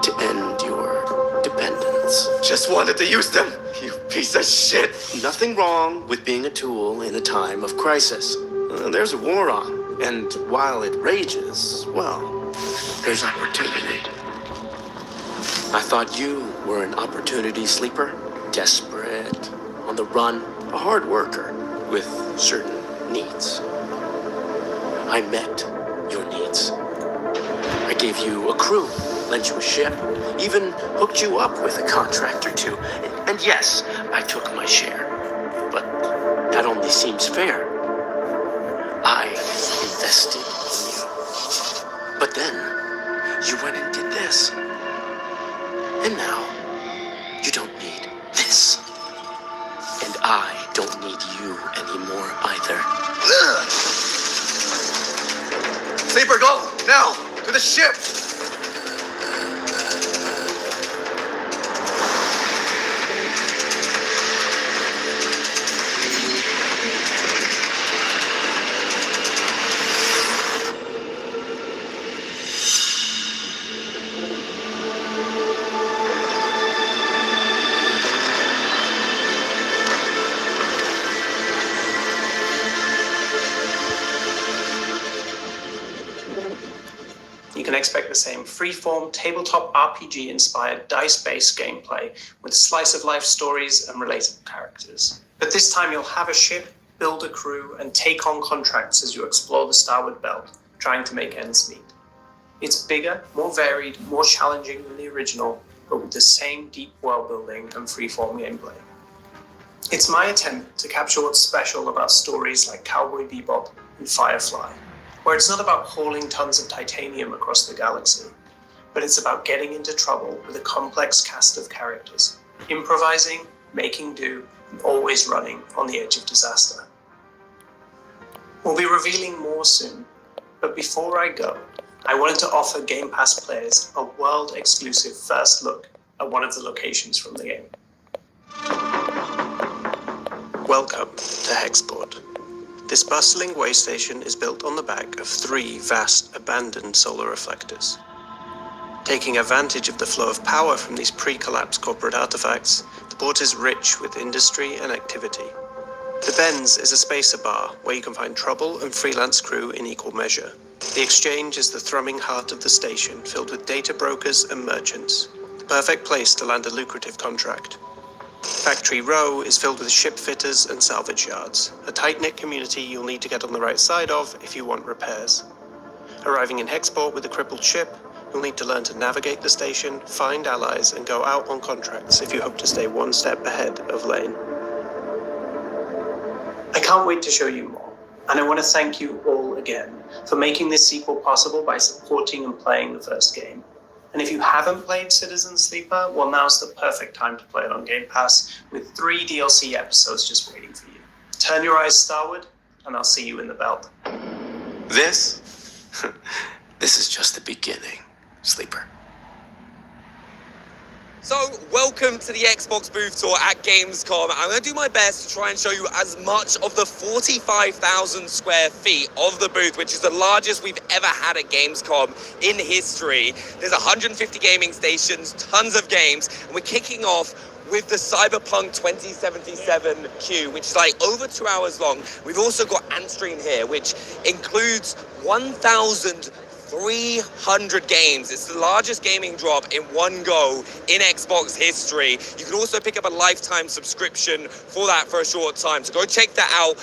to end your dependence. Just wanted to use them, you piece of shit! Nothing wrong with being a tool in a time of crisis. There's a war on, and while it rages, well, there's opportunity. I thought you were an opportunity sleeper, desperate, on the run, a hard worker with certain needs. I met your needs. I gave you a crew, lent you a ship, even hooked you up with a contract or two. And yes, I took my share, but that only seems fair. I invested in you. But then, you went and did this. And now, you don't need this. And I don't need you anymore either. Sleeper, go! Now! To the ship! You You can expect the same freeform, tabletop RPG-inspired dice-based gameplay with slice-of-life stories and relatable characters. But this time you'll have a ship, build a crew, and take on contracts as you explore the Starward Belt, trying to make ends meet. It's bigger, more varied, more challenging than the original, but with the same deep world building and freeform gameplay. It's my attempt to capture what's special about stories like Cowboy Bebop and Firefly, where it's not about hauling tons of titanium across the galaxy, but it's about getting into trouble with a complex cast of characters, improvising, making do, and always running on the edge of disaster. We'll be revealing more soon, but before I go, I wanted to offer Game Pass players a world-exclusive first look at one of the locations from the game. Welcome to Hexport. This bustling way station is built on the back of 3 vast, abandoned solar reflectors. Taking advantage of the flow of power from these pre-collapsed corporate artifacts, the port is rich with industry and activity. The Benz is a spacer bar where you can find trouble and freelance crew in equal measure. The Exchange is the thrumming heart of the station, filled with data brokers and merchants. The perfect place to land a lucrative contract. Factory Row is filled with ship fitters and salvage yards, a tight-knit community you'll need to get on the right side of if you want repairs. Arriving in Hexport with a crippled ship, you'll need to learn to navigate the station, find allies, and go out on contracts if you hope to stay one step ahead of Lane. I can't wait to show you more, and I want to thank you all again for making this sequel possible by supporting and playing the first game. And if you haven't played Citizen Sleeper, well, now's the perfect time to play it on Game Pass with 3 DLC episodes just waiting for you. Turn your eyes starward, and I'll see you in the belt. This is just the beginning, Sleeper. So, welcome to the Xbox booth tour at Gamescom. I'm going to do my best to try and show you as much of the 45,000 square feet of the booth, which is the largest we've ever had at Gamescom in history. There's 150 gaming stations, tons of games, and we're kicking off with the Cyberpunk 2077 queue, which is like over 2 hours long. We've also got Antstream here, which includes 1,300 games. It's the largest gaming drop in one go in Xbox history. You can also pick up a lifetime subscription for that for a short time. So go check that out.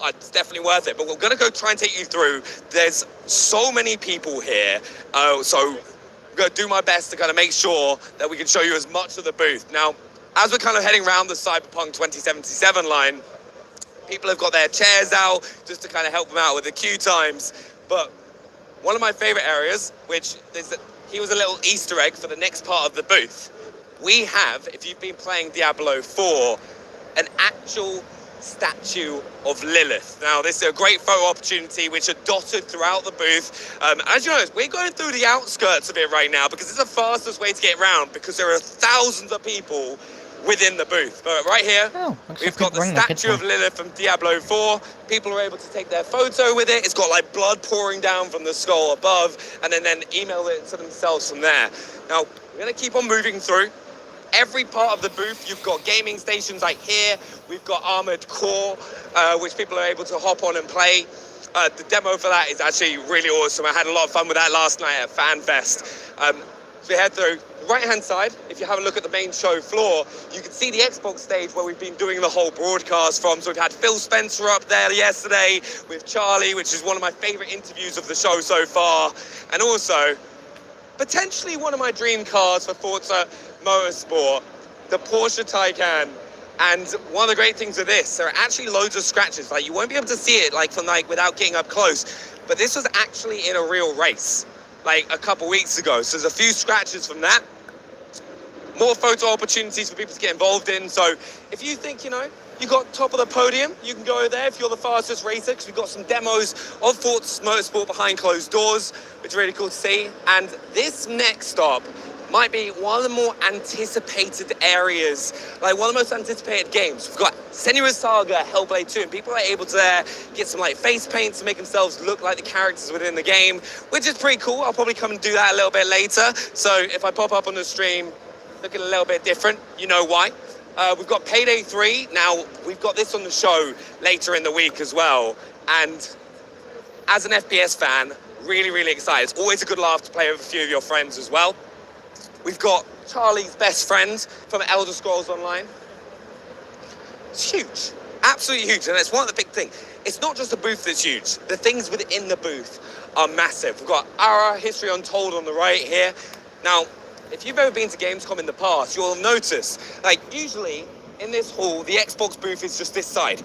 It's definitely worth it. But we're going to go try and take you through. There's so many people here. So I'm going to do my best to kind of make sure that we can show you as much of the booth. Now, as we're kind of heading around the Cyberpunk 2077 line, people have got their chairs out just to kind of help them out with the queue times. But one of my favorite areas, which is that he was a little Easter egg for the next part of the booth. We have, if you've been playing Diablo 4, an actual statue of Lilith. Now, this is a great photo opportunity which are dotted throughout the booth. As you notice, we're going through the outskirts of it right now because it's the fastest way to get around because there are thousands of people within the booth. But right here, we've got the statue of Lilith from Diablo 4. People are able to take their photo with it. It's got like blood pouring down from the skull above, and then email it to themselves from there. Now, we're going to keep on moving through. Every part of the booth, you've got gaming stations like here. We've got Armored Core, which people are able to hop on and play. The demo for that is actually really awesome. I had a lot of fun with that last night at FanFest. So we head through the right-hand side. If you have a look at the main show floor, you can see the Xbox stage where we've been doing the whole broadcast from. So we've had Phil Spencer up there yesterday with Charlie, which is one of my favorite interviews of the show so far. And also, potentially one of my dream cars for Forza Motorsport, the Porsche Taycan. And one of the great things of this, there are actually loads of scratches. Like, you won't be able to see it without getting up close. But this was actually in a real race, like a couple weeks ago. So there's a few scratches from that. More photo opportunities for people to get involved in. So if you think, you got top of the podium, you can go there if you're the fastest racer, because we've got some demos of Forza Motorsport behind closed doors, which is really cool to see. And this next stop might be one of the more anticipated areas, like one of the most anticipated games. We've got Senua's Saga, Hellblade 2, and people are able to get some face paint to make themselves look like the characters within the game, which is pretty cool. I'll probably come and do that a little bit later. So if I pop up on the stream looking a little bit different, you know why. We've got Payday 3. Now, we've got this on the show later in the week as well. And as an FPS fan, Really, really excited. It's always a good laugh to play with a few of your friends as well. We've got Charlie's best friend from Elder Scrolls Online. It's huge, absolutely huge, and it's one of the big things. It's not just the booth that's huge. The things within the booth are massive. We've got our History Untold on the right here. Now, if you've ever been to Gamescom in the past, you'll notice, like, usually in this hall, the Xbox booth is just this side.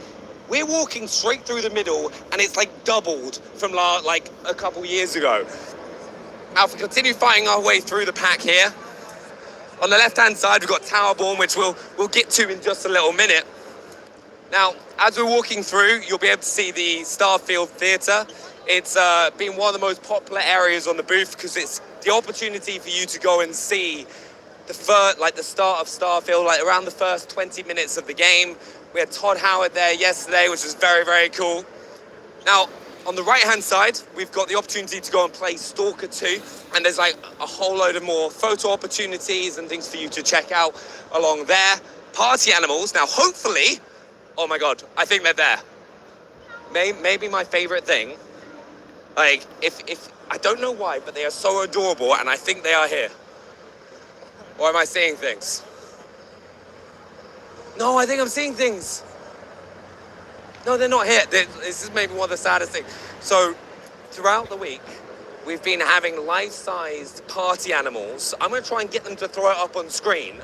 We're walking straight through the middle, and it's like doubled from like a couple years ago. Now, if we continue fighting our way through the pack here, on the left-hand side, we've got Towerborn, which we'll get to in just a little minute. Now, as we're walking through, you'll be able to see the Starfield Theatre. It's been one of the most popular areas on the booth because it's the opportunity for you to go and see the start of Starfield, like around the first 20 minutes of the game. We had Todd Howard there yesterday, which was very, very cool. Now, on the right-hand side, we've got the opportunity to go and play Stalker 2, and there's like a whole load of more photo opportunities and things for you to check out along there. Party animals. Now, hopefully, oh my God, I think they're there. Maybe my favorite thing. Like, if I don't know why, but they are so adorable, and I think they are here. Or am I seeing things? No, I think I'm seeing things. No, they're not here. This is maybe one of the saddest things. So, throughout the week, we've been having life-sized party animals. I'm going to try and get them to throw it up on screen,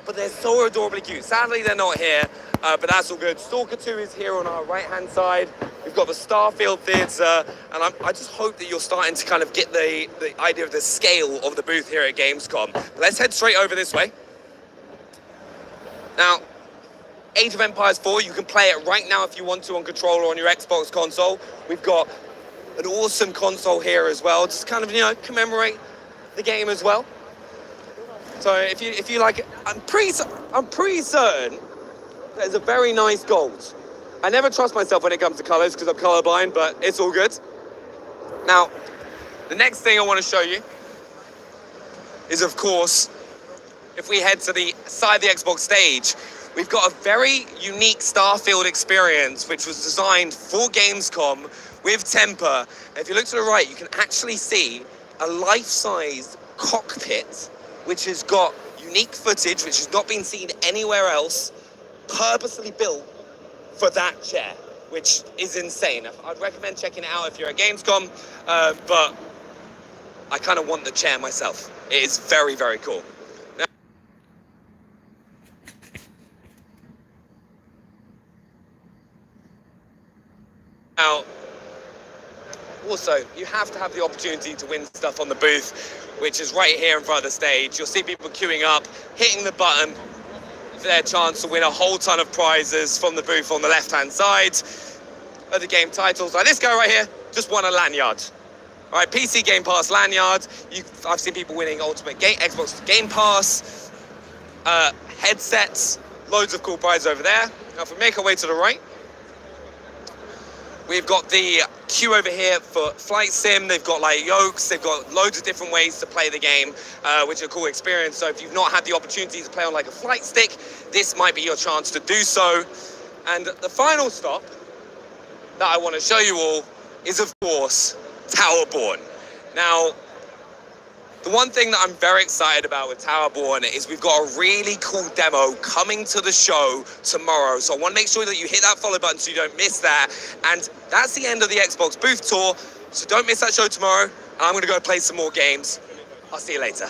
but they're so adorably cute. Sadly, they're not here, but that's all good. Stalker 2 is here on our right-hand side. We've got the Starfield Theatre, and I just hope that you're starting to kind of get the idea of the scale of the booth here at Gamescom. But let's head straight over this way. Now, Age of Empires 4, you can play it right now if you want to on controller or on your Xbox console. We've got an awesome console here as well, just kind of, you know, commemorate the game as well. So if you like it, I'm pretty certain there's a very nice gold. I never trust myself when it comes to colors because I'm colorblind, but it's all good. Now, the next thing I want to show you is, of course, if we head to the side of the Xbox stage, we've got a very unique Starfield experience, which was designed for Gamescom with Temper. And if you look to the right, you can actually see a life-size cockpit, which has got unique footage, which has not been seen anywhere else, purposely built for that chair, which is insane. I'd recommend checking it out if you're at Gamescom, but I kind of want the chair myself. It is very, very cool. Now, also, you have to have the opportunity to win stuff on the booth, which is right here in front of the stage. You'll see people queuing up, hitting the button for their chance to win a whole ton of prizes from the booth on the left-hand side of the game titles. Like this guy right here, just won a lanyard. All right, PC Game Pass lanyard. I've seen people winning Xbox Game Pass, headsets, loads of cool prizes over there. Now, if we make our way to the right, we've got the queue over here for Flight Sim. They've got like yokes. They've got loads of different ways to play the game, which are a cool experience. So if you've not had the opportunity to play on like a flight stick, this might be your chance to do so. And the final stop that I want to show you all is, of course, Towerborn. Now, the one thing that I'm very excited about with Towerborn is we've got a really cool demo coming to the show tomorrow. So I want to make sure that you hit that follow button so you don't miss that. And that's the end of the Xbox booth tour. So don't miss that show tomorrow. I'm going to go play some more games. I'll see you later.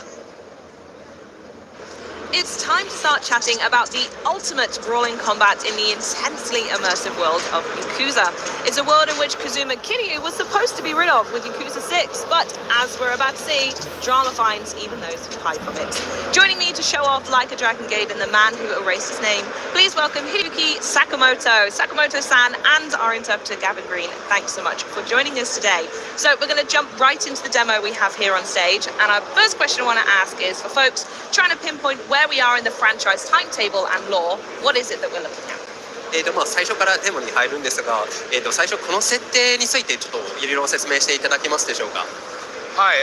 It's time to start chatting about the ultimate brawling combat in the intensely immersive world of Yakuza. It's a world in which Kazuma Kiryu was supposed to be rid of with Yakuza 6, but as we're about to see, drama finds even those who hide from it. Joining me to show off Like a Dragon Gaiden, the man who erased his name, please welcome Hideyuki Sakamoto, Sakamoto-san, and our interpreter Gavin Green. Thanks so much for joining us today. So we're going to jump right into the demo we have here on stage, and our first question I want to ask is for folks trying to pinpoint where we are in the franchise timetable and lore, what is it that we're looking at? 最初からデモに入るんですが、最初この設定についてちょっといろいろ説明していただけますでしょうか。はい、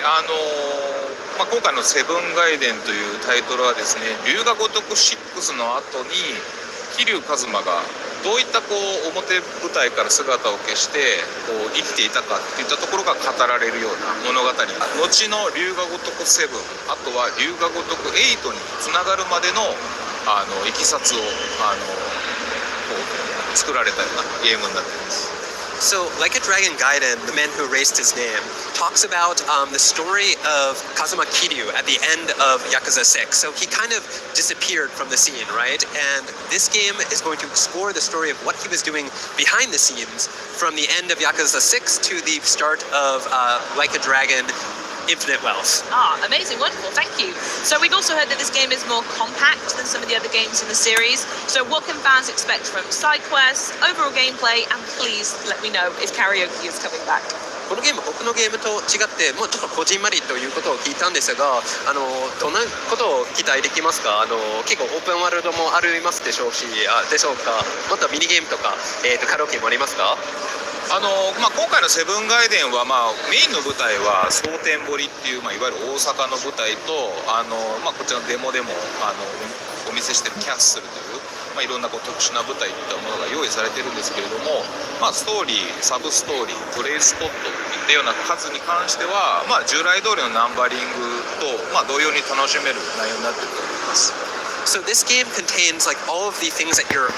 今回のセブンガイデンというタイトルはですね、龍が如く6の後に桐生一馬がどういったこう表舞台から姿を消してこう生きていたかっていったところが語られるような物語、後の龍が如く7、あとは龍が如く8につながるまでのいきさつをこう作られたようなゲームになっています。So, Like a Dragon Gaiden, the man who erased his name, talks about the story of Kazuma Kiryu at the end of Yakuza 6. So he kind of disappeared from the scene, right? And this game is going to explore the story of what he was doing behind the scenes from the end of Yakuza 6 to the start of Like a Dragon Infinite Wealth. Amazing, wonderful, thank you. So we've also heard that this game is more compact than some of the other games in the series. So what can fans expect from side quests, overall gameplay, and please let me know if karaoke is coming back. このゲーム、僕のゲームと違って、もうちょっとこじんまりということを聞いたんですが、どんなことを期待できますか？結構オープンワールドもありますでしょうし、でしょうか。またミニゲームとか、カラオケもありますか？今回のセブンガイデンは、メインの舞台は蒼天堀っていう、いわゆる大阪の舞台とこちらのデモでもお見せしてるキャッスルという、いろんな特殊な舞台といったものが用意されてるんですけれども、ストーリー、サブストーリー、プレイスポットといったような数に関しては、従来通りのナンバリングと、同様に楽しめる内容になっていると思います。So this game contains like all of the things that you're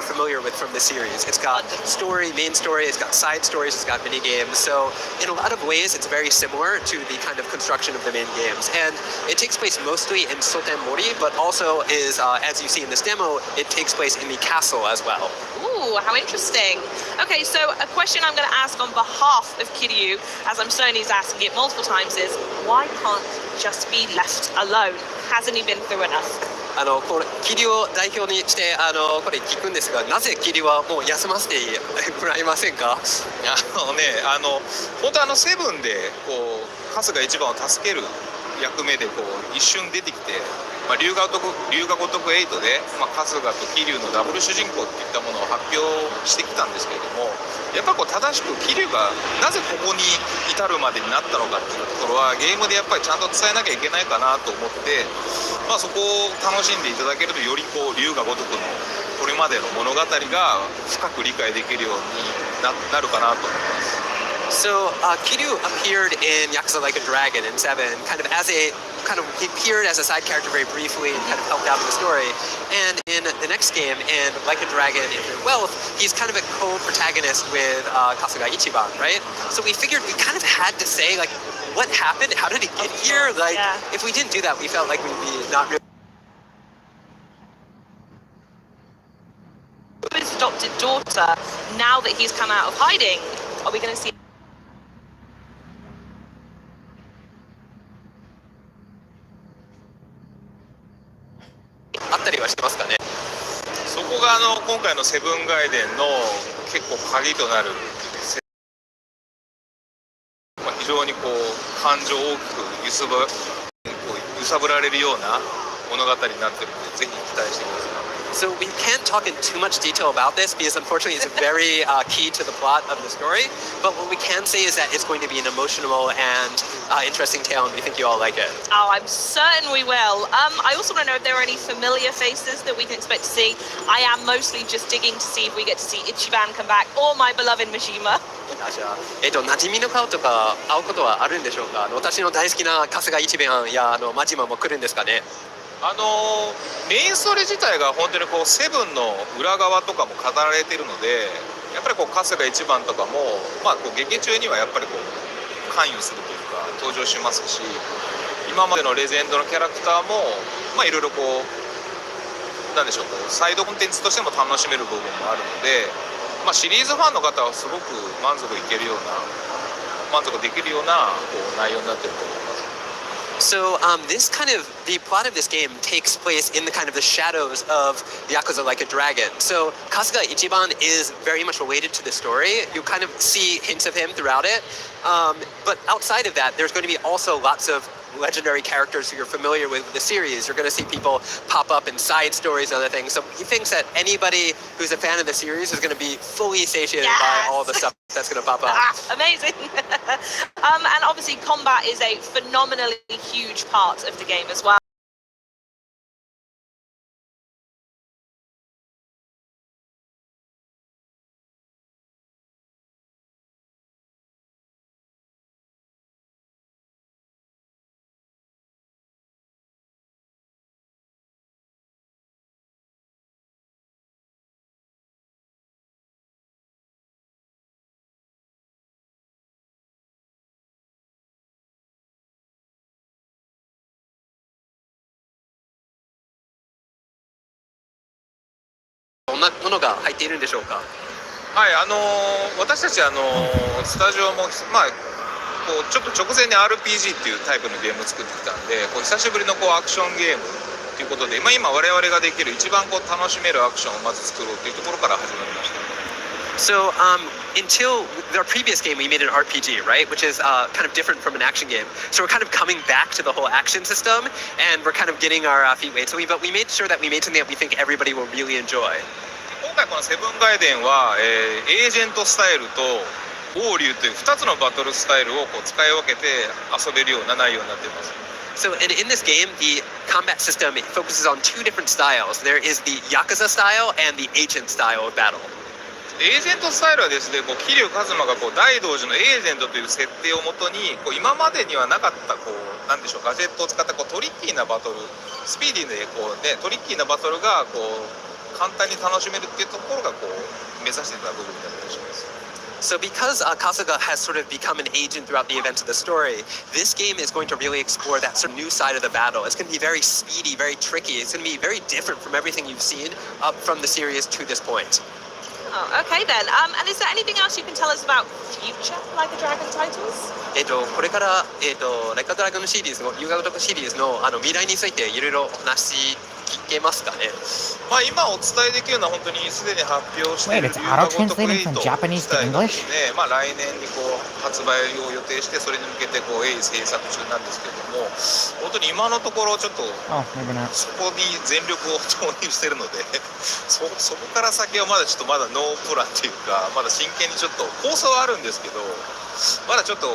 familiar with from the series. It's got story, main story, it's got side stories, it's got mini games. So in a lot of ways, it's very similar to the kind of construction of the main games. And it takes place mostly in Soten Mori, but also is, as you see in this demo, it takes place in the castle as well. Ooh, how interesting. Okay, so a question I'm going to ask on behalf of Kiryu, as I'm certain he's asking it multiple times, is why can't he just be left alone? Hasn't he been through enough? これキリを代表にしてこれ聞くんですが、なぜキリはもう休ませてもらえませんか？本当セブンでこう春日一番を助ける役目でこう一瞬出てきて、龍が如く8で、春日と桐生のダブル主人公っていったものを発表してきたんですけれども、やっぱり正しく桐生がなぜここに至るまでになったのかっていうところはゲームでやっぱりちゃんと伝えなきゃいけないかなと思って、そこを楽しんでいただけるとよりこう龍が如くのこれまでの物語が深く理解できるようになるかなと思います。So Kiryu appeared in Yakuza Like a Dragon in 7, he appeared as a side character very briefly and kind of helped out in the story. And in the next game, in Like a Dragon Infinite Wealth, he's kind of a co-protagonist with Kasuga Ichiban, right? So we figured we kind of had to say, like, what happened? How did he get here? Like, if we didn't do that, we felt like we'd be not really. His adopted daughter, now that he's come out of hiding, are we going to see? あったりはしてますかね。そこが今回のセブンガイデンの結構鍵となる、非常にこう感情を大きく揺さぶられるような物語になっているので、ぜひ期待してください。So we can't talk in too much detail about this because unfortunately it's very key to the plot of the story. But what we can say is that it's going to be an emotional and interesting tale, and we think you all like it. Oh, I'm certain we will. I also want to know if there are any familiar faces that we can expect to see. I am mostly just digging to see if we get to see Ichiban come back or my beloved Mishima. じゃあ、馴染みの顔とか会うことはあるんでしょうか？私の大好きな春日一番やマジマも来るんですかね？メインストーリー自体が本当にこうセブンの裏側とかも語られているので、やっぱりこう春日一番とかも、こう劇中にはやっぱりこう関与するというか登場しますし、今までのレジェンドのキャラクターもいろいろこうなんでしょう、サイドコンテンツとしても楽しめる部分もあるので、シリーズファンの方はすごく満足できるようなこう内容になっていると思います。So the plot of this game takes place in the kind of the shadows of Yakuza Like a Dragon. So Kasuga Ichiban is very much related to the story. You kind of see hints of him throughout it. But outside of that, there's going to be also lots of legendary characters who you're familiar with the series. You're going to see people pop up in side stories and other things. So he thinks that anybody who's a fan of the series is going to be fully satiated by all the stuff that's going to pop up. Amazing. And obviously combat is a phenomenally huge part of the game as well. どんなものが入っているんでしょうか。はい、私たちスタジオもまあこうちょっと直前に RPG っていうタイプのゲームを作ってきたんで、こう久しぶりのこうアクションゲームということで、今我々ができる一番こう楽しめるアクションをまず作ろうというところから始まりました。So until our previous game, we made an RPG, right? Which is kind of different from an action game. So we're kind of coming back to the whole action system, and we're kind of getting our feet wet. So but we made sure that we made something that we think everybody will really enjoy. 今回このセブンガイデンは、エージェントスタイルと王竜という2つのバトルスタイルをこう使い分けて遊べるような内容になっています。So in this game, the combat system focuses on two different styles. There is the Yakuza style and the agent style of battle. エージェントスタイルはですね、こう桐生一馬がこう大道寺のエージェントという設定をもとにこう今までにはなかったこうなんでしょうガジェットを使ったこうトリッキーなバトル、スピーディーでこうねトリッキーなバトルがこう簡単に楽しめるっていうところがこう目指していた部分だったりします。So because Kasuga has sort of become an agent throughout the events of the story, this game is going to really explore that sort of new side of the battle. It's going to be very speedy, very tricky. It's going to be very different from everything you've seen up from the series to this point. Oh, okay then. And is there anything else you can tell us about future Like a Dragon titles? これからLike a Dragon シリーズの遊戯王シリーズの未来についていろいろ話聞けますかね。まあ今お伝えできるのは本当にすでに発表している Wait, it's auto-translating from Japanese to English? ね、まあ来年にこう発売を予定してそれに向けてこう鋭意制作中なんですけども、本当に今のところちょっと maybe not. そこに全力を投入してるのでそこから先はまだちょっとまだノープランっていうかまだ真剣にちょっと構想はあるんですけどまだちょっと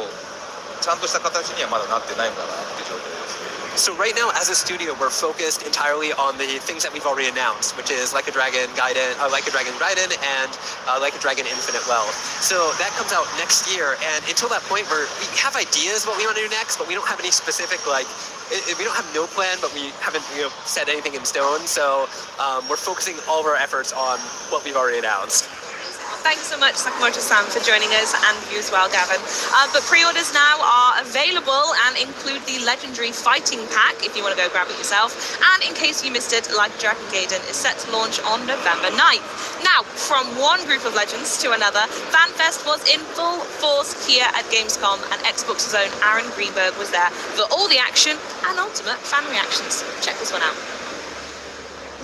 ちゃんとした形にはまだなってないかなっていう状況です。So right now, as a studio, we're focused entirely on the things that we've already announced, which is Like a Dragon Gaiden, Like a Dragon Raiden, and Like a Dragon Infinite Wealth. So that comes out next year, and until that point, we have ideas what we want to do next, but we don't have any specific we don't have no plan, but we haven't set anything in stone. So we're focusing all of our efforts on what we've already announced. Thanks so much, Sakamoto-san, for joining us, and you as well, Gavin. But pre-orders now are available and include the legendary fighting pack, if you want to go grab it yourself. And in case you missed it, Like Dragon Gaiden is set to launch on November 9th. Now, from one group of legends to another, FanFest was in full force here at Gamescom, and Xbox's own Aaron Greenberg was there for all the action and ultimate fan reactions. Check this one out.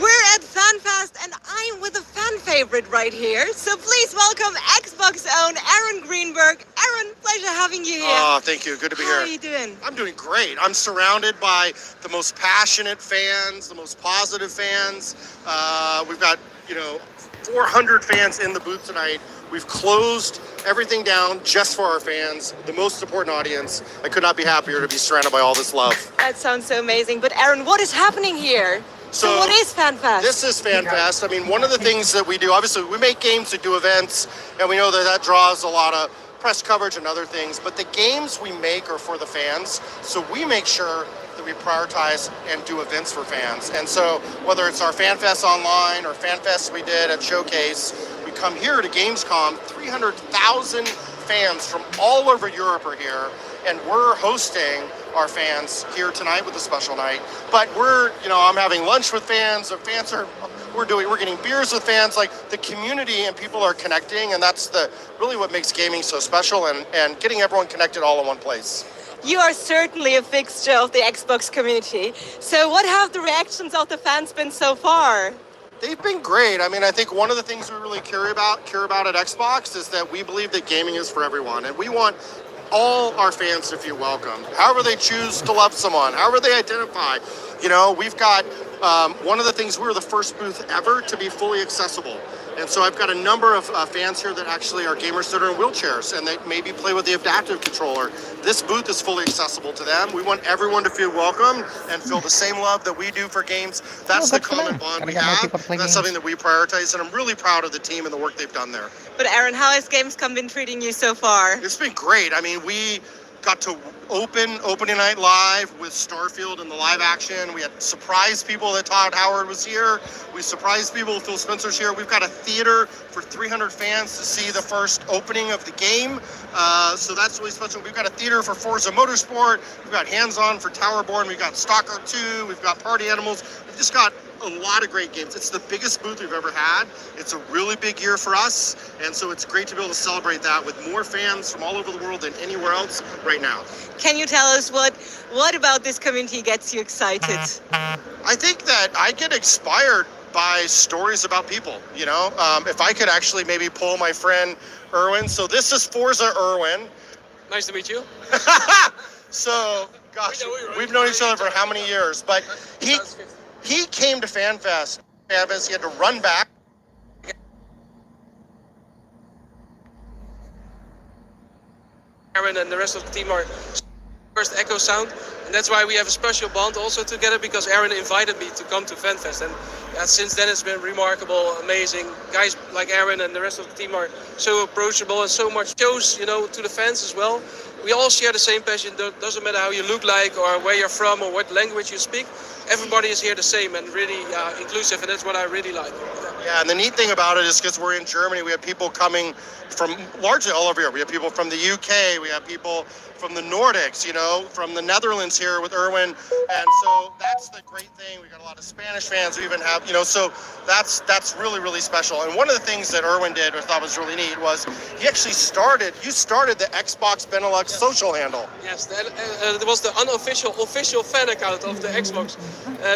We're at FanFest, and I'm with a fan favorite right here. So please welcome Xbox own Aaron Greenberg. Aaron, pleasure having you here. Oh, thank you. Good to be here. How are you doing? I'm doing great. I'm surrounded by the most passionate fans, the most positive fans. We've got, 400 fans in the booth tonight. We've closed everything down just for our fans, the most important audience. I could not be happier to be surrounded by all this love. That sounds so amazing. But Aaron, what is happening here? So what is FanFest? This is FanFest. I mean, one of the things that we do, obviously, we make games to do events, and we know that draws a lot of press coverage and other things, but the games we make are for the fans, so we make sure that we prioritize and do events for fans. And so whether it's our FanFest online or FanFest we did at Showcase, we come here to Gamescom, 300,000 fans from all over Europe are here, and we're hosting our fans here tonight with a special night. But I'm having lunch with fans. We're getting beers with fans. Like, the community and people are connecting, and that's really what makes gaming so special, and getting everyone connected all in one place. You are certainly a fixture of the Xbox community. So what have the reactions of the fans been so far? They've been great. I mean, I think one of the things we really care about at Xbox is that we believe that gaming is for everyone, and we want all our fans to feel welcome, however they choose to love someone, however they identify. We've got one of the things, we were the first booth ever to be fully accessible. And so I've got a number of fans here that actually are gamers that are in wheelchairs and they maybe play with the adaptive controller. This booth is fully accessible to them. We want everyone to feel welcome and feel the same love that we do for games. That's the common bond we have. That's something that we prioritize, and I'm really proud of the team and the work they've done there. But Aaron, how has Gamescom been treating you so far? It's been great. I mean, we got to opening night live with Starfield and the live action. We had surprised people that Todd Howard was here. We surprised people Phil Spencer's here. We've got a theater for 300 fans to see the first opening of the game. So that's really special. We've got a theater for Forza Motorsport. We've got hands-on for Towerborn. We've got Stalker 2. We've got Party Animals. We've just got a lot of great games. It's the biggest booth we've ever had. It's a really big year for us, and so it's great to be able to celebrate that with more fans from all over the world than anywhere else right now. Can you tell us what about this community gets you excited? I think that I get inspired by stories about people, you know? If I could actually maybe pull my friend Erwin. So this is Forza Erwin. Nice to meet you. So, gosh, we've known each other for how many years? But he came to FanFest. He had to run back. Aaron and the rest of the team are first Echo Sound, and that's why we have a special bond also together, because Aaron invited me to come to FanFest, and since then it's been remarkable, amazing. Guys like Aaron and the rest of the team are so approachable and so much shows, you know, to the fans as well. We all share the same passion. Doesn't matter how you look like or where you're from or what language you speak. Everybody is here the same and really inclusive, and that's what I really like. Yeah, and the neat thing about it is because we're in Germany, we have people coming from largely all over here. We have people from the UK, we have people from the Nordics, you know, from the Netherlands here with Erwin. And so that's the great thing. We got a lot of Spanish fans. We even have, you know, so that's really, really special. And one of the things that Erwin did, which I thought was really neat, was he actually started the Xbox Benelux social handle. Yes, it was the official fan account of the Xbox,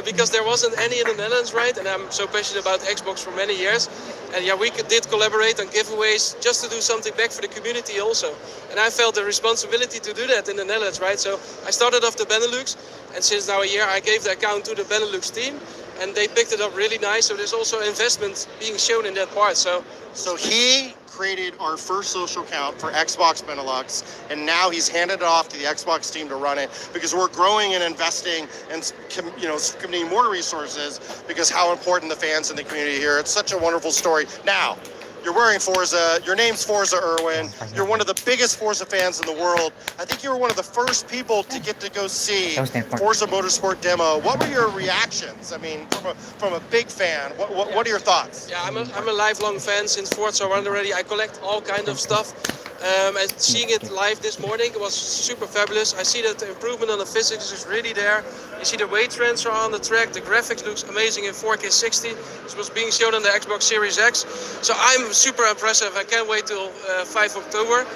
because there wasn't any in the Netherlands, right? And I'm so passionate about Xbox for many years. And yeah, we did collaborate on giveaways just to do something back for the community also. And I felt the responsibility to do that in the Netherlands, right? So I started off the Benelux, and since now a year I gave the account to the Benelux team, and they picked it up really nice. So there's also investment being shown in that part. So he created our first social account for Xbox Benelux, and now he's handed it off to the Xbox team to run it, because we're growing and investing and, you know, committing more resources because how important the fans in the community here. It's such a wonderful story. Now, you're wearing Forza, your name's Forza Erwin, you're one of the biggest Forza fans in the world. I think you were one of the first people to get to go see Forza Motorsport demo. What were your reactions? I mean, from a big fan, what are your thoughts? Yeah, I'm a lifelong fan since Forza 1 already. I collect all kind of stuff. And seeing it live this morning was super fabulous. I see that the improvement on the physics is really there. You see the weight transfer on the track. The graphics looks amazing in 4K 60. This was being shown on the Xbox Series X. So I'm super impressive. I can't wait till 5 October.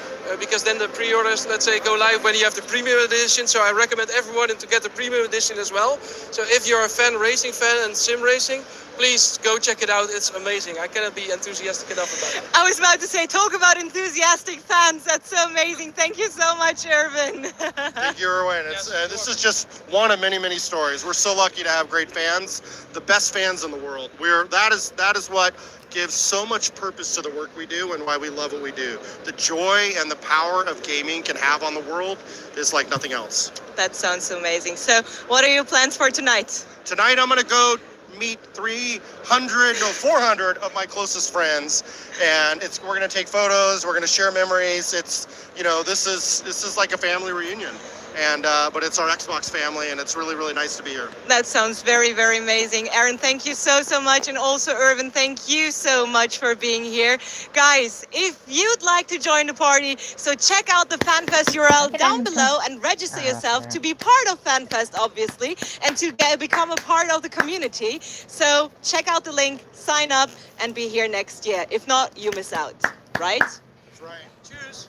Because then the pre-orders, let's say, go live when you have the premium edition. So I recommend everyone to get the premium edition as well. So if you're a racing fan and sim racing, please go check it out. It's amazing. I cannot be enthusiastic enough about it. I was about to say, talk about enthusiastic fans. That's so amazing. Thank you so much, Erwin. Thank you, Erwin. This is just one of many, many stories. We're so lucky to have great fans, the best fans in the world. That is what gives so much purpose to the work we do and why we love what we do. The joy and the power of gaming can have on the world is like nothing else. That sounds amazing. So what are your plans for tonight? Tonight I'm going to go meet 400 of my closest friends, and we're going to take photos, we're going to share memories. It's, you know, this is like a family reunion. And but it's our Xbox family, and it's really, really nice to be here. That sounds very, very amazing. Aaron, thank you so much. And also, Erwin, thank you so much for being here. Guys, if you'd like to join the party, so check out the FanFest URL down below and register yourself to be part of FanFest, obviously, and to become a part of the community. So check out the link, sign up, and be here next year. If not, you miss out, right? That's right. Cheers.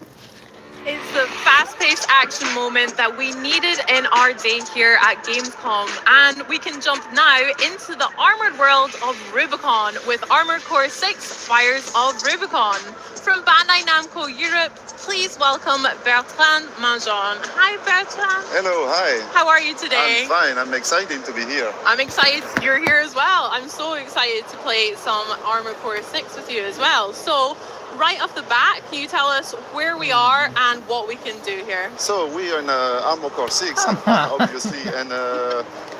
It's the fast-paced action moment that we needed in our day here at Gamescom, and we can jump now into the armored world of Rubicon with Armored Core 6 Fires of Rubicon. From Bandai Namco Europe, please welcome Bertrand Manjon. Hi, Bertrand. Hello, hi. How are you today? I'm fine. I'm excited to be here. I'm excited you're here as well. I'm so excited to play some Armored Core 6 with you as well. So, right off the bat, can you tell us where we are and what we can do here? So we are in Armored Core 6, obviously, and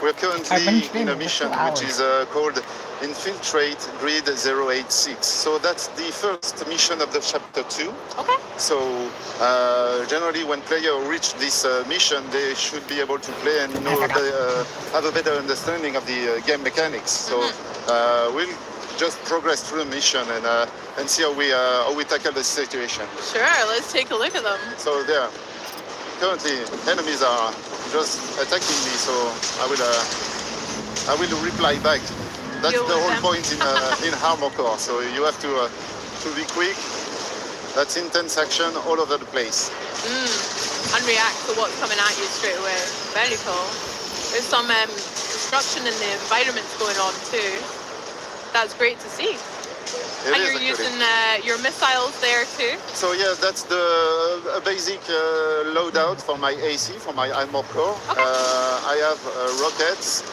we're currently in a mission which is called Infiltrate Grid 086. So that's the first mission of the chapter 2. Okay. So generally when players reach this mission, they should be able to play and know have a better understanding of the game mechanics. So we'll just progress through the mission and see how we tackle the situation. Sure, let's take a look at them. So there, currently enemies are just attacking me, so I will reply back. That's deal the with whole them. point in Armor Core. So you have to be quick. That's intense action all over the place. And react to what's coming at you straight away. Very cool. There's some destruction in the environments going on too. That's great to see. It And is, you're actually. using your missiles there too. So yeah, that's a basic loadout for my AC, for my Armor Core. I have rockets,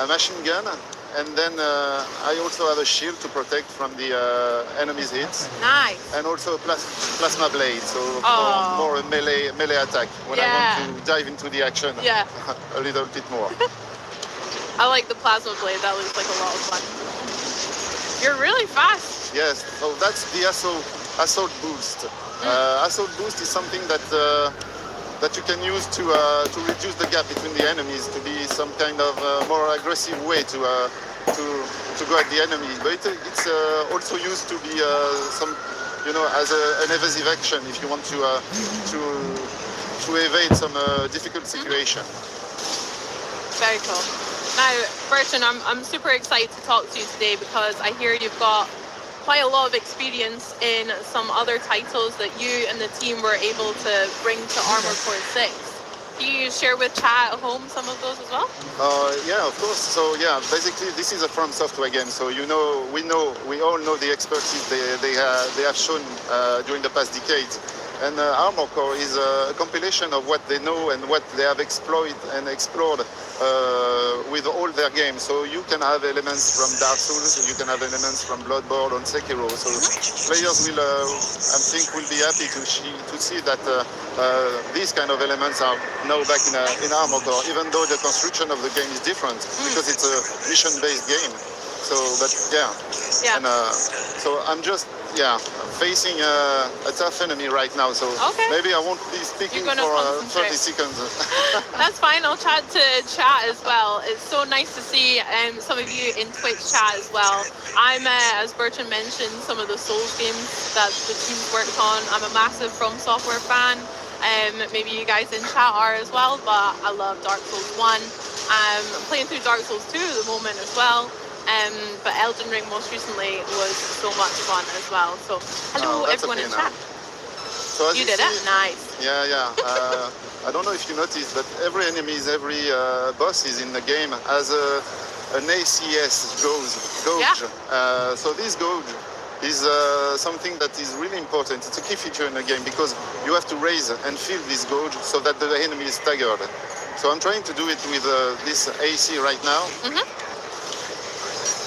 machine gun, and then I also have a shield to protect from the enemy's hits. Nice. And also a plasma blade, so Oh. more a melee attack when I Yeah. want to dive into the action Yeah. a little bit more. I like the plasma blade. That looks like a lot of fun. You're really fast. Yes, so that's the assault boost. Assault boost is something that you can use to reduce the gap between the enemies, to be some kind of more aggressive way to go at the enemy. But it's also used to be some, as an evasive action if you want to evade some difficult situation. Very cool. Now, Bertrand, I'm super excited to talk to you today because I hear you've got quite a lot of experience in some other titles that you and the team were able to bring to Armor Core 6. Can you share with chat at home some of those as well? Yeah, of course. So yeah, basically this is a From Software game. So we all know the expertise they have shown during the past decades. And Armor Core is a compilation of what they know and what they have explored with all their games. So you can have elements from Dark Souls, you can have elements from Bloodborne and Sekiro. So players will, I think, will be happy to see that these kind of elements are now back in Armor Core, even though the construction of the game is different because it's a mission-based game. So, but yeah. And so I'm just facing a tough enemy right now. So maybe I won't be speaking for 30 seconds. That's fine. I'll chat to chat as well. It's so nice to see some of you in Twitch chat as well. I'm, as Bertrand mentioned, some of the Souls games that the team's worked on. I'm a massive From Software fan. Maybe you guys in chat are as well, but I love Dark Souls 1. I'm playing through Dark Souls 2 at the moment as well. But Elden Ring most recently was so much fun as well. So hello everyone in chat. So You did it? Nice. Yeah. I don't know if you noticed, but every boss is in the game has an ACS gauge. So this gauge is something that is really important. It's a key feature in the game because you have to raise and fill this gauge so that the enemy is staggered. So I'm trying to do it with this AC right now.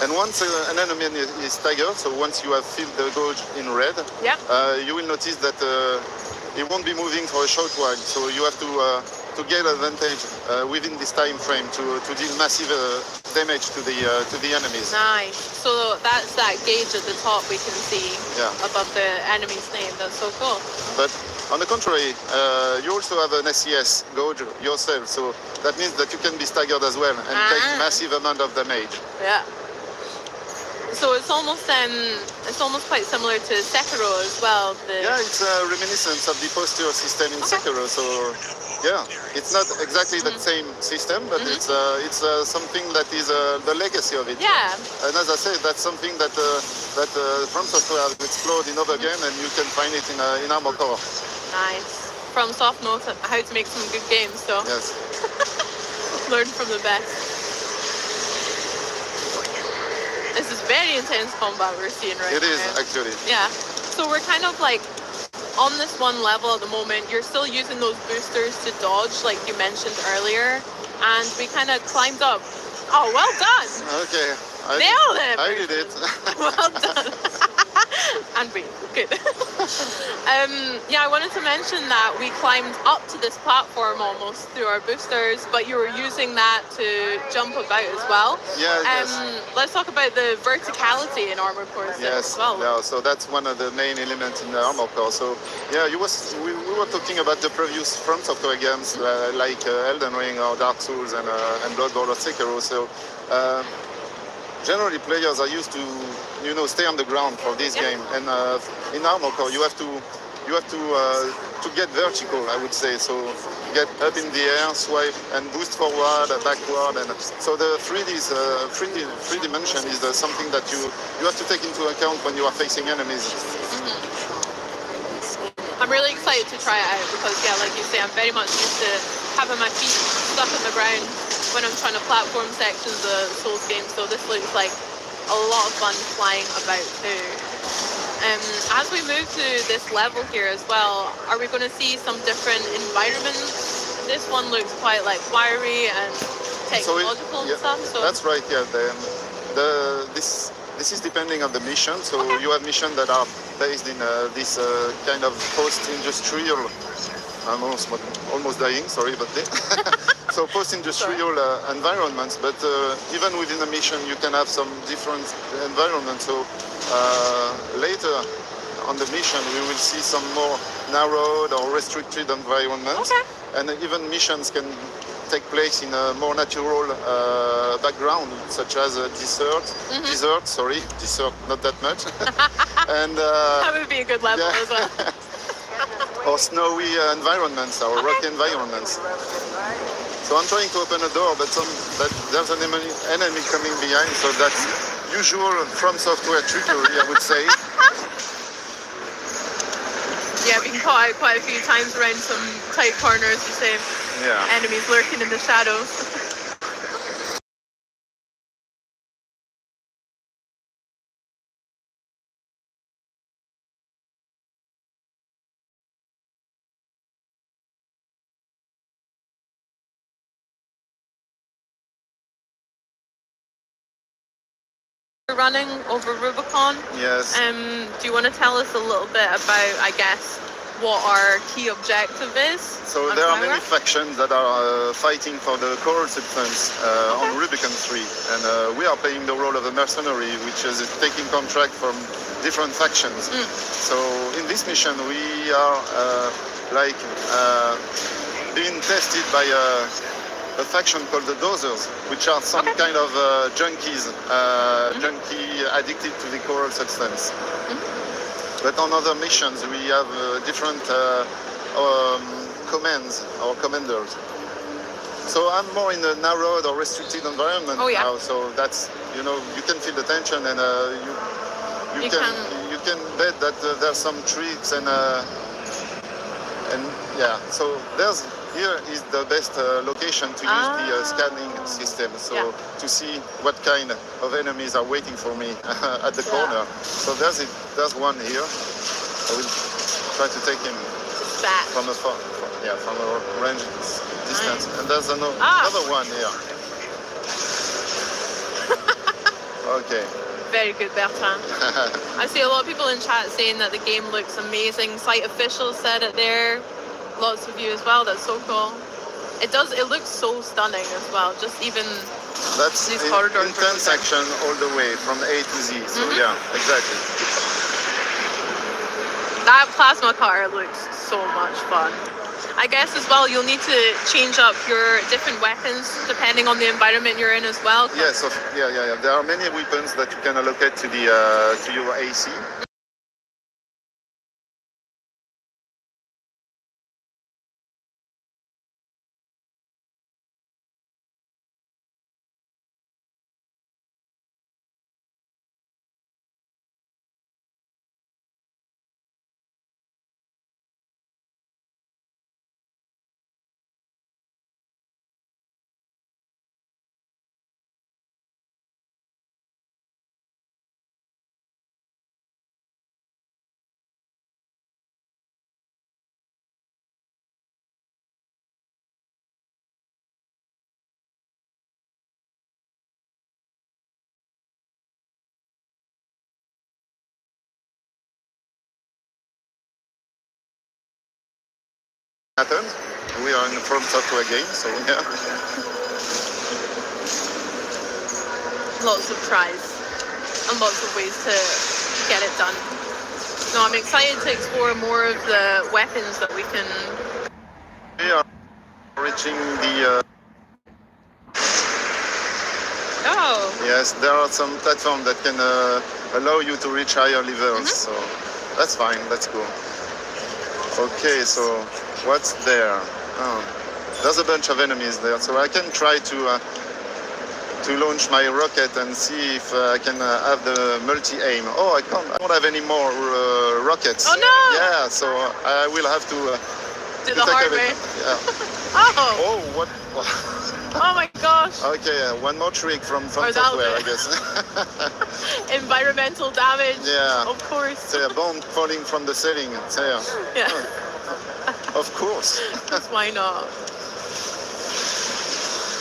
And once an enemy is staggered, so once you have filled the gauge in red, you will notice that it won't be moving for a short while. So you have to get advantage within this time frame to deal massive damage to the enemies. Nice. So that's that gauge at the top we can see above the enemy's name. That's so cool. But on the contrary, you also have an SES gauge yourself. So that means that you can be staggered as well and take massive amount of damage. Yeah. So it's almost quite similar to Sekiro as well. Yeah, it's a reminiscence of the posture system in Sekiro. So yeah, it's not exactly the same system, but it's something that is the legacy of it. Yeah. And as I said, that's something that From Software has explored in other games, and you can find it in Armor Core. Nice. From Soft knows how to make some good games, so yes. Learn from the best. This is very intense combat we're seeing right now. It is, actually. Yeah. So we're kind of like on this one level at the moment. You're still using those boosters to dodge, like you mentioned earlier. And we kind of climbed up. Oh, well done. Okay. Nailed it. I did it. Well done. And we good. I wanted to mention that we climbed up to this platform almost through our boosters, but you were using that to jump about as well. Yes. Let's talk about the verticality in Armor Core 6 as well. Yeah, so that's one of the main elements in the Armor Core. So yeah, we were talking about the previous From Software games like Elden Ring or Dark Souls and Bloodborne or Sekiro. So generally players are used to stay on the ground for this game, and in Armor Core you have to to get vertical, I would say. So get up in the air, swipe, and boost forward, backward, and so the 3D dimension is something that you have to take into account when you are facing enemies. I'm really excited to try it out because, yeah, like you say, I'm very much used to having my feet stuck in the ground when I'm trying to platform sections of Souls games. So this looks like a lot of fun flying about too. As we move to this level here as well, are we going to see some different environments? This one looks quite like wiry and technological and stuff. So that's right. Yeah, this is depending on the mission. So you have missions that are based in this kind of post-industrial. I'm almost dying. Sorry about that. So post-industrial environments, but even within a mission, you can have some different environments. So later on the mission, we will see some more narrowed or restricted environments, and even missions can take place in a more natural background, such as a desert, not that much, and that would be a good level as well. or snowy environments or rocky environments. So I'm trying to open a door, but there's an enemy coming behind, so that's usual From Software trickery, I would say. Yeah, we can caught out quite a few times around some tight corners, the same enemies lurking in the shadows. Running over Rubicon. Yes. Do you want to tell us a little bit about, I guess, what our key objective is? So there are many factions that are fighting for the coral substance on Rubicon 3, and we are playing the role of a mercenary, which is taking contract from different factions. So in this mission, we are being tested by a faction called the Dozers, which are some kind of junkies, junkie addicted to the coral substance. But on other missions, we have different commands or commanders. So I'm more in a narrowed or restricted environment now. So that's, you can feel the tension, and you can bet that there's some tricks and yeah. So here is the best location to use the scanning system, so to see what kind of enemies are waiting for me at the corner. So there's one here. I will try to take him from a range distance. And there's another one here. Okay. Very good, Bertrand. I see a lot of people in chat saying that the game looks amazing. Site officials said it there. Lots of you as well. That's so cool. It does. It looks so stunning as well. Just even these corridors. Intense action all the way from A to Z. So yeah, exactly. That plasma car looks so much fun. I guess as well, you'll need to change up your different weapons depending on the environment you're in as well. Yes. Yeah. There are many weapons that you can allocate to the to your AC. We are in the From Software game, so yeah. Lots of tries and lots of ways to get it done. No, I'm excited to explore more of the weapons that we can. We are reaching the. Yes, there are some platforms that can allow you to reach higher levels, so that's fine. Let's go. Okay, so what's there? Oh, there's a bunch of enemies there, so I can try to launch my rocket and see if I can have the multi-aim. Oh, I don't have any more rockets. Oh no! Yeah, so I will have to do the hard way. Yeah. Oh! Oh, what? Oh my gosh! Okay, one more trick from that software, way. I guess. Environmental damage. Yeah. Of course. So a bomb falling from the ceiling. So, yeah. Of course. Why not?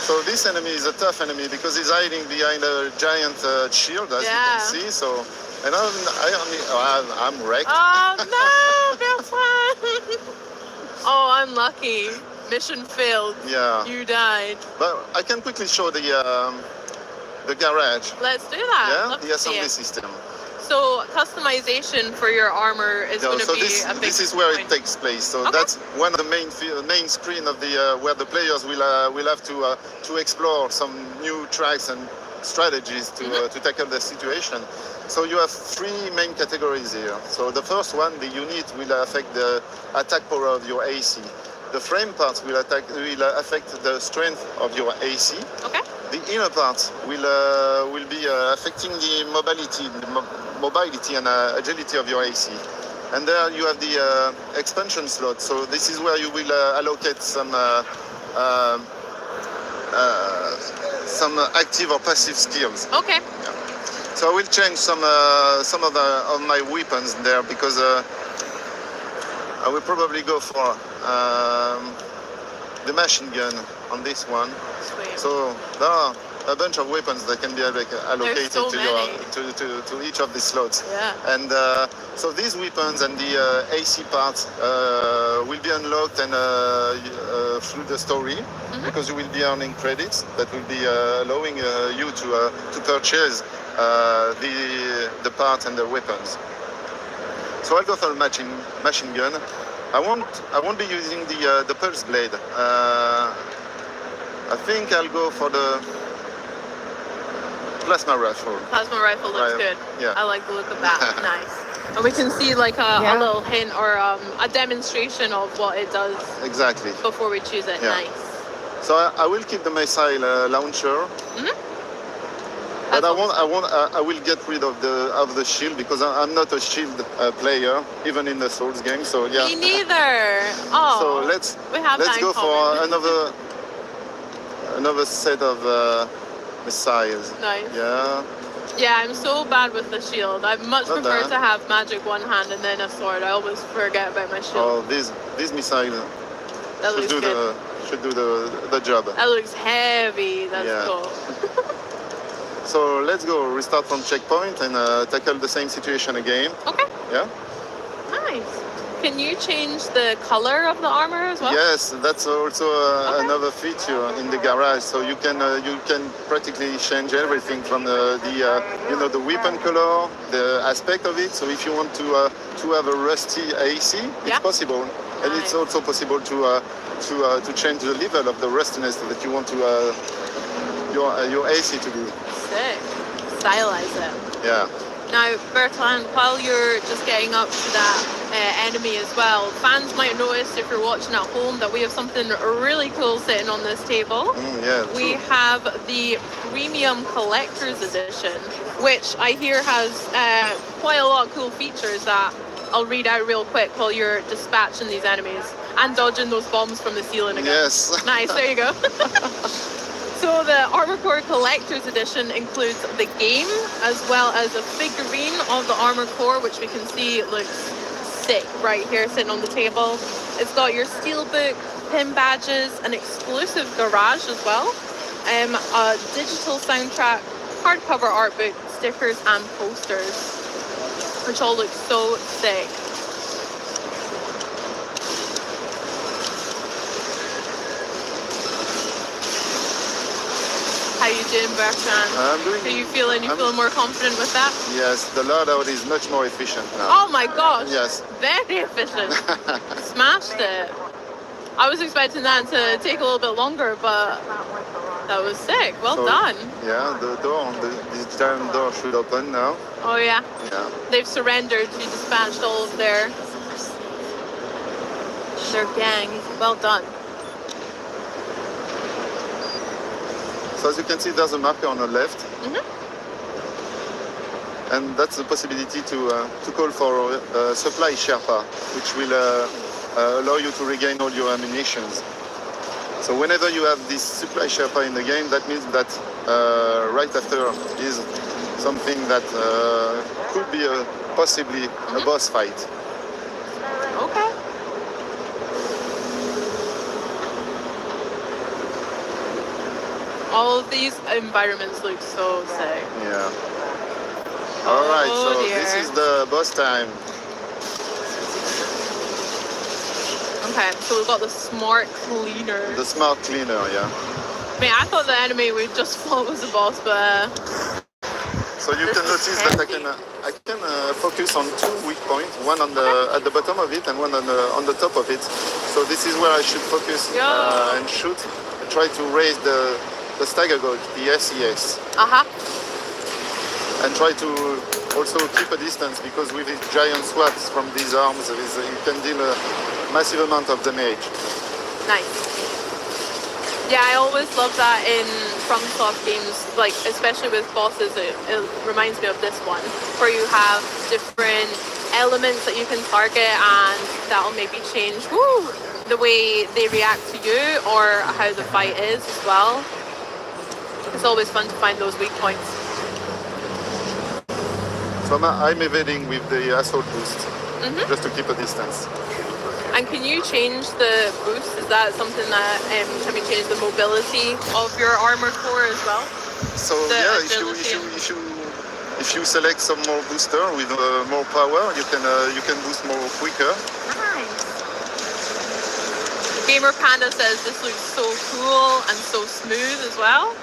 So this enemy is a tough enemy because he's hiding behind a giant shield, as you can see. So, and I'm wrecked. Oh no, Bertrand! Oh, unlucky. Mission failed. Yeah. You died. But I can quickly show the garage. Let's do that. Yeah, Love the assembly system. So customization for your armor is going to be a big this is where it takes place. So that's one of the main screen of the where the players will have to explore some new tracks and strategies to tackle the situation. So you have three main categories here. So the first one, the unit, will affect the attack power of your AC. The frame parts will affect the strength of your AC. Okay. The inner parts will be affecting the mobility and agility of your AC. And there you have the expansion slot. So this is where you will allocate some active or passive skills. Okay. Yeah. So I will change some of my weapons there because I will probably go for the machine gun on this one. Sweet. So there are a bunch of weapons that can be allocated to each of these slots. Yeah. And so these weapons and the AC parts will be unlocked and through the story because you will be earning credits that will be allowing you to purchase the parts and the weapons. So I'll go for a machine gun. I won't be using the pulse blade. I think I'll go for the plasma rifle. Plasma rifle looks good. Yeah. I like the look of that. Nice. And we can see like a little hint or a demonstration of what it does. Exactly. Before we choose it. Yeah. Nice. So I will keep the missile launcher. But I will get rid of the shield because I'm not a shield player, even in the Souls game. So yeah. Me neither. Oh. So let's go for another set of missiles. Nice. Yeah. Yeah, I'm so bad with the shield. I much prefer to have magic one hand and then a sword. I always forget about my shield. Oh, these missiles should do the job. That looks heavy. That's cool. So let's go restart from checkpoint and tackle the same situation again. Okay. Yeah. Nice. Can you change the color of the armor as well? Yes, that's also another feature in the garage. So you can practically change everything from the weapon color, the aspect of it. So if you want to have a rusty AC, it's possible, and it's also possible to change the level of the rustiness that you want to your AC to be. Sick. Stylize it. Yeah. Now, Bertrand, while you're just getting up to that enemy as well, fans might notice if you're watching at home that we have something really cool sitting on this table. We have the Premium Collector's Edition, which I hear has quite a lot of cool features that I'll read out real quick while you're dispatching these enemies and dodging those bombs from the ceiling again. Yes. Nice, there you go. So the Armor Core Collector's Edition includes the game as well as a figurine of the Armor Core, which we can see looks sick right here sitting on the table. It's got your steelbook, pin badges, an exclusive garage as well, a digital soundtrack, hardcover art book, stickers and posters, which all look so sick. How you doing, Bertrand? I'm doing. How you feeling? You feeling more confident with that? Yes, the loadout is much more efficient now. Oh my gosh! Yes. Very efficient. Smashed it. I was expecting that to take a little bit longer, but that was sick. Well done. Yeah, this giant door should open now. Oh yeah. Yeah. They've surrendered. You dispatched all of their their gang. Well done. So as you can see, there's a marker on the left. And that's the possibility to call for supply Sherpa, which will allow you to regain all your ammunitions. So whenever you have this supply Sherpa in the game, that means that right after is something that could be possibly a boss fight. Okay. All of these environments look so sick. Yeah. All right, so dear. this is the boss time. Okay, so we've got the smart cleaner. The smart cleaner, yeah. I mean, I thought the enemy would just float as the boss, but So you can notice that I can focus on two weak points, one on at the bottom of it and one on the top of it. So this is where I should focus and shoot, and try to raise the stagger gauge, the SES. And try to also keep a distance, because with these giant swats from these arms, you can deal a massive amount of damage. nice. Yeah, I always love that in FromSoft games, like especially with bosses. It reminds me of this one, where you have different elements that you can target, and that'll maybe change the way they react to you or how the fight is as well. It's always fun to find those weak points. So I'm evading with the assault boost, just to keep a distance. And can you change the boost? Is that something that can we change the mobility of your armor core as well? So yeah, if you select some more booster with more power, you can boost more quicker. Nice. Gamer Panda says this looks so cool and so smooth as well.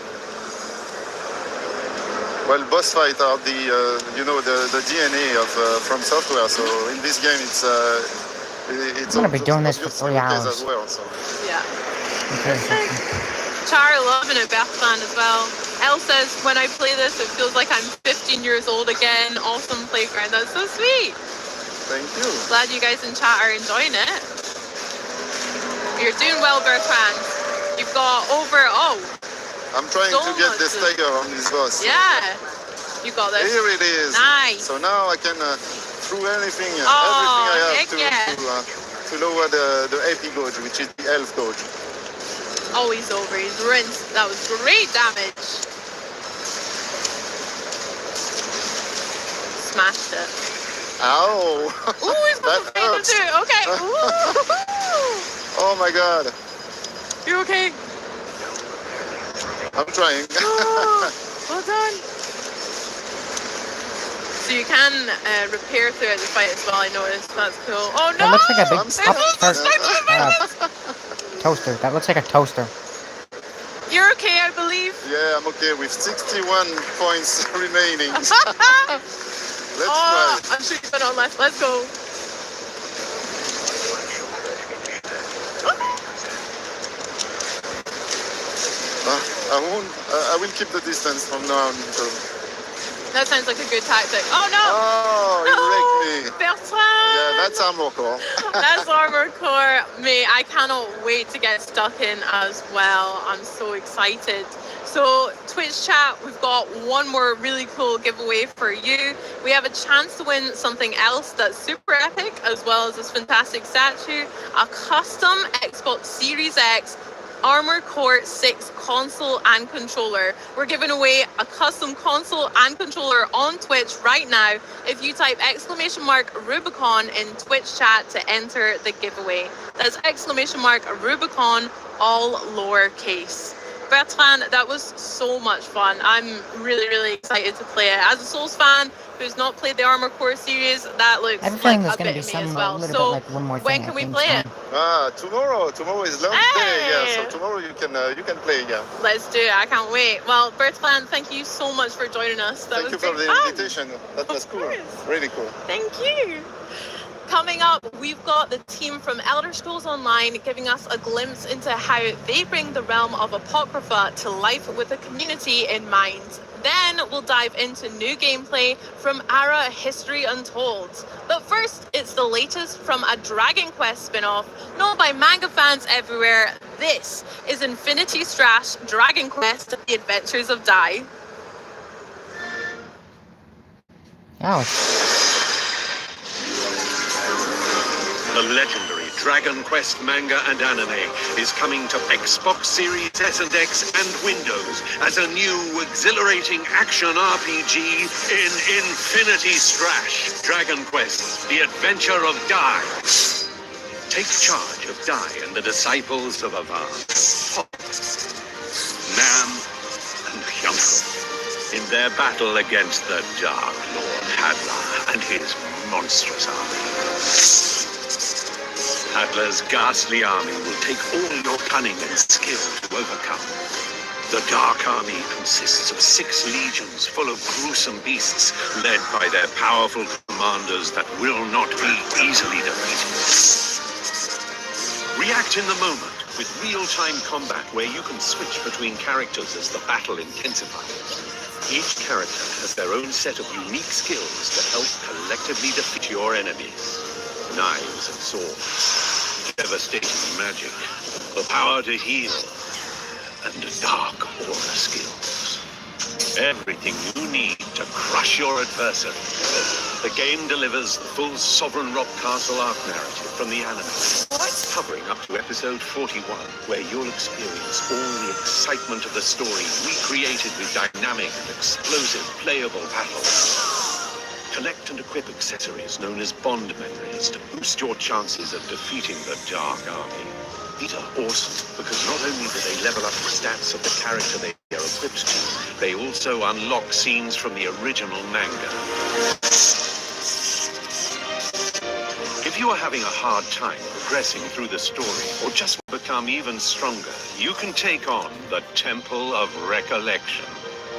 Well, boss fight are the DNA of From Software. So in this game, it's I'm gonna be doing this for 3 hours. as well. So. Yeah. Okay. Char loving it, Bethman as well. Elle says, when I play this, it feels like I'm 15 years old again. Awesome playground. That's so sweet. Thank you. Glad you guys in chat are enjoying it. You're doing well, Bertrand. You've got I'm trying to get the stagger on this boss. Yeah. You got this. Here it is. Nice. So now I can through everything I have to lower the AP gauge, which is the health gauge. Oh, he's over. He's rinsed. That was great damage. Smashed it. Ow. Ooh, he's got the pain too. Okay. Oh my god. You okay? I'm trying. Well done. So you can repair throughout the fight as well, I noticed. That's cool. Oh no! That looks like a big toaster. That looks like a toaster. You're okay, I believe. Yeah, I'm okay with 61 points remaining. Let's try. I'm sure you've been on left. Let's go. I will keep the distance from now on. So. That sounds like a good tactic. Oh no! Oh, you wrecked me. Bertrand! Yeah, that's armor core. That's armor core. Mate, I cannot wait to get stuck in as well. I'm so excited. So Twitch chat, we've got one more really cool giveaway for you. We have a chance to win something else that's super epic, as well as this fantastic statue, a custom Xbox Series X Armor Core 6 console and controller. We're giving away a custom console and controller on Twitch right now if you type !Rubicon in Twitch chat to enter the giveaway. That's !Rubicon, all lowercase. Bertrand, that was so much fun. I'm really, really excited to play it. As a Souls fan who's not played the Armor Core series, that looks I have a feeling like there's a going to bit be of me some as well. little So bit like one more when thing. can we play it? Tomorrow. Tomorrow is launch day. Yeah, so tomorrow you can play. Yeah. Let's do it. I can't wait. Well, Bertrand, thank you so much for joining us. That Thank was you for great the fun. invitation. That was cool. Really cool. Thank you. Coming up, we've got the team from Elder Scrolls Online giving us a glimpse into how they bring the realm of Apocrypha to life with the community in mind. Then we'll dive into new gameplay from Ara History Untold. But first, it's the latest from a Dragon Quest spin-off known by manga fans everywhere. This is Infinity Strash Dragon Quest: The Adventures of Dai. The legendary Dragon Quest manga and anime is coming to Xbox Series S and X and Windows as a new, exhilarating action RPG in Infinity Strash. Dragon Quest: The Adventure of Dai. Take charge of Dai and the disciples of Avar, Hop, Nam, and Hyunko in their battle against the Dark Lord Hadlar and his monstrous army. Hadlar's ghastly army will take all your cunning and skill to overcome. The Dark Army consists of 6 legions full of gruesome beasts, led by their powerful commanders that will not be easily defeated. React in the moment with real-time combat where you can switch between characters as the battle intensifies. Each character has their own set of unique skills that help collectively defeat your enemies. Knives and swords, devastating magic, the power to heal, and dark aura skills. Everything you need to crush your adversary. The game delivers the full Sovereign Rock Castle arc narrative from the anime. Covering up to episode 41, where you'll experience all the excitement of the story recreated with dynamic and explosive playable battles. Collect and equip accessories known as bond memories to boost your chances of defeating the Dark Army. These are awesome because not only do they level up the stats of the character they are equipped to, they also unlock scenes from the original manga. If you are having a hard time progressing through the story or just become even stronger, you can take on the Temple of Recollection.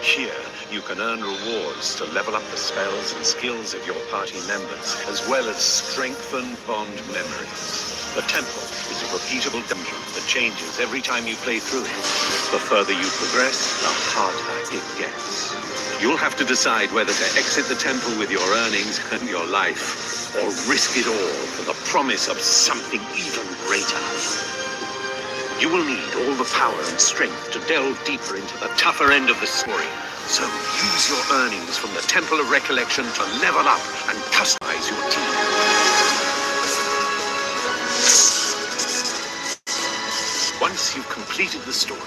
Here, you can earn rewards to level up the spells and skills of your party members, as well as strengthen bond memories. The temple is a repeatable dungeon that changes every time you play through it. The further you progress, the harder it gets. You'll have to decide whether to exit the temple with your earnings and your life, or risk it all for the promise of something even greater. You will need all the power and strength to delve deeper into the tougher end of the story. So use your earnings from the Temple of Recollection to level up and customize your team. Once you've completed the story,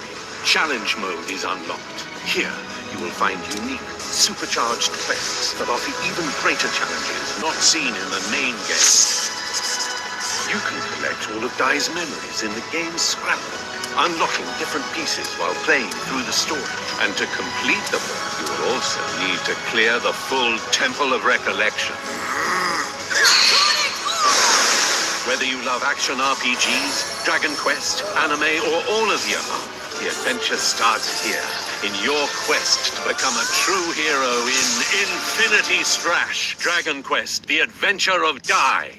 Challenge Mode is unlocked. Here, you will find unique, supercharged quests that offer even greater challenges not seen in the main game. You can collect all of Dai's memories in the game's scrapbook, unlocking different pieces while playing through the story. And to complete the book, you will also need to clear the full Temple of Recollection. Whether you love action RPGs, Dragon Quest, anime, or all of the above, the adventure starts here in your quest to become a true hero in Infinity Strash. Dragon Quest: The Adventure of Dai.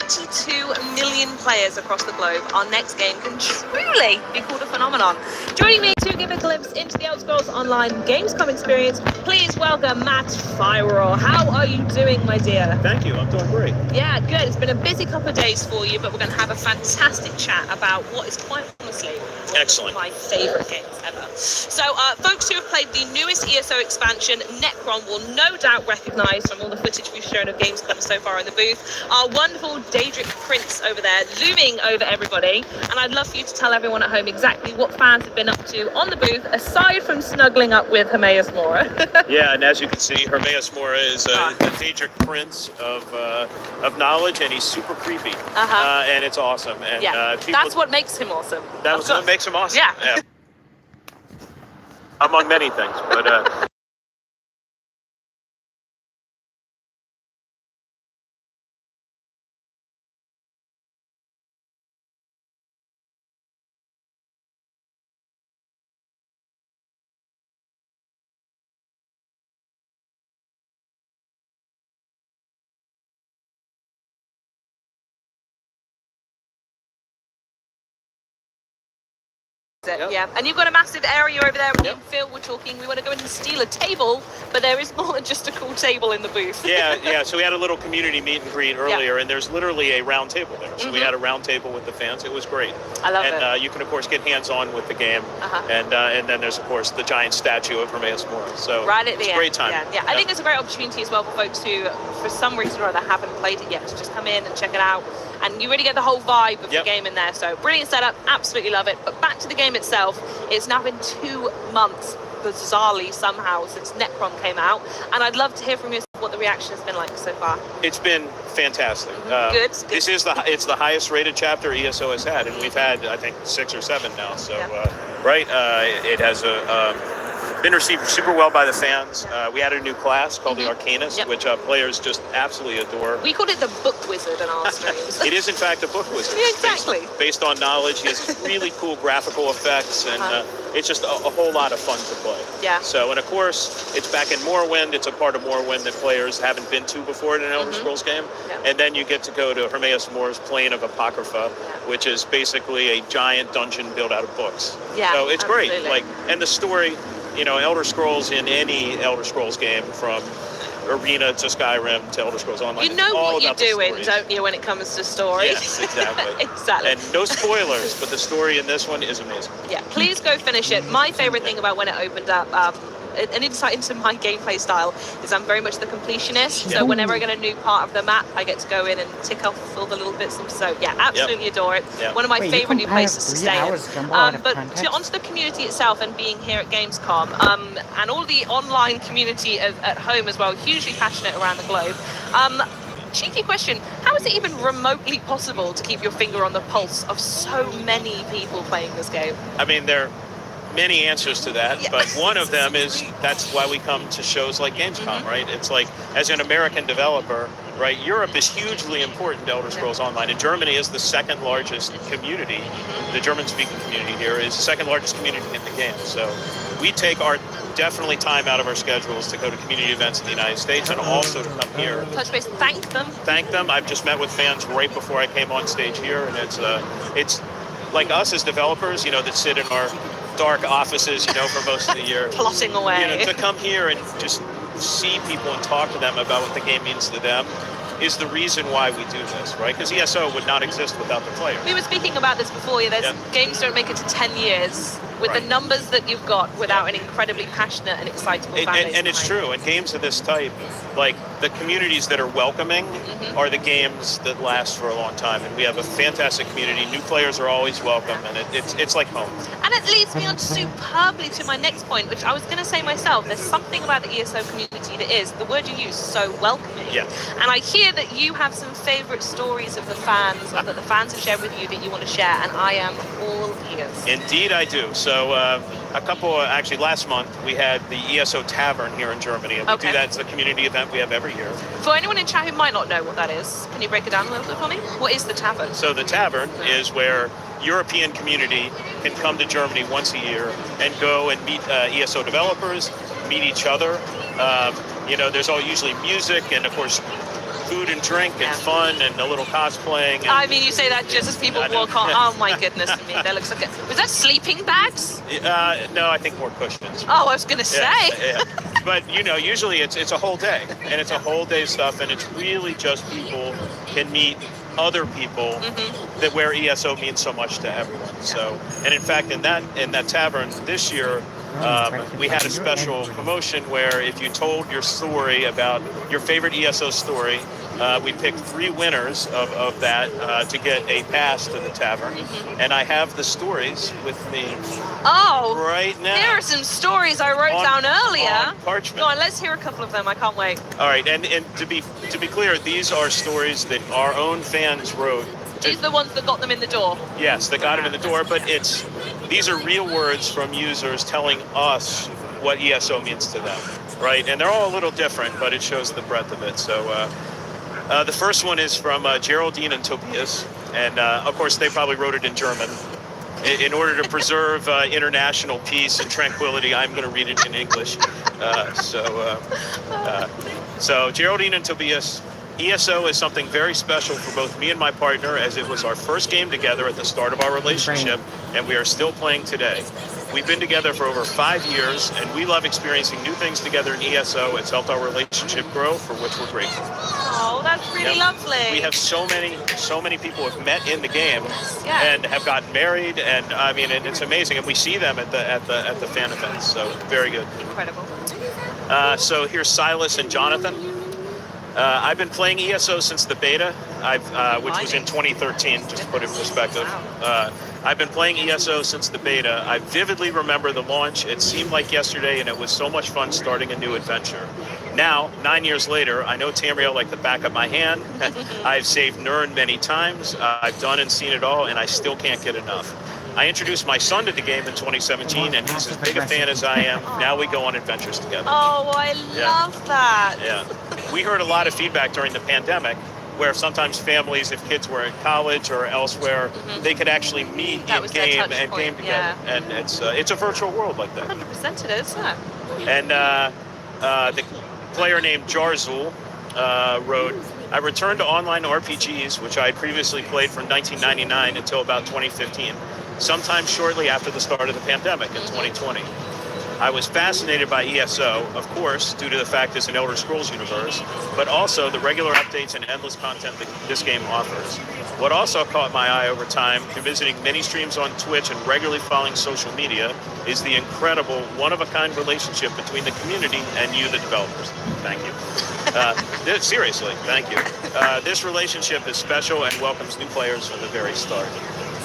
22 million players across the globe, our next game can truly be called a phenomenon. Joining me to give a glimpse into the Elder Scrolls Online Gamescom experience, please welcome Matt Firor. How are you doing, my dear? Thank you, I'm doing great. Yeah, good. It's been a busy couple of days for you, but we're going to have a fantastic chat about what is quite honestly one of my favourite games ever. So, folks who have played the newest ESO expansion, Necron, will no doubt recognise from all the footage we've shown of Gamescom so far in the booth, our wonderful Daedric Prince over there, looming over everybody. And I'd love for you to tell everyone at home exactly what fans have been up to on the booth, aside from snuggling up with Hermaeus Mora. Yeah, and as you can see, Hermaeus Mora is the Daedric Prince of knowledge, and he's super creepy. And it's awesome. And that's what makes him awesome. That's what makes him awesome. Yeah. Among many things, but Yeah, and you've got a massive area over there. Me and Phil were talking. We want to go in and steal a table, but there is more than just a cool table in the booth. yeah. So we had a little community meet and greet earlier, and there's literally a round table there. So we had a round table with the fans. It was great. I love it. And you can of course get hands-on with the game. And then there's of course the giant statue of Hermaeus Mora. So right at the it's end. a great time. Yeah. I think it's a great opportunity as well for folks who, for some reason or other, haven't played it yet, to just come in and check it out. And you really get the whole vibe of the game in there. So brilliant setup, absolutely love it. But back to the game itself, it's now been 2 months, bizarrely somehow, since Necron came out. And I'd love to hear from you what the reaction has been like so far. It's been fantastic. Good. This is it's the highest rated chapter ESO has had, and we've had I think 6 or 7 now. So it has been received super well by the fans. We added a new class called the Arcanist, which players just absolutely adore. We called it the Book Wizard in our streams. It is in fact a book wizard. Yeah, exactly. Based on knowledge. He has really cool graphical effects, and it's just a whole lot of fun to play. Yeah. So, and of course, it's back in Morrowind. It's a part of Morrowind that players haven't been to before in an Elder Scrolls game. And then you get to go to Hermaeus Mora's Plane of Apocrypha, which is basically a giant dungeon built out of books. Yeah, so it's absolutely. great. And the story, Elder Scrolls in any Elder Scrolls game, from Arena to Skyrim to Elder Scrolls Online. You know what you're doing, don't you, when it comes to story? Yes, exactly. Exactly. And no spoilers, but the story in this one is amazing. Yeah, please go finish it. My favorite thing about when it opened up, an insight into my gameplay style, is I'm very much the completionist. So whenever I get a new part of the map, I get to go in and tick off all the little bits. And so yeah, absolutely adore it. One of my favorite new places to stay in. But onto the community itself and being here at Gamescom, and all the online community at home as well, hugely passionate around the globe. Cheeky question, how is it even remotely possible to keep your finger on the pulse of so many people playing this game? I mean, there are many answers to that, but one of them is that's why we come to shows like Gamescom, right? It's like, as an American developer, right, Europe is hugely important to Elder Scrolls Online, and Germany is the second largest community. The German-speaking community here is the second largest community in the game. So we take our definitely time out of our schedules to go to community events in the United States and also to come here. Touch base, thank them. Thank them. I've just met with fans right before I came on stage here, and it's like us as developers, that sit in our dark offices, for most of the year. Plotting away. To come here and just see people and talk to them about what the game means to them is the reason why we do this, right? Because ESO would not exist without the players. We were speaking about this before. Games don't make it to 10 years with the numbers that you've got without an incredibly passionate and excitable fan base. And it's true. And games of this type, like the communities that are welcoming, are the games that last for a long time. And we have a fantastic community. New players are always welcome, and it's like home. And it leads me on superbly to my next point, which I was going to say myself. There's something about the ESO community that is, the word you use, so welcoming. Yeah. And I hear that you have some favorite stories of the fans, or that the fans have shared with you, that you want to share, and I am all ears. Indeed I do. So actually last month, we had the ESO Tavern here in Germany, and we do that. It's a community event we have every year. For anyone in chat who might not know what that is, can you break it down a little bit for me? What is the Tavern? So the Tavern is where European community can come to Germany once a year and go and meet ESO developers, meet each other. There's usually music and, of course, food and drink and fun and a little cosplaying. And, I mean, you say that just as people walk on. Oh my goodness me, that looks like was that sleeping bags? no, I think more cushions. Oh, I was gonna say. Yeah. But usually it's a whole day, and it's a whole day stuff, and it's really just people can meet other people that where ESO means so much to everyone. So, and in fact, in that tavern this year, we had a special promotion where if you told your story about your favorite ESO story, we picked 3 winners of that to get a pass to the tavern. And I have the stories with me right now. There are some stories I wrote down earlier. On parchment. Go on, let's hear a couple of them. I can't wait. All right, and to be clear, these are stories that our own fans wrote. These are the ones that got them in the door. Yes, that got them in the door, but these are real words from users telling us what ESO means to them, right? And they're all a little different, but it shows the breadth of it. So the first one is from Geraldine and Tobias, and of course they probably wrote it in German. In order to preserve international peace and tranquility, I'm going to read it in English. So Geraldine and Tobias, ESO is something very special for both me and my partner, as it was our first game together at the start of our relationship, and we are still playing today. We've been together for over 5 years, and we love experiencing new things together in ESO. It's helped our relationship grow, for which we're grateful. Oh, that's really lovely. We have so many people who have met in the game and have gotten married, and I mean, it's amazing. And we see them at the fan events, so very good. Incredible. So here's Silas and Jonathan. I've been playing ESO since the beta, which was in 2013, just to put it in perspective. I've been playing ESO since the beta. I vividly remember the launch. It seemed like yesterday, and it was so much fun starting a new adventure. Now, 9 years later, I know Tamriel like the back of my hand. I've saved Nirn many times. I've done and seen it all, and I still can't get enough. I introduced my son to the game in 2017, and he's as big a fan as I am. Now we go on adventures together. Oh, I love that. Yeah. We heard a lot of feedback during the pandemic where sometimes families, if kids were at college or elsewhere, they could actually meet in-game and game together. Yeah. And it's a virtual world like that. 100% it is, isn't it? And the player named Jarzul wrote, I returned to online RPGs, which I had previously played from 1999 until about 2015, sometime shortly after the start of the pandemic in 2020. I was fascinated by ESO, of course, due to the fact it's an Elder Scrolls universe, but also the regular updates and endless content that this game offers. What also caught my eye over time, through visiting many streams on Twitch and regularly following social media, is the incredible, one-of-a-kind relationship between the community and you, the developers. Thank you. Seriously, thank you. This relationship is special and welcomes new players from the very start.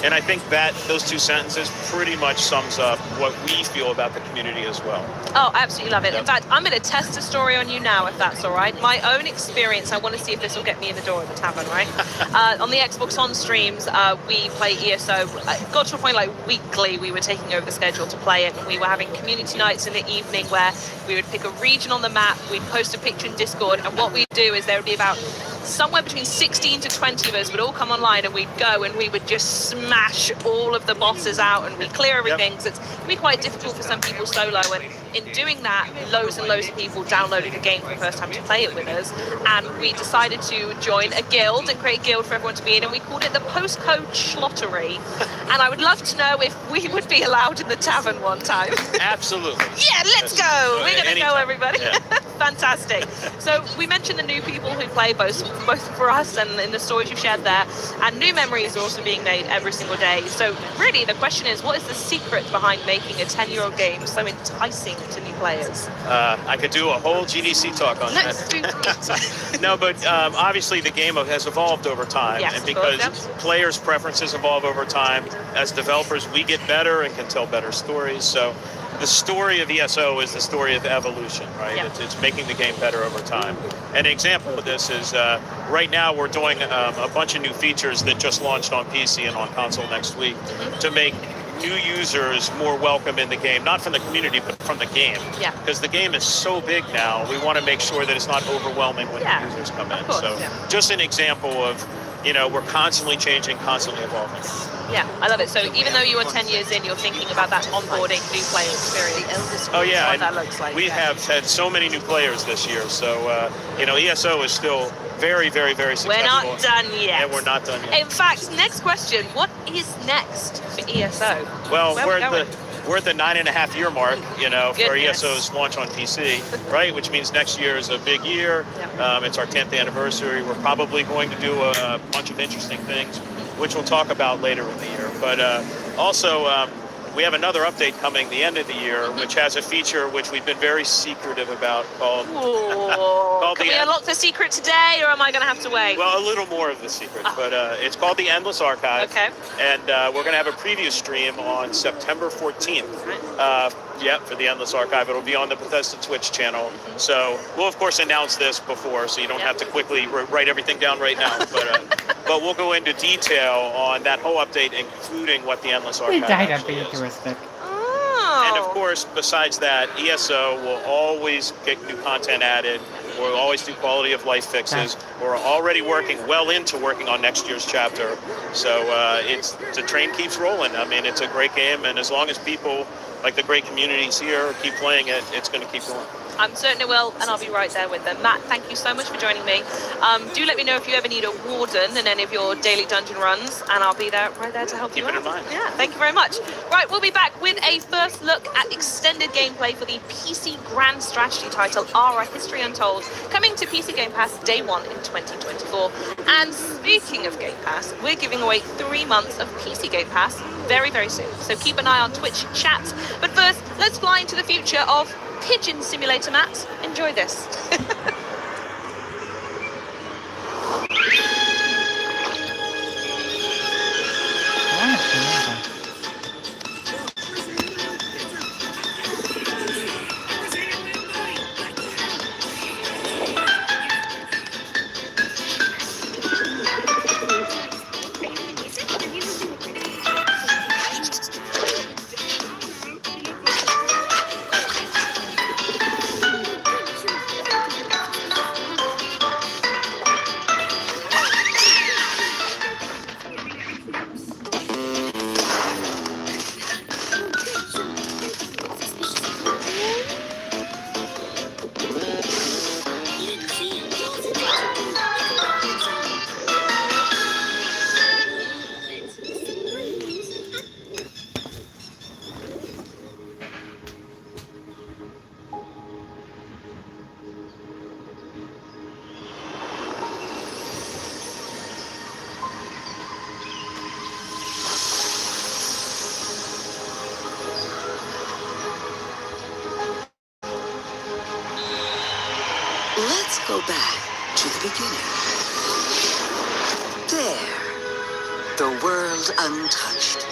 And I think that those 2 sentences pretty much sums up what we feel about the community as well. Oh, absolutely love it. In fact, I'm going to test a story on you now, if that's all right. My own experience, I want to see if this will get me in the door at the tavern, right? On the Xbox On streams, we play ESO. Got to a point like weekly, we were taking over the schedule to play it. And we were having community nights in the evening where we would pick a region on the map, we'd post a picture in Discord, and what we'd do is there would be about somewhere between 16 to 20 of us would all come online, and we'd go and we would just smash all of the bosses out and we'd clear everything, because it can be quite difficult for some people solo, and in doing that, loads and loads of people downloaded the game for the first time to play it with us, and we decided to join a guild and create a guild for everyone to be in, and we called it the Postcode Schlottery. And I would love to know if we would be allowed in the tavern one time. Absolutely. Yeah, let's go. We're going to go, everybody. Yeah. Fantastic. So we mentioned the new people who play both for us and in the stories you shared there, and new memories are also being made every single day. So really the question is, what is the secret behind making a 10-year-old game so enticing to new players? I could do a whole GDC talk on Let's do that. No, but obviously the game has evolved over time, yes, and because players' preferences evolve over time, as developers we get better and can tell better stories. So the story of ESO is the story of evolution, right? Yeah. It's making the game better over time. An example of this is right now we're doing a bunch of new features that just launched on PC and on console next week to make new users more welcome in the game, not from the community, but from the game. Yeah. Because the game is so big now, we want to make sure that it's not overwhelming when new users come in. Course, so just an example of, we're constantly changing, constantly evolving. Yeah, I love it. So even though you are 10 years in, you're thinking about that onboarding new player experience. Oh yeah, what and that looks like. we have had so many new players this year. So you know, ESO is still very, very, very successful. We're not done yet. And we're not done yet. In fact, next question: what is next for ESO? Well, Where we're at the 9.5-year mark, you know, for Goodness. ESO's launch on PC, right? Which means next year is a big year. It's our 10th anniversary. We're probably going to do a bunch of interesting things, which we'll talk about later in the year. But also, we have another update coming the end of the year, which has a feature which we've been very secretive about called... Can we unlock the secret today, or am I going to have to wait? Well, a little more of the secret, but it's called the Endless Archive. Okay. And we're going to have a preview stream on September 14th. For the Endless Archive. It'll be on the Bethesda Twitch channel. So we'll, of course, announce this before, so you don't have to quickly write everything down right now. But we'll go into detail on that whole update, including what the Endless We Archive died actually at is. futuristic. And of course, besides that, ESO will always get new content added. We'll always do quality of life fixes. We're already working on next year's chapter. So the train keeps rolling. I mean, it's a great game, and as long as people, like the great communities here, keep playing it, it's going to keep going. I'm certainly will, and I'll be right there with them. Matt, thank you so much for joining me. Do let me know if you ever need a warden in any of your daily dungeon runs, and I'll be right there to help you out. Keep it in mind. Yeah, thank you very much. Right, we'll be back with a first look at extended gameplay for the PC Grand Strategy title, Ara History Untold, coming to PC Game Pass Day 1 in 2024. And speaking of Game Pass, we're giving away 3 months of PC Game Pass very, very soon. So keep an eye on Twitch chat. But first, let's fly into the future of Pigeon Simulator, Matt. Enjoy this. Let's go back to the beginning. There, the world untouched.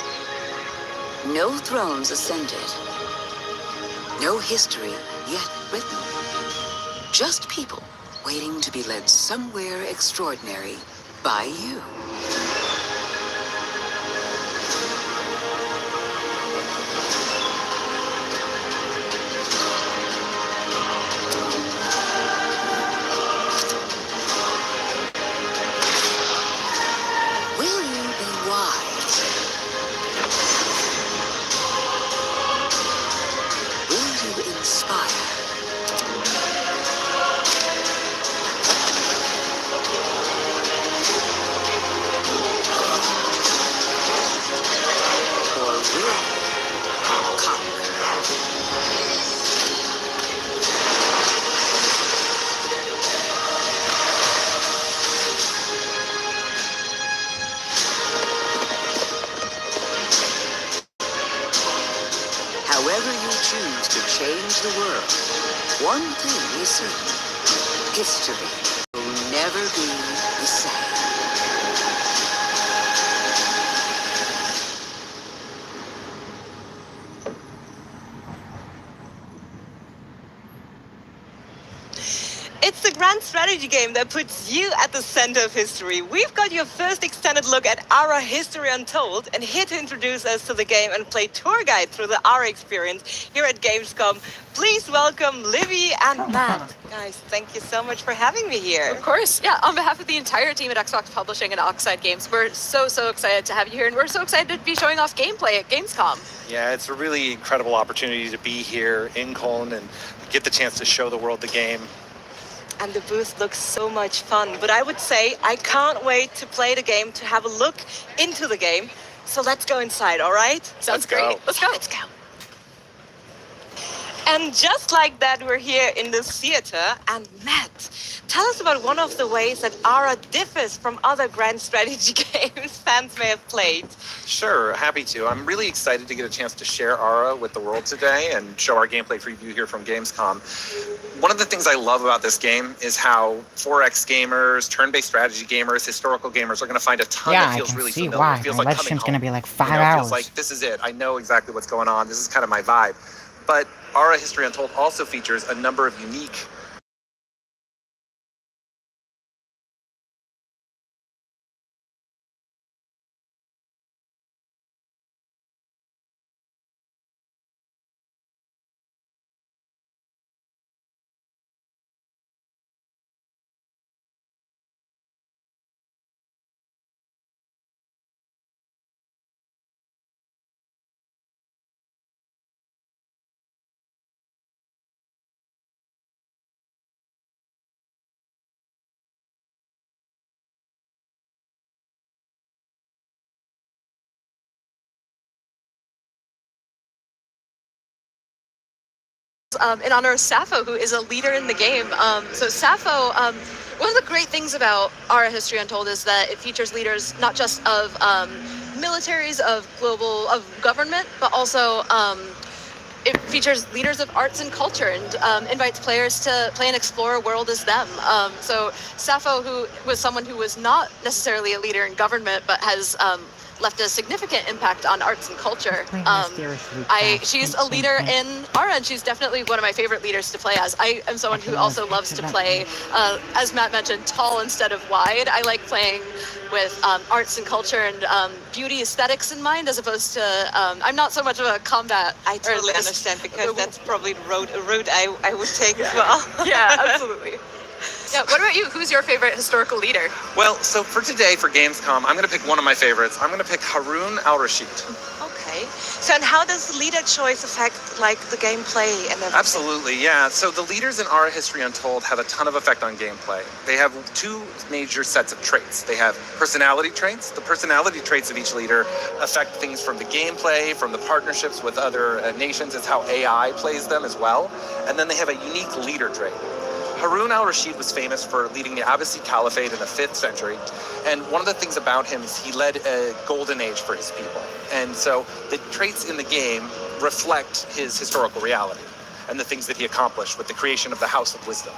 No thrones ascended. No history yet written. Just people waiting to be led somewhere extraordinary by you. However you choose to change the world, one thing is certain. History will never be the same. It's the grand strategy game that puts you at the center of history. We've got your first extended look at ARA History Untold, and here to introduce us to the game and play tour guide through the ARA experience here at Gamescom, please welcome Livy and Matt. Guys, thank you so much for having me here. Of course, yeah. On behalf of the entire team at Xbox Publishing and Oxide Games, we're so excited to have you here, and we're so excited to be showing off gameplay at Gamescom. Yeah, it's a really incredible opportunity to be here in Cologne and get the chance to show the world the game. And the booth looks so much fun, but I would say I can't wait to play the game, to have a look into the game. So let's go inside, all right? Sounds great. Let's go. Let's go. And just like that, we're here in the theater. And Matt, tell us about one of the ways that ARA differs from other grand strategy games fans may have played. Sure, happy to. I'm really excited to get a chance to share ARA with the world today and show our gameplay preview here from Gamescom. One of the things I love about this game is how 4X gamers, turn-based strategy gamers, historical gamers are going to find a ton that feels really familiar. Why. It feels My like live stream's coming gonna home. be like 5 It hours. feels like this is it. I know exactly what's going on. This is kind of my vibe. But ARA History Untold also features a number of unique In honor of Sappho, who is a leader in the game. So Sappho, one of the great things about ARA History Untold is that it features leaders not just of militaries, of government, but also it features leaders of arts and culture and invites players to play and explore a world as them. So Sappho, who was someone who was not necessarily a leader in government, but has left a significant impact on arts and culture. She's a leader in ARA, and she's definitely one of my favorite leaders to play as. I am someone who also loves to play, as Matt mentioned, tall instead of wide. I like playing with arts and culture and beauty aesthetics in mind, as opposed to, I'm not so much of a combat. I totally understand, because that's probably the route I would take as well. Yeah, absolutely. Yeah, what about you? Who's your favorite historical leader? Well, so for today, for Gamescom, I'm going to pick one of my favorites. I'm going to pick Harun al-Rashid. Okay. So, and how does leader choice affect, like, the gameplay and everything? Absolutely, yeah. So the leaders in ARA History Untold have a ton of effect on gameplay. They have two major sets of traits. They have personality traits. The personality traits of each leader affect things from the gameplay, from the partnerships with other nations. It's how AI plays them as well. And then they have a unique leader trait. Harun al-Rashid was famous for leading the Abbasid Caliphate in the 5th century. And one of the things about him is he led a golden age for his people. And so the traits in the game reflect his historical reality and the things that he accomplished with the creation of the House of Wisdom.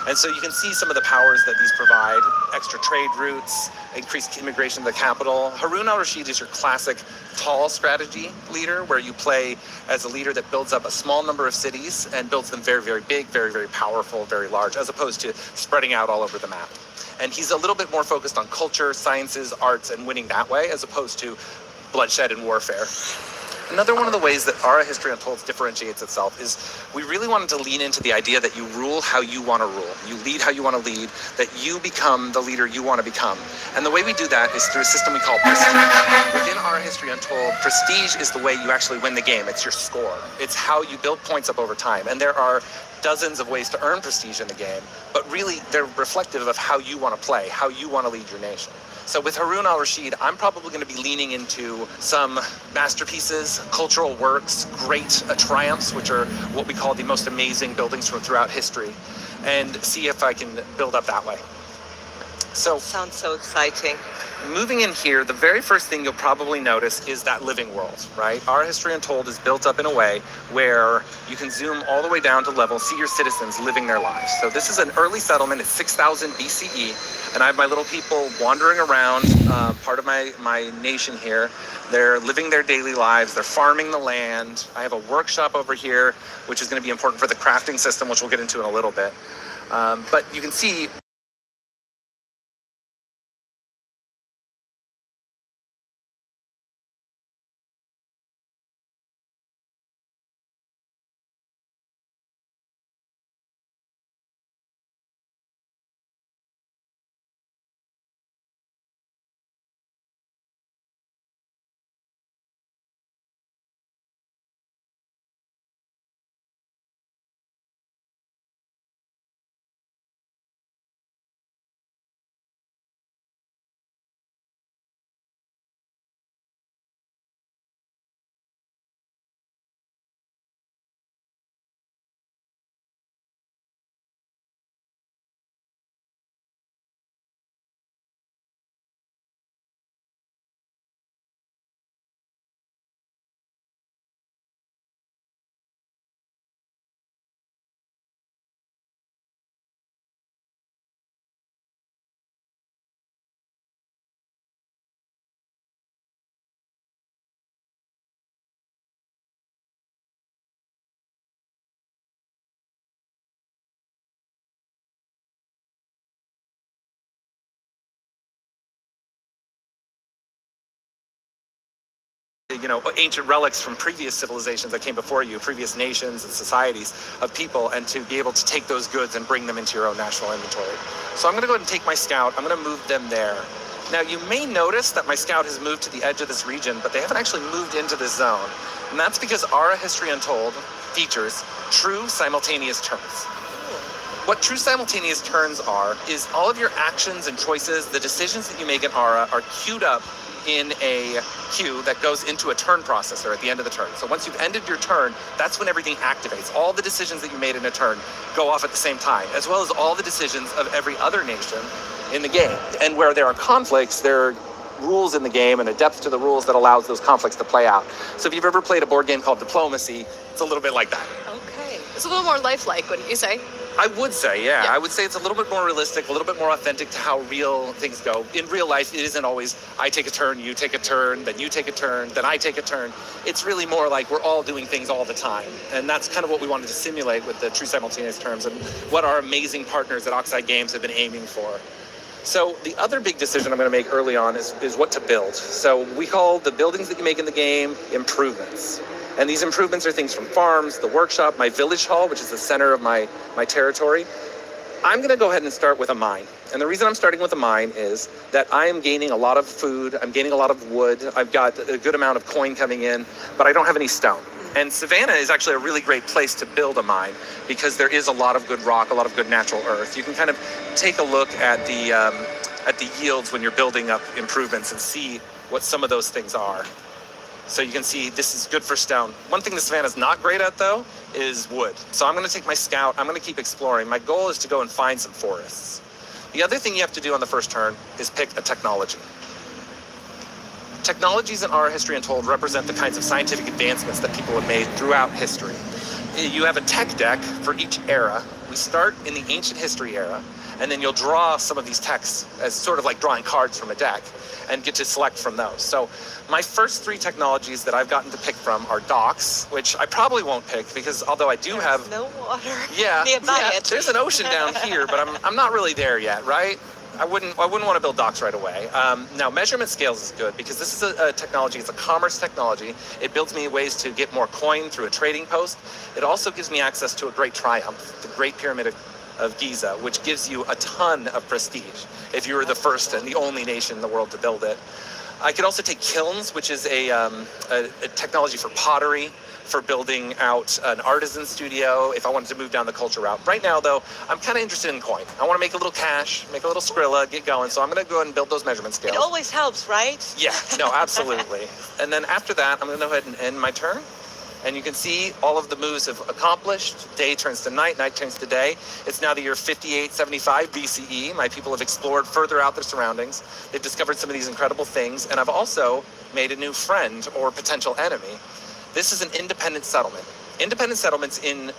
And so you can see some of the powers that these provide: extra trade routes, increased immigration to the capital. Harun al-Rashid is your classic tall strategy leader, where you play as a leader that builds up a small number of cities and builds them very, very big, very, very powerful, very large, as opposed to spreading out all over the map. And he's a little bit more focused on culture, sciences, arts, and winning that way, as opposed to bloodshed and warfare. Another one of the ways that ARA History Untold differentiates itself is we really wanted to lean into the idea that you rule how you want to rule. You lead how you want to lead, that you become the leader you want to become. And the way we do that is through a system we call prestige. Within ARA History Untold, prestige is the way you actually win the game. It's your score. It's how you build points up over time. And there are dozens of ways to earn prestige in the game, but really they're reflective of how you want to play, how you want to lead your nation. So with Harun al-Rashid, I'm probably going to be leaning into some masterpieces, cultural works, great triumphs, which are what we call the most amazing buildings from throughout history, and see if I can build up that way. So sounds so exciting. Moving in here, the very first thing you'll probably notice is that living world, right? ARA History Untold is built up in a way where you can zoom all the way down to level, see your citizens living their lives. So this is an early settlement. It's 6000 BCE, and I have my little people wandering around, part of my nation here. They're living their daily lives. They're farming the land. I have a workshop over here, which is going to be important for the crafting system, which we'll get into in a little bit. But you can see ancient relics from previous civilizations that came before you, previous nations and societies of people, and to be able to take those goods and bring them into your own national inventory. So I'm going to go ahead and take my scout. I'm going to move them there. Now, you may notice that my scout has moved to the edge of this region, but they haven't actually moved into this zone. And that's because Ara History Untold features true simultaneous turns. What true simultaneous turns are is all of your actions and choices, the decisions that you make in Ara are queued up in a queue that goes into a turn processor at the end of the turn. So once you've ended your turn, that's when everything activates. All the decisions that you made in a turn go off at the same time, as well as all the decisions of every other nation in the game. And where there are conflicts, there are rules in the game and a depth to the rules that allows those conflicts to play out. So if you've ever played a board game called Diplomacy, it's a little bit like that. Okay. It's a little more lifelike, wouldn't you say? I would say, yeah. I would say it's a little bit more realistic, a little bit more authentic to how real things go. In real life, it isn't always, I take a turn, you take a turn, then you take a turn, then I take a turn. It's really more like we're all doing things all the time. And that's kind of what we wanted to simulate with the true simultaneous terms and what our amazing partners at Oxide Games have been aiming for. So the other big decision I'm going to make early on is what to build. So we call the buildings that you make in the game improvements. And these improvements are things from farms, the workshop, my village hall, which is the center of my territory. I'm going to go ahead and start with a mine. And the reason I'm starting with a mine is that I am gaining a lot of food, I'm gaining a lot of wood, I've got a good amount of coin coming in, but I don't have any stone. And Savannah is actually a really great place to build a mine because there is a lot of good rock, a lot of good natural earth. You can kind of take a look at the yields when you're building up improvements and see what some of those things are. So you can see this is good for stone. One thing the Savannah's not great at, though, is wood. So I'm going to take my scout. I'm going to keep exploring. My goal is to go and find some forests. The other thing you have to do on the first turn is pick a technology. Technologies in our History Untold represent the kinds of scientific advancements that people have made throughout history. You have a tech deck for each era. We start in the ancient history era, and then you'll draw some of these techs as sort of like drawing cards from a deck and get to select from those. So my first three technologies that I've gotten to pick from are docks, which I probably won't pick because although I do have no water nearby it. There's an ocean down here, but I'm not really there yet, right? I wouldn't want to build docks right away. Now, measurement scales is good because this is a technology, it's a commerce technology. It builds me ways to get more coin through a trading post. It also gives me access to a great triumph, the Great Pyramid of Giza, which gives you a ton of prestige if you were the first and the only nation in the world to build it. I could also take kilns, which is a technology for pottery, for building out an artisan studio if I wanted to move down the culture route. Right now, though, I'm kind of interested in coin. I want to make a little cash, make a little Skrilla, get going. So I'm going to go ahead and build those measurement scales. It always helps, right? Yeah, no, absolutely. And then after that, I'm going to go ahead and end my turn. And you can see all of the moves have accomplished. Day turns to night, night turns to day. It's now the year 5875 BCE. My people have explored further out their surroundings. They've discovered some of these incredible things. And I've also made a new friend or potential enemy. This is an independent settlement. Independent settlements in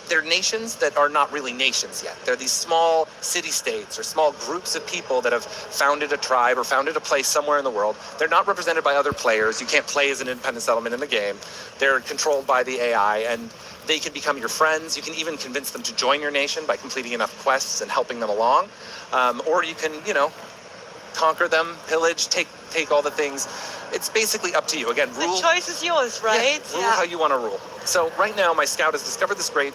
they're nations that are not really nations yet. They're these small city-states or small groups of people that have founded a tribe or founded a place somewhere in the world. They're not represented by other players. You can't play as an independent settlement in the game. They're controlled by the AI, and They can become your friends. You can even convince them to join your nation by completing enough quests and helping them along. Or you can, conquer them, pillage, take all the things. It's basically up to you. Again, rule. The choice is yours, right? Yeah, rule how you want to rule. So right now, my scout has discovered this great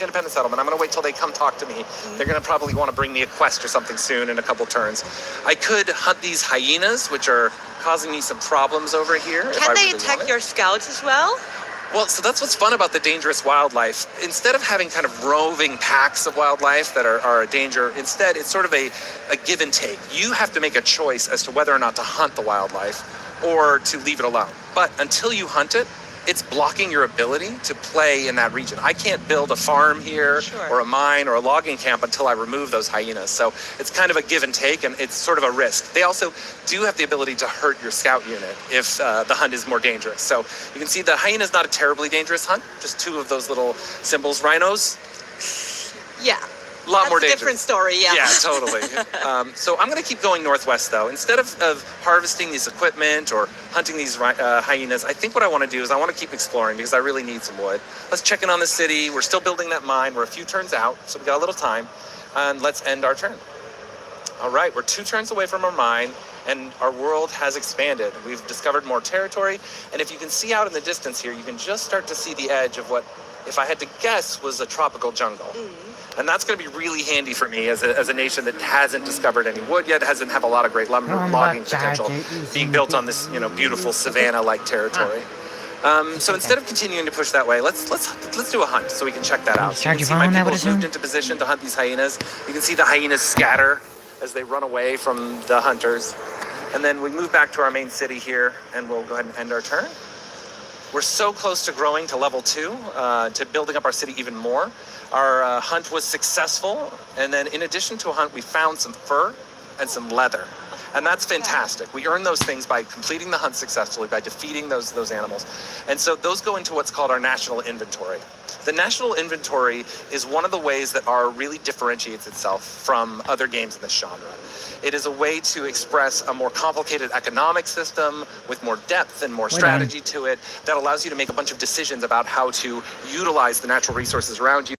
independent settlement. I'm going to wait till they come talk to me. They're going to probably want to bring me a quest or something soon in a couple turns. I could hunt these hyenas, which are causing me some problems over here. Can they attack your scouts as well? Well, so that's what's fun about the dangerous wildlife. Instead of having kind of roving packs of wildlife that are a danger, instead it's sort of a give and take. You have to make a choice as to whether or not to hunt the wildlife or to leave it alone. But until you hunt it, it's blocking your ability to play in that region. I can't build a farm here or a mine or a logging camp until I remove those hyenas. So it's kind of a give and take, and it's sort of a risk. They also do have the ability to hurt your scout unit if the hunt is more dangerous. So you can see the hyena is not a terribly dangerous hunt, just two of those little symbols. Rhinos, yeah. A lot more That's a dangerous. different story, yeah. Yeah, totally. So I'm going to keep going northwest, though. Instead of harvesting this equipment or hunting these hyenas, I think what I want to do is I want to keep exploring because I really need some wood. Let's check in on the city. We're still building that mine. We're a few turns out, so we got a little time. And let's end our turn. All right, we're 2 turns away from our mine, and our world has expanded. We've discovered more territory, and if you can see out in the distance here, you can just start to see the edge of what, if I had to guess, was a tropical jungle. And that's going to be really handy for me as a nation that hasn't discovered any wood yet, doesn't have a lot of great lumber logging potential, being built on this beautiful savanna-like territory. So instead of continuing to push that way, let's do a hunt so we can check that out. So you can see my people have moved into position to hunt these hyenas. You can see the hyenas scatter as they run away from the hunters. And then we move back to our main city here, and we'll go ahead and end our turn. We're so close to growing to level 2, to building up our city even more. Our hunt was successful, and then in addition to a hunt, we found some fur and some leather. And that's fantastic. We earn those things by completing the hunt successfully, by defeating those animals. And so those go into what's called our national inventory. The national inventory is one of the ways that R really differentiates itself from other games in this genre. It is a way to express a more complicated economic system with more depth and more strategy to it that allows you to make a bunch of decisions about how to utilize the natural resources around you